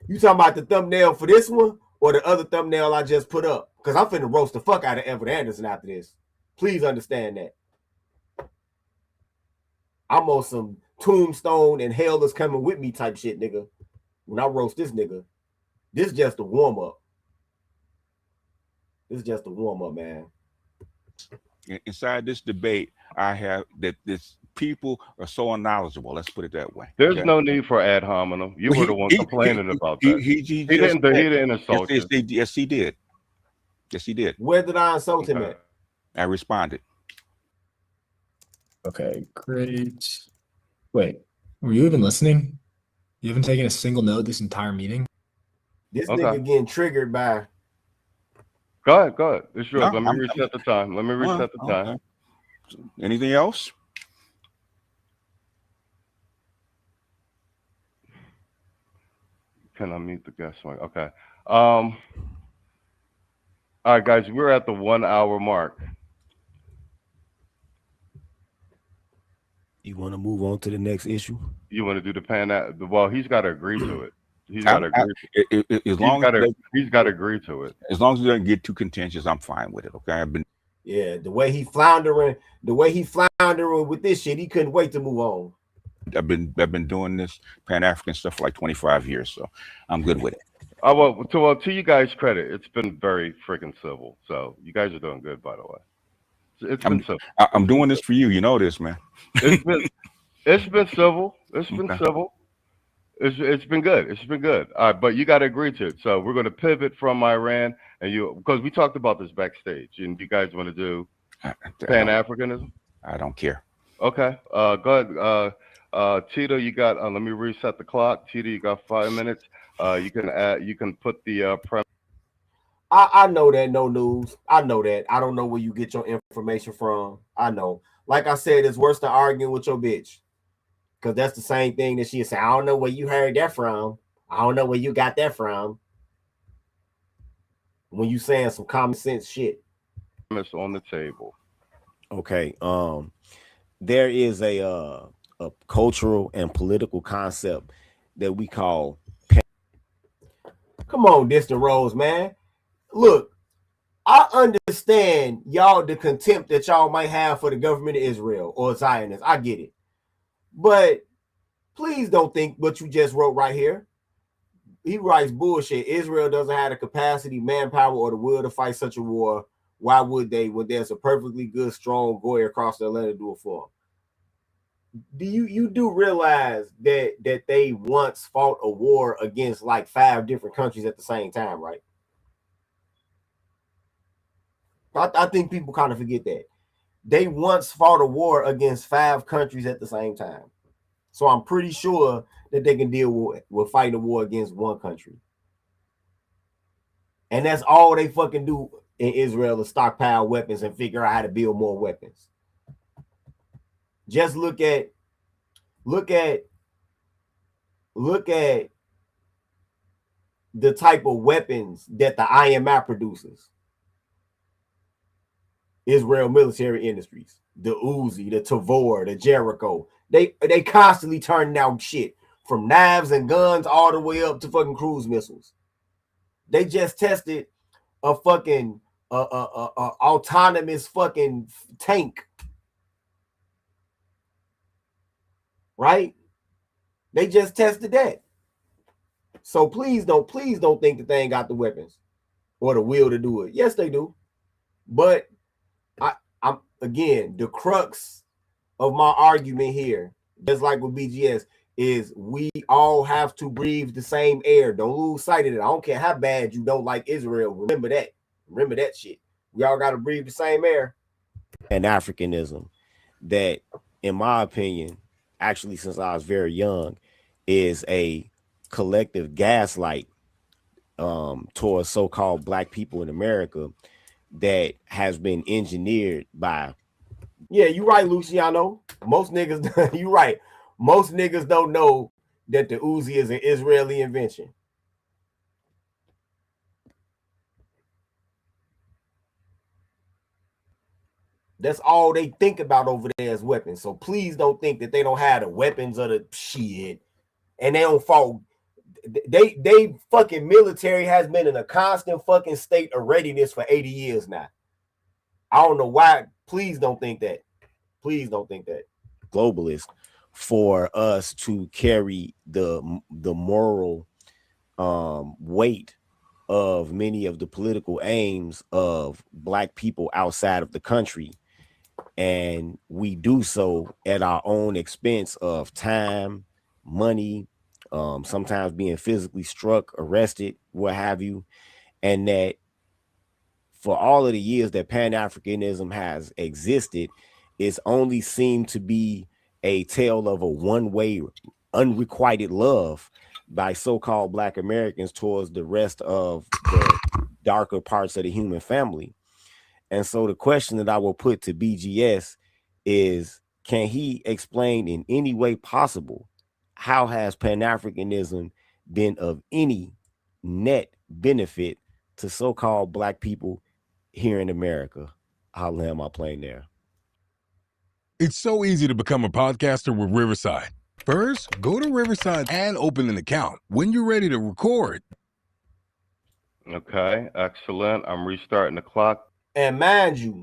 You talking about the thumbnail for this one or the other thumbnail I just put up? Because I'm finna roast the fuck out of Evan Anderson after this. Please understand that. I'm on some Tombstone and Hell is Coming With Me type shit, nigga. When I roast this nigga, this is just a warm-up. This is just a warm-up, man. Inside this debate, I have that this people are so unknowledgeable. Let's put it that way. There's no need for ad hominem. You were the one complaining about that. He didn't insult you. Yes, he did. Yes, he did. Where did I insult him at? I responded. Okay, great. Wait, were you even listening? You haven't taken a single note this entire meeting? This nigga getting triggered by... Go ahead. It's yours. Let me reset the time. Anything else? Can I mute the guest mic? Okay. All right, guys, we're at the 1 hour mark. You want to move on to the next issue? You want to do the well, he's got to agree to it. He's got to agree. He's got to agree to it. As long as it doesn't get too contentious, I'm fine with it. Okay, Yeah, the way he floundering with this shit, he couldn't wait to move on. I've been doing this Pan-African stuff for like 25 years, so I'm good with it. Well, to you guys' credit, it's been very freaking civil. So you guys are doing good, by the way. It's been civil. I'm doing this for you. You know this, man. It's been civil. It's been civil. It's been good. It's been good. All right, but you got to agree to it. So we're going to pivot from Iran because we talked about this backstage, and you guys want to do Pan-Africanism? I don't care. Okay. Go ahead. Tito, you got. Let me reset the clock. Tito, you got 5 minutes. You can put the premise. I know that no news. I know that. I don't know where you get your information from. I know. Like I said, it's worse than arguing with your bitch. Because that's the same thing that she said. I don't know where you heard that from. I don't know where you got that from. When you saying some common sense shit. On the table. Okay. There is a cultural and political concept that we call. Come on, Distant Rose, man. Look, I understand y'all the contempt that y'all might have for the government of Israel or Zionists. I get it. But please don't think what you just wrote right here. He writes bullshit. Israel doesn't have the capacity, manpower, or the will to fight such a war. Why would they when there's a perfectly good, strong Goy across the Atlantic do it for them? Do you do realize that they once fought a war against like 5 different countries at the same time, right? I think people kind of forget that. They once fought a war against 5 countries at the same time. So I'm pretty sure that they can deal with fighting a war against one country. And that's all they fucking do in Israel is stockpile weapons and figure out how to build more weapons. Just look at the type of weapons that the IMI produces. Israel Military Industries, the Uzi, the Tavor, the Jericho. They constantly turning out shit from knives and guns all the way up to fucking cruise missiles. They just tested a fucking autonomous fucking tank. Right? They just tested that. So please don't think that they ain't got the weapons or the will to do it. Yes, they do. But I'm again, the crux of my argument here, just like with BGS, is we all have to breathe the same air. Don't lose sight of it. I don't care how bad you don't like Israel. Remember that. Remember that shit. We all got to breathe the same air. And Africanism, that, in my opinion, actually since I was very young, is a collective gaslight towards so-called black people in America that has been engineered by. Yeah, you're right, Luciano. Most niggas, you're right. Most niggas don't know that the Uzi is an Israeli invention. That's all they think about over there is weapons. So please don't think that they don't have the weapons of the shit and they don't fall. They fucking military has been in a constant fucking state of readiness for 80 years now. I don't know why. Please don't think that. Please don't think that. Globalist for us to carry the moral weight of many of the political aims of Black people outside of the country, and we do so at our own expense of time, money, sometimes being physically struck, arrested, what have you, and that for all of the years that Pan-Africanism has existed, it's only seemed to be a tale of a one-way, unrequited love by so-called Black Americans towards the rest of the darker parts of the human family. And so the question that I will put to BGS is, can he explain in any way possible how has Pan-Africanism been of any net benefit to so-called Black people here in America? I'll land my plane there. It's so easy to become a podcaster with Riverside. First, go to Riverside and open an account. When you're ready to record. Okay, excellent. I'm restarting the clock. And mind you,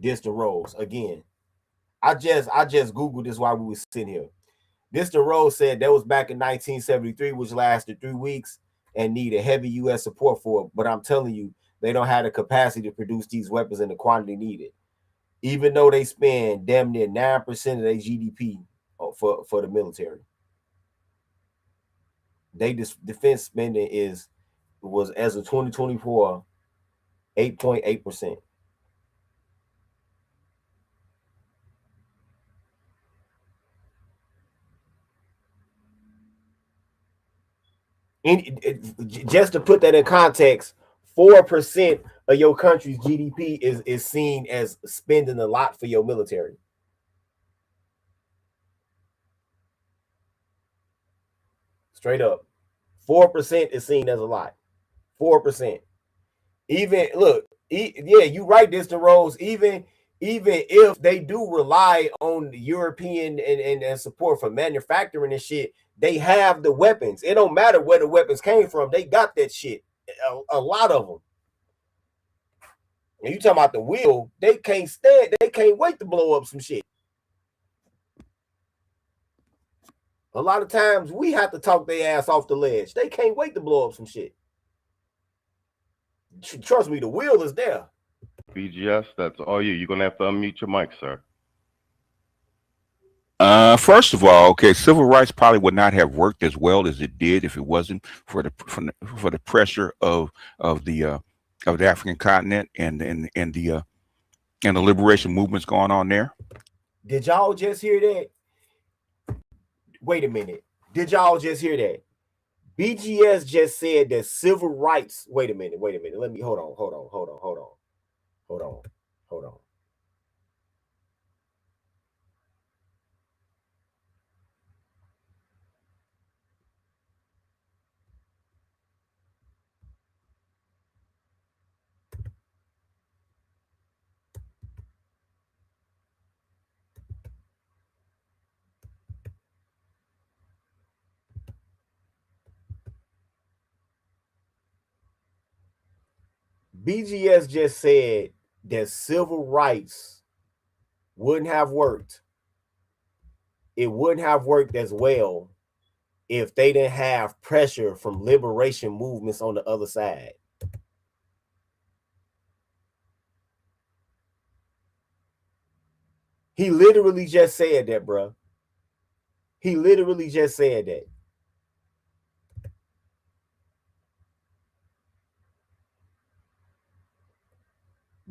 this the Rose again. I just Googled this while we were sitting here. This the Rose said that was back in 1973, which lasted 3 weeks and needed heavy U.S. support for it. But I'm telling you, they don't have the capacity to produce these weapons in the quantity needed, even though they spend damn near 9% of their GDP for the military. They defense spending was as of 2024, 8.8%. Just to put that in context, 4% of your country's GDP is seen as spending a lot for your military. Straight up, 4% is seen as a lot. 4%. Even look, yeah, you right, this the Rose. Even if they do rely on the European and support for manufacturing and shit, they have the weapons. It don't matter where the weapons came from. They got that shit. A lot of them. And you talking about the wheel, they can't wait to blow up some shit. A lot of times we have to talk their ass off the ledge. They can't wait to blow up some shit. Trust me, the wheel is there. BGS, that's all you. You're going to have to unmute your mic, sir. First of all, okay, civil rights probably would not have worked as well as it did if it wasn't for the pressure of the African continent and the liberation movements going on there. Did y'all just hear that? Wait a minute. Did y'all just hear that? BGS just said that civil rights. Wait a minute. Let me hold on. BGS just said that civil rights wouldn't have worked. It wouldn't have worked as well if they didn't have pressure from liberation movements on the other side. He literally just said that, bro. He literally just said that.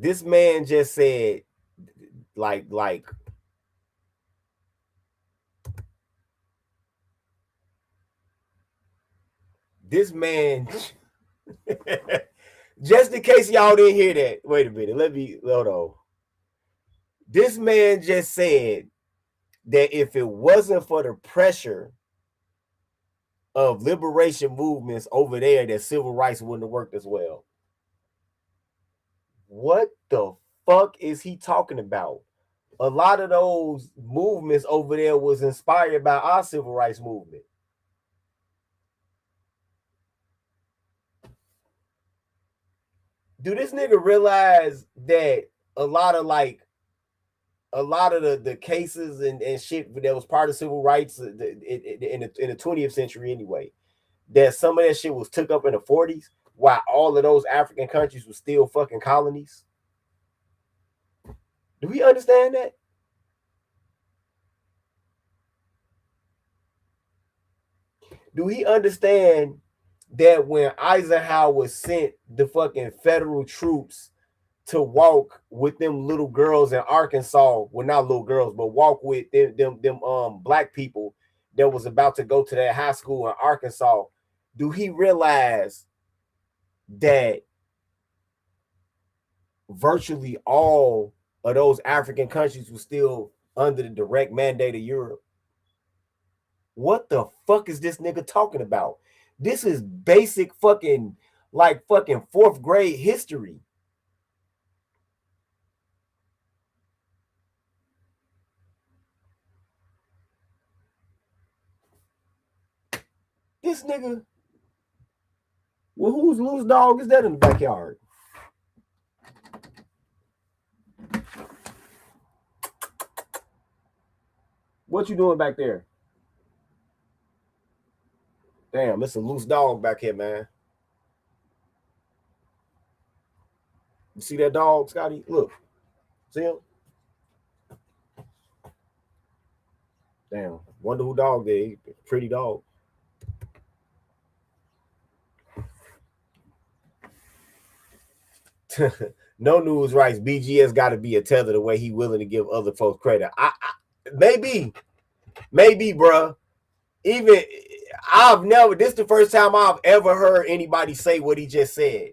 This man just said, like this man, just in case y'all didn't hear that. Wait a minute. Hold on. This man just said that if it wasn't for the pressure of liberation movements over there, that civil rights wouldn't have worked as well. What the fuck is he talking about? A lot of those movements over there was inspired by our civil rights movement. Do this nigga realize that a lot of the cases and shit that was part of civil rights in the 20th century anyway, that some of that shit was took up in the 40s while all of those African countries were still fucking colonies? Do we understand that? Do he understand that when Eisenhower sent the fucking federal troops to walk with them little girls in Arkansas, well, not little girls, but walk with them black people that was about to go to that high school in Arkansas, do he realize that virtually all of those African countries were still under the direct mandate of Europe? What the fuck is this nigga talking about? This is basic fucking fourth grade history. This nigga, well, whose loose dog is that in the backyard? What you doing back there? Damn, it's a loose dog back here, man. You see that dog, Scotty? Look. See him? Damn. Wonder who dog they. Pretty dog. No News writes, BGS got to be a tether the way he willing to give other folks credit. Maybe, bruh. Even this is the first time I've ever heard anybody say what he just said.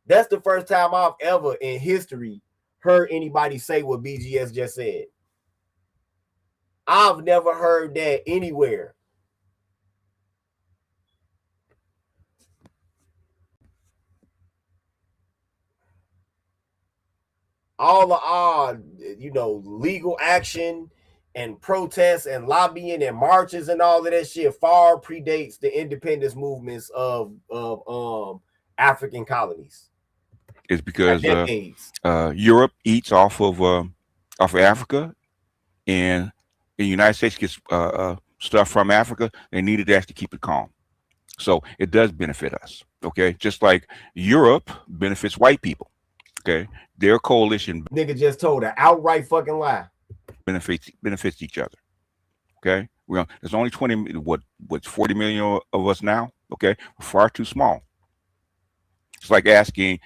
That's the first time I've ever in history heard anybody say what BGS just said. I've never heard that anywhere. All of our, legal action and protests and lobbying and marches and all of that shit far predates the independence movements of African colonies. It's because Europe eats off of Africa, and the United States gets stuff from Africa. They needed that to keep it calm. So it does benefit us. Okay, just like Europe benefits white people. Okay, their coalition nigga just told an outright fucking lie. Benefits each other. Okay, there's only 40 million of us now. Okay, we're far too small. It's like asking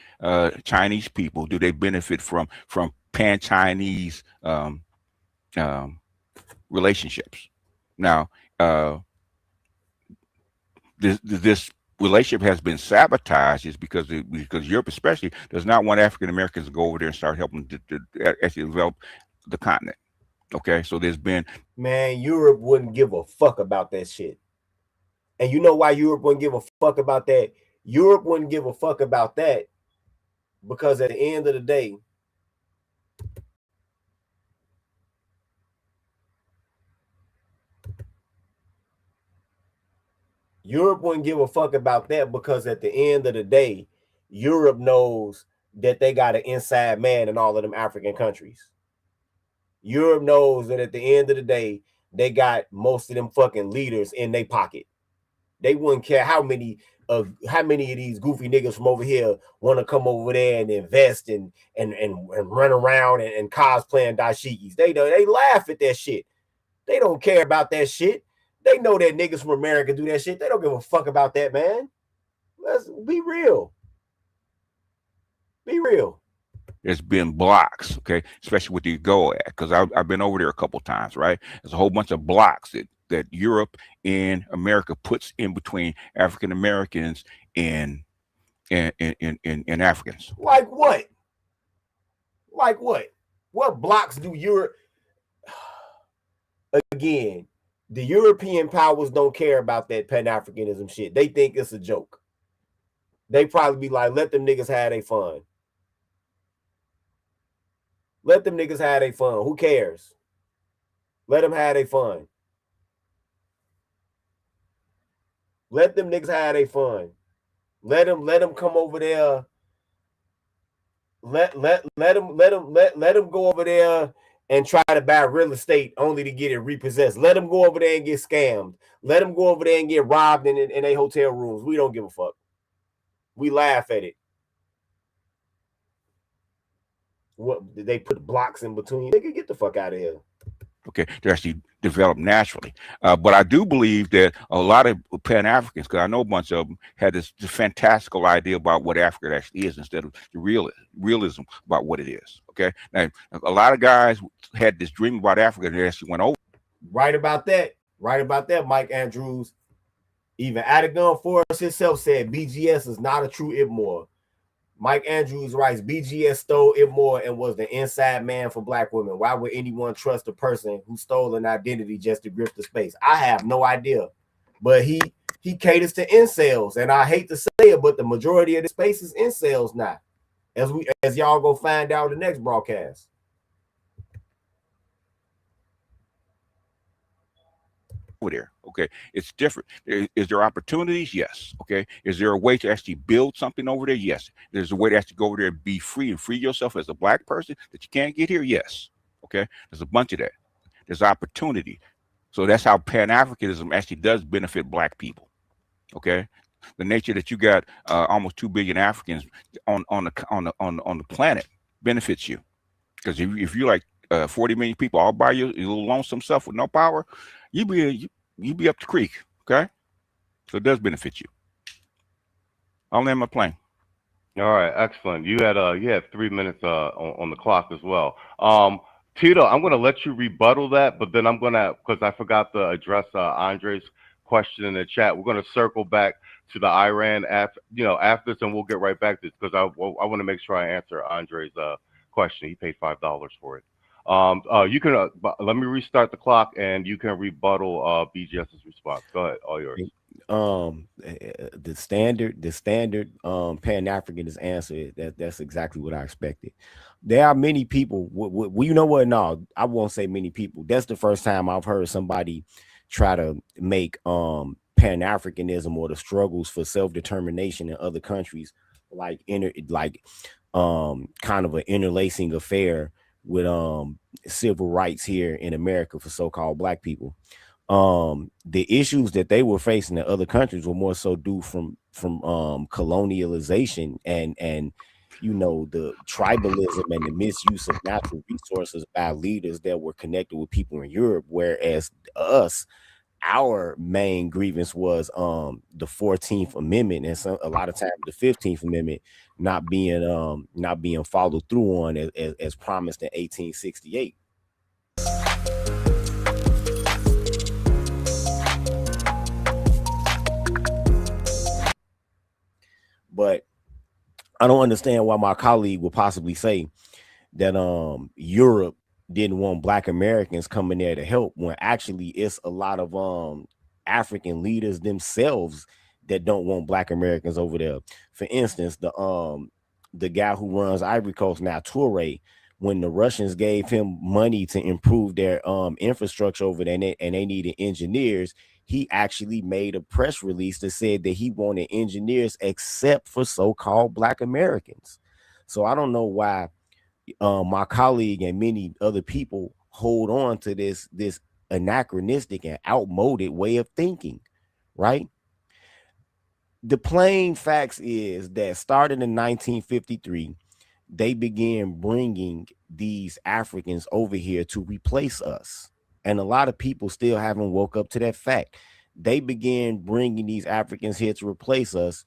Chinese people, do they benefit from pan-Chinese relationships? Now, this relationship has been sabotaged is because Europe especially does not want African Americans to go over there and start helping to actually develop the continent. Okay, so there's been, man, Europe wouldn't give a fuck about that shit. And you know why Europe wouldn't give a fuck about that? Europe wouldn't give a fuck about that because at the end of the day, Europe wouldn't give a fuck about that because at the end of the day, Europe knows that they got an inside man in all of them African countries. Europe knows that at the end of the day, they got most of them fucking leaders in their pocket. They wouldn't care how many of these goofy niggas from over here want to come over there and invest and run around and cosplaying dashikis. They laugh at that shit. They don't care about that shit. They know that niggas from America do that shit. They don't give a fuck about that, man. Let's be real. Be real. There's been blocks, okay, especially with the Go Act, because I've been over there a couple times, right? There's a whole bunch of blocks that Europe and America puts in between African Americans and Africans. Like what? Like what? What blocks do Europe? Again, the European powers don't care about that Pan-Africanism shit. They think it's a joke. They probably be like, let them niggas have their fun. Let them niggas have their fun. Who cares? Let them have their fun. Let them niggas have their fun. Let them come over there. Let them go over there and try to buy real estate only to get it repossessed. Let them go over there and get scammed. Let them go over there and get robbed in their hotel rooms. We don't give a fuck. We laugh at it. What they put blocks in between? They can get the fuck out of here. Okay, to actually develop naturally. But I do believe that a lot of Pan-Africans, because I know a bunch of them, had this fantastical idea about what Africa actually is instead of the realism about what it is. Okay, now a lot of guys had this dream about Africa and they actually went over. Right about that, Mike Andrews. Even Adagon Forrest himself said BGS is not a true Ibmore. Mike Andrews writes, BGS stole Ibmore and was the inside man for black women. Why would anyone trust a person who stole an identity just to grip the space? I have no idea. But he caters to incels. And I hate to say it, but the majority of the space is incels now. As y'all go find out in the next broadcast. There, okay, it's different. Is there opportunities? Yes. Okay, is there a way to actually build something over there? Yes. There's a way to actually go over there and be free and free yourself as a black person that you can't get here. Yes. Okay, there's a bunch of that. There's opportunity. So that's how Pan-Africanism actually does benefit black people. Okay, the nature that you got almost 2 billion Africans on the planet benefits you, because if you're like 40 million people all by your little lonesome self with no power, you be up the creek. Okay, so it does benefit you. I'll land my plane. All right, excellent. You had 3 minutes on the clock as well. Tito, I'm going to let you rebuttal that, but then I'm going to, because I forgot to address Andre's question in the chat. We're going to circle back to the Iran after this, and we'll get right back to this, because I want to make sure I answer Andre's question. He paid $5 for it. You can let me restart the clock, and you can rebuttal BGS's response. Go ahead, all yours. The standard Pan-Africanist answer, that's exactly what I expected. There are many people. You know what? No, I won't say many people. That's the first time I've heard somebody try to make Pan-Africanism or the struggles for self-determination in other countries kind of an interlacing affair with civil rights here in America for so-called black people. The issues that they were facing in other countries were more so due from colonialization and the tribalism and the misuse of natural resources by leaders that were connected with people in Europe, whereas our main grievance was the 14th Amendment, and a lot of times the 15th Amendment not being followed through on as promised in 1868. But I don't understand why my colleague would possibly say that Europe didn't want black Americans coming there to help, when actually it's a lot of African leaders themselves that don't want black Americans over there. For instance, the guy who runs Ivory Coast now, Toure, when the Russians gave him money to improve their infrastructure over there and they needed engineers, he actually made a press release that said that he wanted engineers except for so-called black Americans. So I don't know why my colleague and many other people hold on to this anachronistic and outmoded way of thinking, right? The plain facts is that starting in 1953, they began bringing these Africans over here to replace us. And a lot of people still haven't woke up to that fact. They began bringing these Africans here to replace us.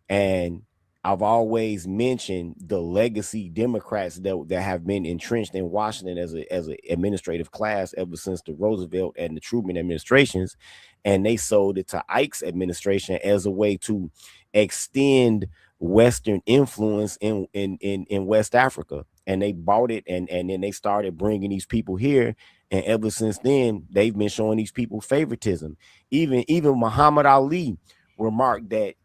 And I've always mentioned the legacy Democrats that have been entrenched in Washington as an administrative class ever since the Roosevelt and the Truman administrations. And they sold it to Ike's administration as a way to extend Western influence in West Africa. And they bought it, and then they started bringing these people here. And ever since then, they've been showing these people favoritism. Even Muhammad Ali remarked that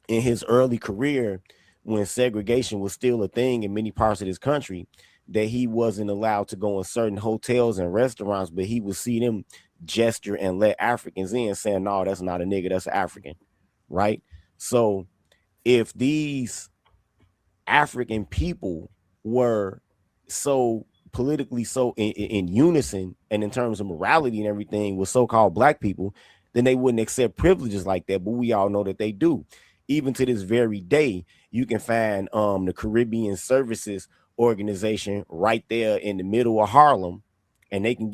in his early career, when segregation was still a thing in many parts of this country, that he wasn't allowed to go in certain hotels and restaurants, but he would see them gesture and let Africans in, saying, no, that's not a nigga, that's an African, right? So if these African people were so politically so in unison and in terms of morality and everything with so-called black people, then they wouldn't accept privileges like that. But we all know that they do. Even to this very day, you can find the Caribbean Services Organization right there in the middle of Harlem, and they can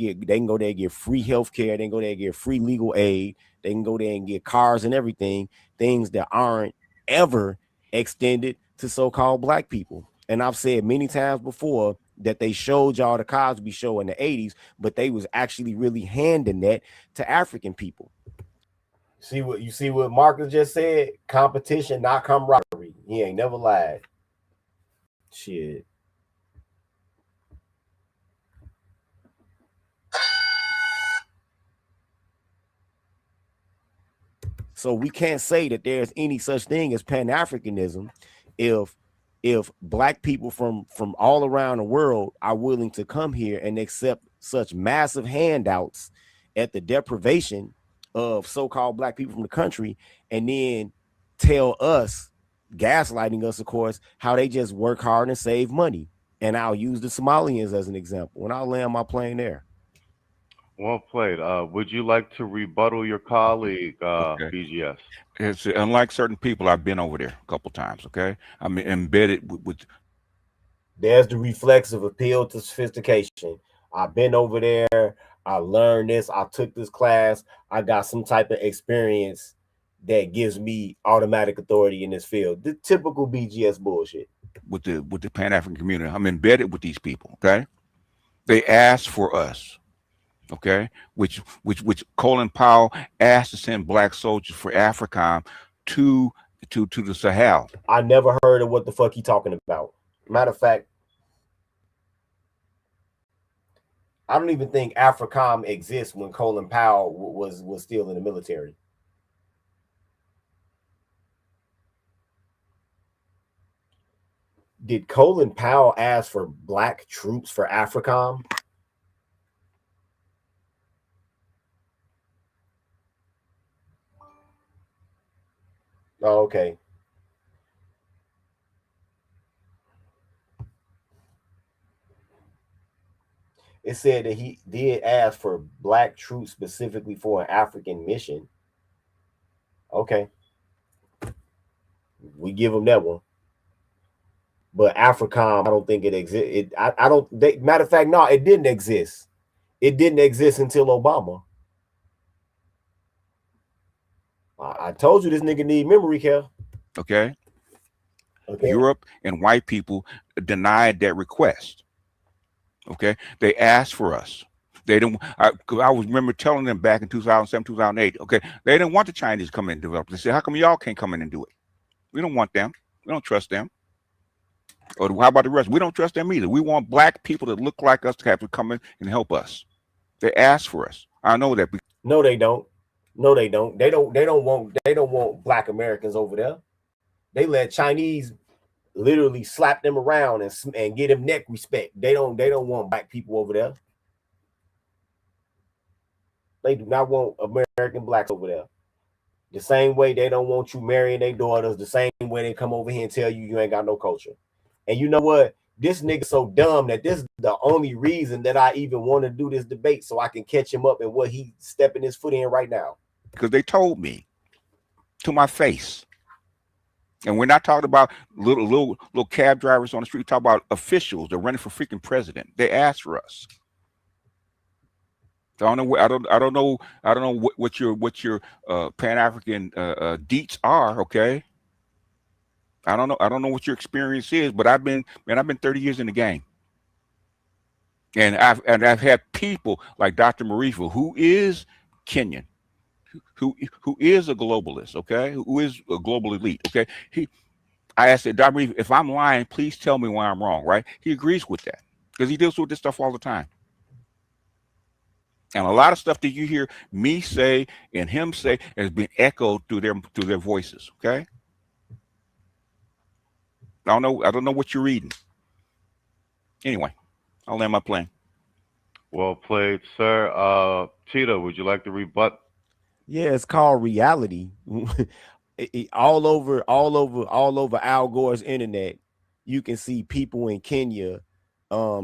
go there and get free health care, they can go there and get free legal aid, they can go there and get cars and everything, things that aren't ever extended to so-called black people. And I've said many times before that they showed y'all the Cosby Show in the 80s, but they was actually really handing that to African people. See what Marcus just said? Competition, not camaraderie. He ain't never lied. Shit. So we can't say that there's any such thing as Pan-Africanism if black people from all around the world are willing to come here and accept such massive handouts at the deprivation of so-called black people from the country, and then tell us, gaslighting us, of course, how they just work hard and save money. And I'll use the Somalians as an example, and I'll land my plane there. Well played. Would you like to rebuttal your colleague, BGS? It's unlike certain people. I've been over there a couple times. Okay, I'm embedded with. There's the reflexive appeal to sophistication. I've been over there. I learned this. I took this class. I got some type of experience that gives me automatic authority in this field. The typical BGS bullshit. With the Pan-African community, I'm embedded with these people. Okay, they asked for us. Okay, which Colin Powell asked to send black soldiers for AFRICOM to the Sahel. I never heard of what the fuck he talking about. Matter of fact, I don't even think AFRICOM exists when Colin Powell was still in the military. Did Colin Powell ask for black troops for AFRICOM? Oh, okay. It said that he did ask for black troops specifically for an African mission. Okay. We give him that one. But AFRICOM, I don't think it exists. I don't. Matter of fact, no, it didn't exist. It didn't exist until Obama. I told you this nigga need memory care. Okay. Europe and white people denied that request. Okay. They asked for us. They didn't. I remember telling them back in 2007, 2008. Okay. They didn't want the Chinese to come in and develop. They said, how come y'all can't come in and do it? We don't want them. We don't trust them. Or how about the rest? We don't trust them either. We want black people that look like us to have to come in and help us. They asked for us. I know that. No, they don't. No, they don't. They don't want black Americans over there. They let Chinese literally slap them around and get them neck respect. They don't want black people over there. They do not want American blacks over there. The same way they don't want you marrying their daughters, the same way they come over here and tell you ain't got no culture. And you know what? This nigga so dumb that this is the only reason that I even want to do this debate, so I can catch him up in what he's stepping his foot in right now. Because they told me to my face. And we're not talking about little cab drivers on the street. We talk about officials that are running for freaking president. They asked for us. I don't know what your Pan-African deets are. Okay. I don't know what your experience is, but I've been 30 years in the game. And I've had people like Dr. Marifa, who is Kenyan, who is a globalist, okay, who is a global elite, okay. I asked Dr. Marifa, if I'm lying, please tell me why I'm wrong, right? He agrees with that because he deals with this stuff all the time. And a lot of stuff that you hear me say and him say has been echoed through their voices, okay. I don't know what you're reading. Anyway. I'll land my plane. Well played, sir. Tito, would you like to rebut? Yeah, it's called reality. All over Al Gore's internet, you can see people in Kenya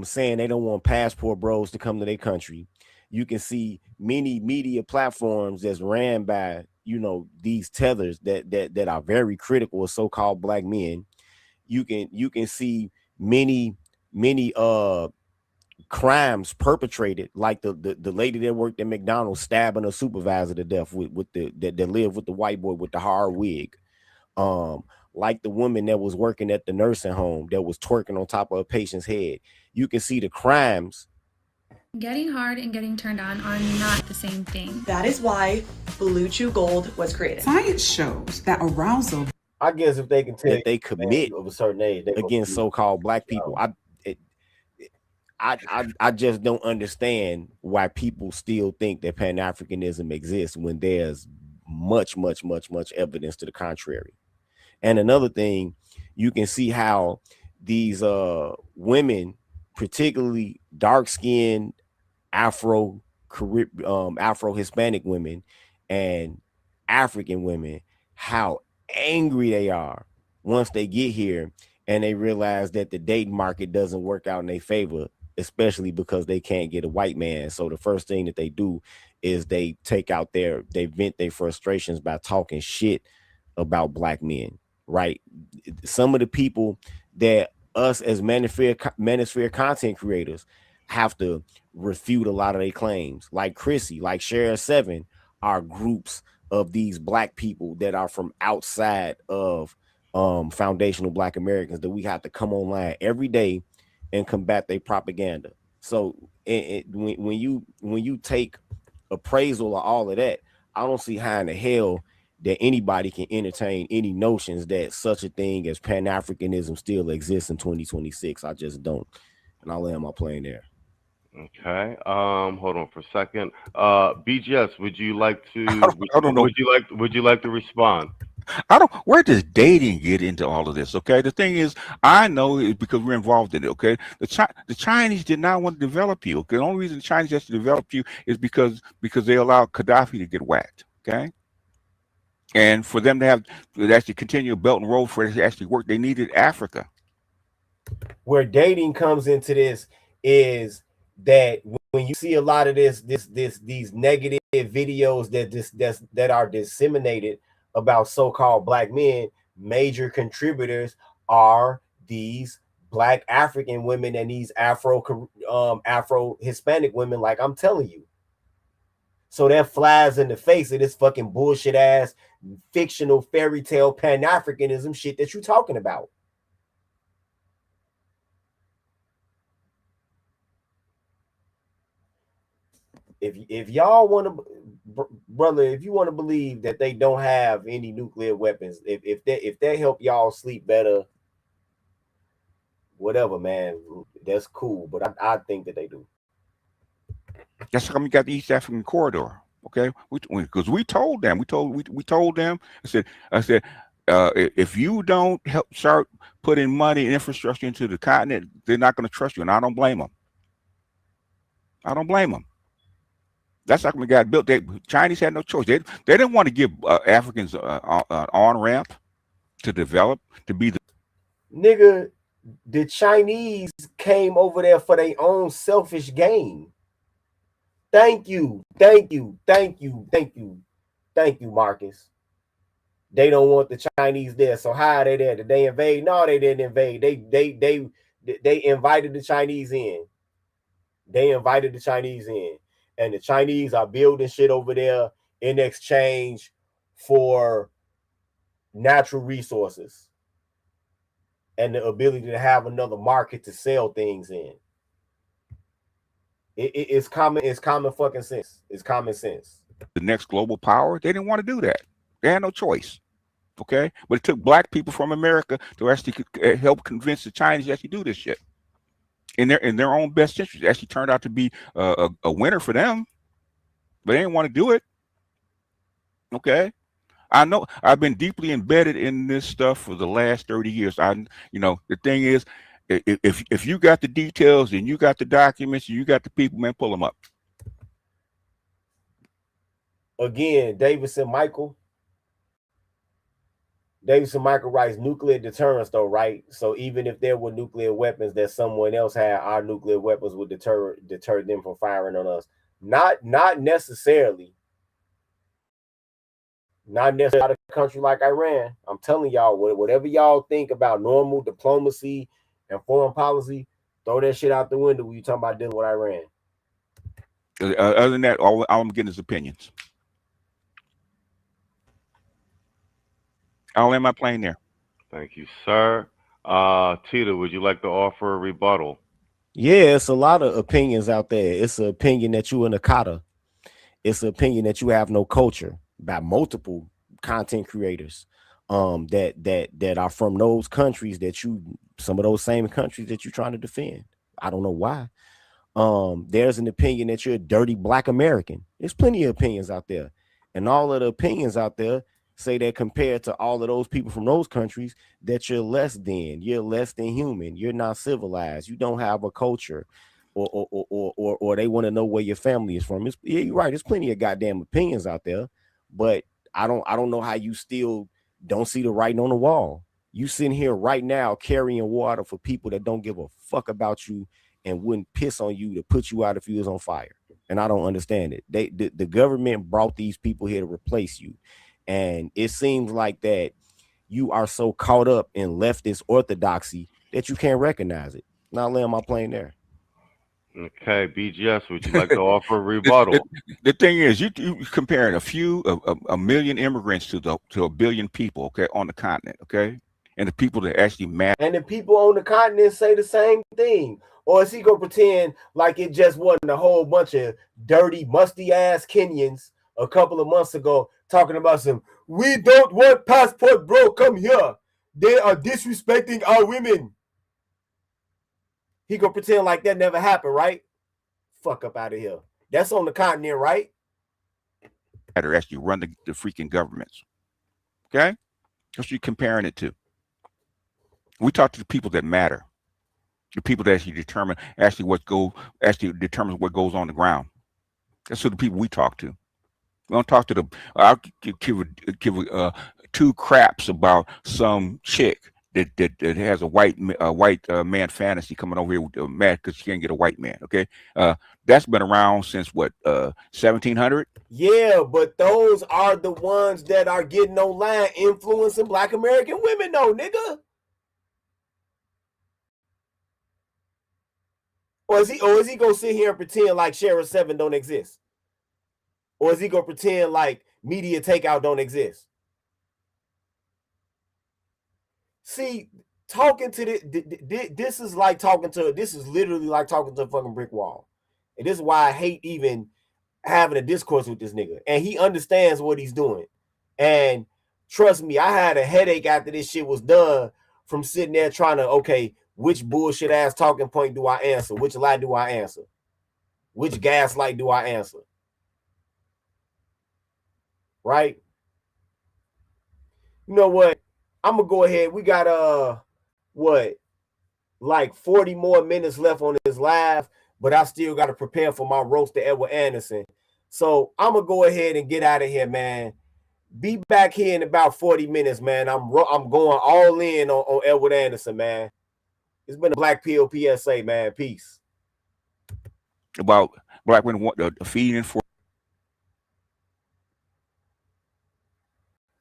saying they don't want passport bros to come to their country. You can see many media platforms that's ran by, these tethers that are very critical of so-called black men. You can see many crimes perpetrated, like the lady that worked at McDonald's stabbing her supervisor to death with the that lived with the white boy with the hard wig. um like the woman that was working at the nursing home that was twerking on top of a patient's head. You can see the crimes. Getting hard and getting turned on are not the same thing. That is why Blue Chew Gold was created. Science shows that arousal. I guess if they can tell that they commit of a certain age against so-called black people, I just don't understand why people still think that Pan-Africanism exists when there's much evidence to the contrary. And another thing, you can see how these women, particularly dark-skinned Afro Hispanic women and African women, how angry they are once they get here and they realize that the dating market doesn't work out in their favor, especially because they can't get a white man. So the first thing that they do is they vent their frustrations by talking shit about black men, right? Some of the people that us as manosphere content creators have to refute a lot of their claims, like Chrissy, like Share 7, are groups of these black people that are from outside of foundational black Americans that we have to come online every day and combat their propaganda. So when you take appraisal of all of that, I don't see how in the hell that anybody can entertain any notions that such a thing as Pan-Africanism still exists in 2026. I just don't. And I'll land my plane there. Okay. Hold on for a second. BGS, would you like to? I don't know. Would you like to respond? Where does dating get into all of this? Okay, the thing is, I know it because we're involved in it. Okay, the Chinese did not want to develop you. Okay, the only reason the Chinese has to develop you is because they allowed Gaddafi to get whacked. Okay, and for them to actually continue a Belt and Road for it to actually work, they needed Africa. Where dating comes into this is that when you see a lot of these negative videos that are disseminated about so-called black men, major contributors are these black African women and these Afro Hispanic women, like I'm telling you. So that flies in the face of this fucking bullshit ass fictional fairy tale Pan-Africanism shit that you're talking about. If y'all want to, brother, if you want to believe that they don't have any nuclear weapons, if they help y'all sleep better, whatever, man, that's cool. But I think that they do. That's how we got the East African corridor. Okay, because we told them, we told them. I said, if you don't start putting money and infrastructure into the continent, they're not going to trust you, and I don't blame them. I don't blame them. That's how we got built. Chinese had no choice. They didn't want to give Africans an on ramp to develop, to be the nigga. The Chinese came over there for their own selfish gain. Thank you, Marcus. They don't want the Chinese there. So how are they there? Did they invade? No, they didn't invade. They invited the Chinese in. And the Chinese are building shit over there in exchange for natural resources and the ability to have another market to sell things in. It's common fucking sense. It's common sense. The next global power. They didn't want to do that. They had no choice. Okay, but it took black people from America to actually help convince the Chinese to actually do this shit in their own best interest. It actually turned out to be a winner for them, but they didn't want to do it. Okay, I know I've been deeply embedded in this stuff for the last 30 years. The thing is, If you got the details and you got the documents and you got the people, man, pull them up. Again, Davidson Michael writes nuclear deterrence, though, right? So even if there were nuclear weapons that someone else had, our nuclear weapons would deter them from firing on us. Not necessarily. Not necessarily a country like Iran. I'm telling y'all, whatever y'all think about normal diplomacy and foreign policy, throw that shit out the window when you talking about dealing with Iran. Other than that, all I'm getting is opinions. I'll land my plane there. Thank you, sir. Tita, would you like to offer a rebuttal? Yeah, it's a lot of opinions out there. It's an opinion that you in a kata. It's an opinion that you have no culture by multiple content creators that are from those countries some of those same countries that you're trying to defend. I don't know why. There's an opinion that you're a dirty Black American. There's plenty of opinions out there. And all of the opinions out there say that compared to all of those people from those countries, that you're less than human, you're not civilized, you don't have a culture, or they want to know where your family is from. Yeah, you're right. There's plenty of goddamn opinions out there, but I don't know how you still don't see the writing on the wall. You sitting here right now carrying water for people that don't give a fuck about you and wouldn't piss on you to put you out if you was on fire. And I don't understand it. The government brought these people here to replace you. And it seems like that you are so caught up in leftist orthodoxy that you can't recognize it. Now land my plane there. Okay, BGS, would you like to offer a rebuttal? The thing is, you comparing a million immigrants to a billion people, okay, on the continent, okay, and the people that actually matter. And the people on the continent say the same thing. Or is he gonna pretend like it just wasn't a whole bunch of dirty, musty ass Kenyans a couple of months ago talking about we don't want passport, bro, come here. They are disrespecting our women. He gonna pretend like that never happened, right? Fuck up out of here. That's on the continent, right? Or actually run the freaking governments. Okay? That's what you're comparing it to. We talk to the people that matter. The people that actually determines what goes on the ground. That's who the people we talk to. We don't talk to the. I'll give two craps about some chick that has a white man fantasy coming over here with mad because she can't get a white man. Okay, that's been around since what 1700. Yeah, but those are the ones that are getting online influencing Black American women, though, nigga. Or is he gonna sit here and pretend like Sheriff 7 don't exist? Or is he gonna pretend like media takeout don't exist? See, talking to this is literally like talking to a fucking brick wall. And this is why I hate even having a discourse with this nigga. And he understands what he's doing. And trust me, I had a headache after this shit was done from sitting there trying to, okay, which bullshit ass talking point do I answer? Which lie do I answer? Which gaslight do I answer? Right? You know what? I'm gonna go ahead. We got like 40 more minutes left on this live, but I still got to prepare for my roast to Edward Anderson. So I'm gonna go ahead and get out of here, man. Be back here in about 40 minutes, man. I'm going all in on Edward Anderson, man. It's been a Black Pill PSA, man. Peace. About Black women feeding for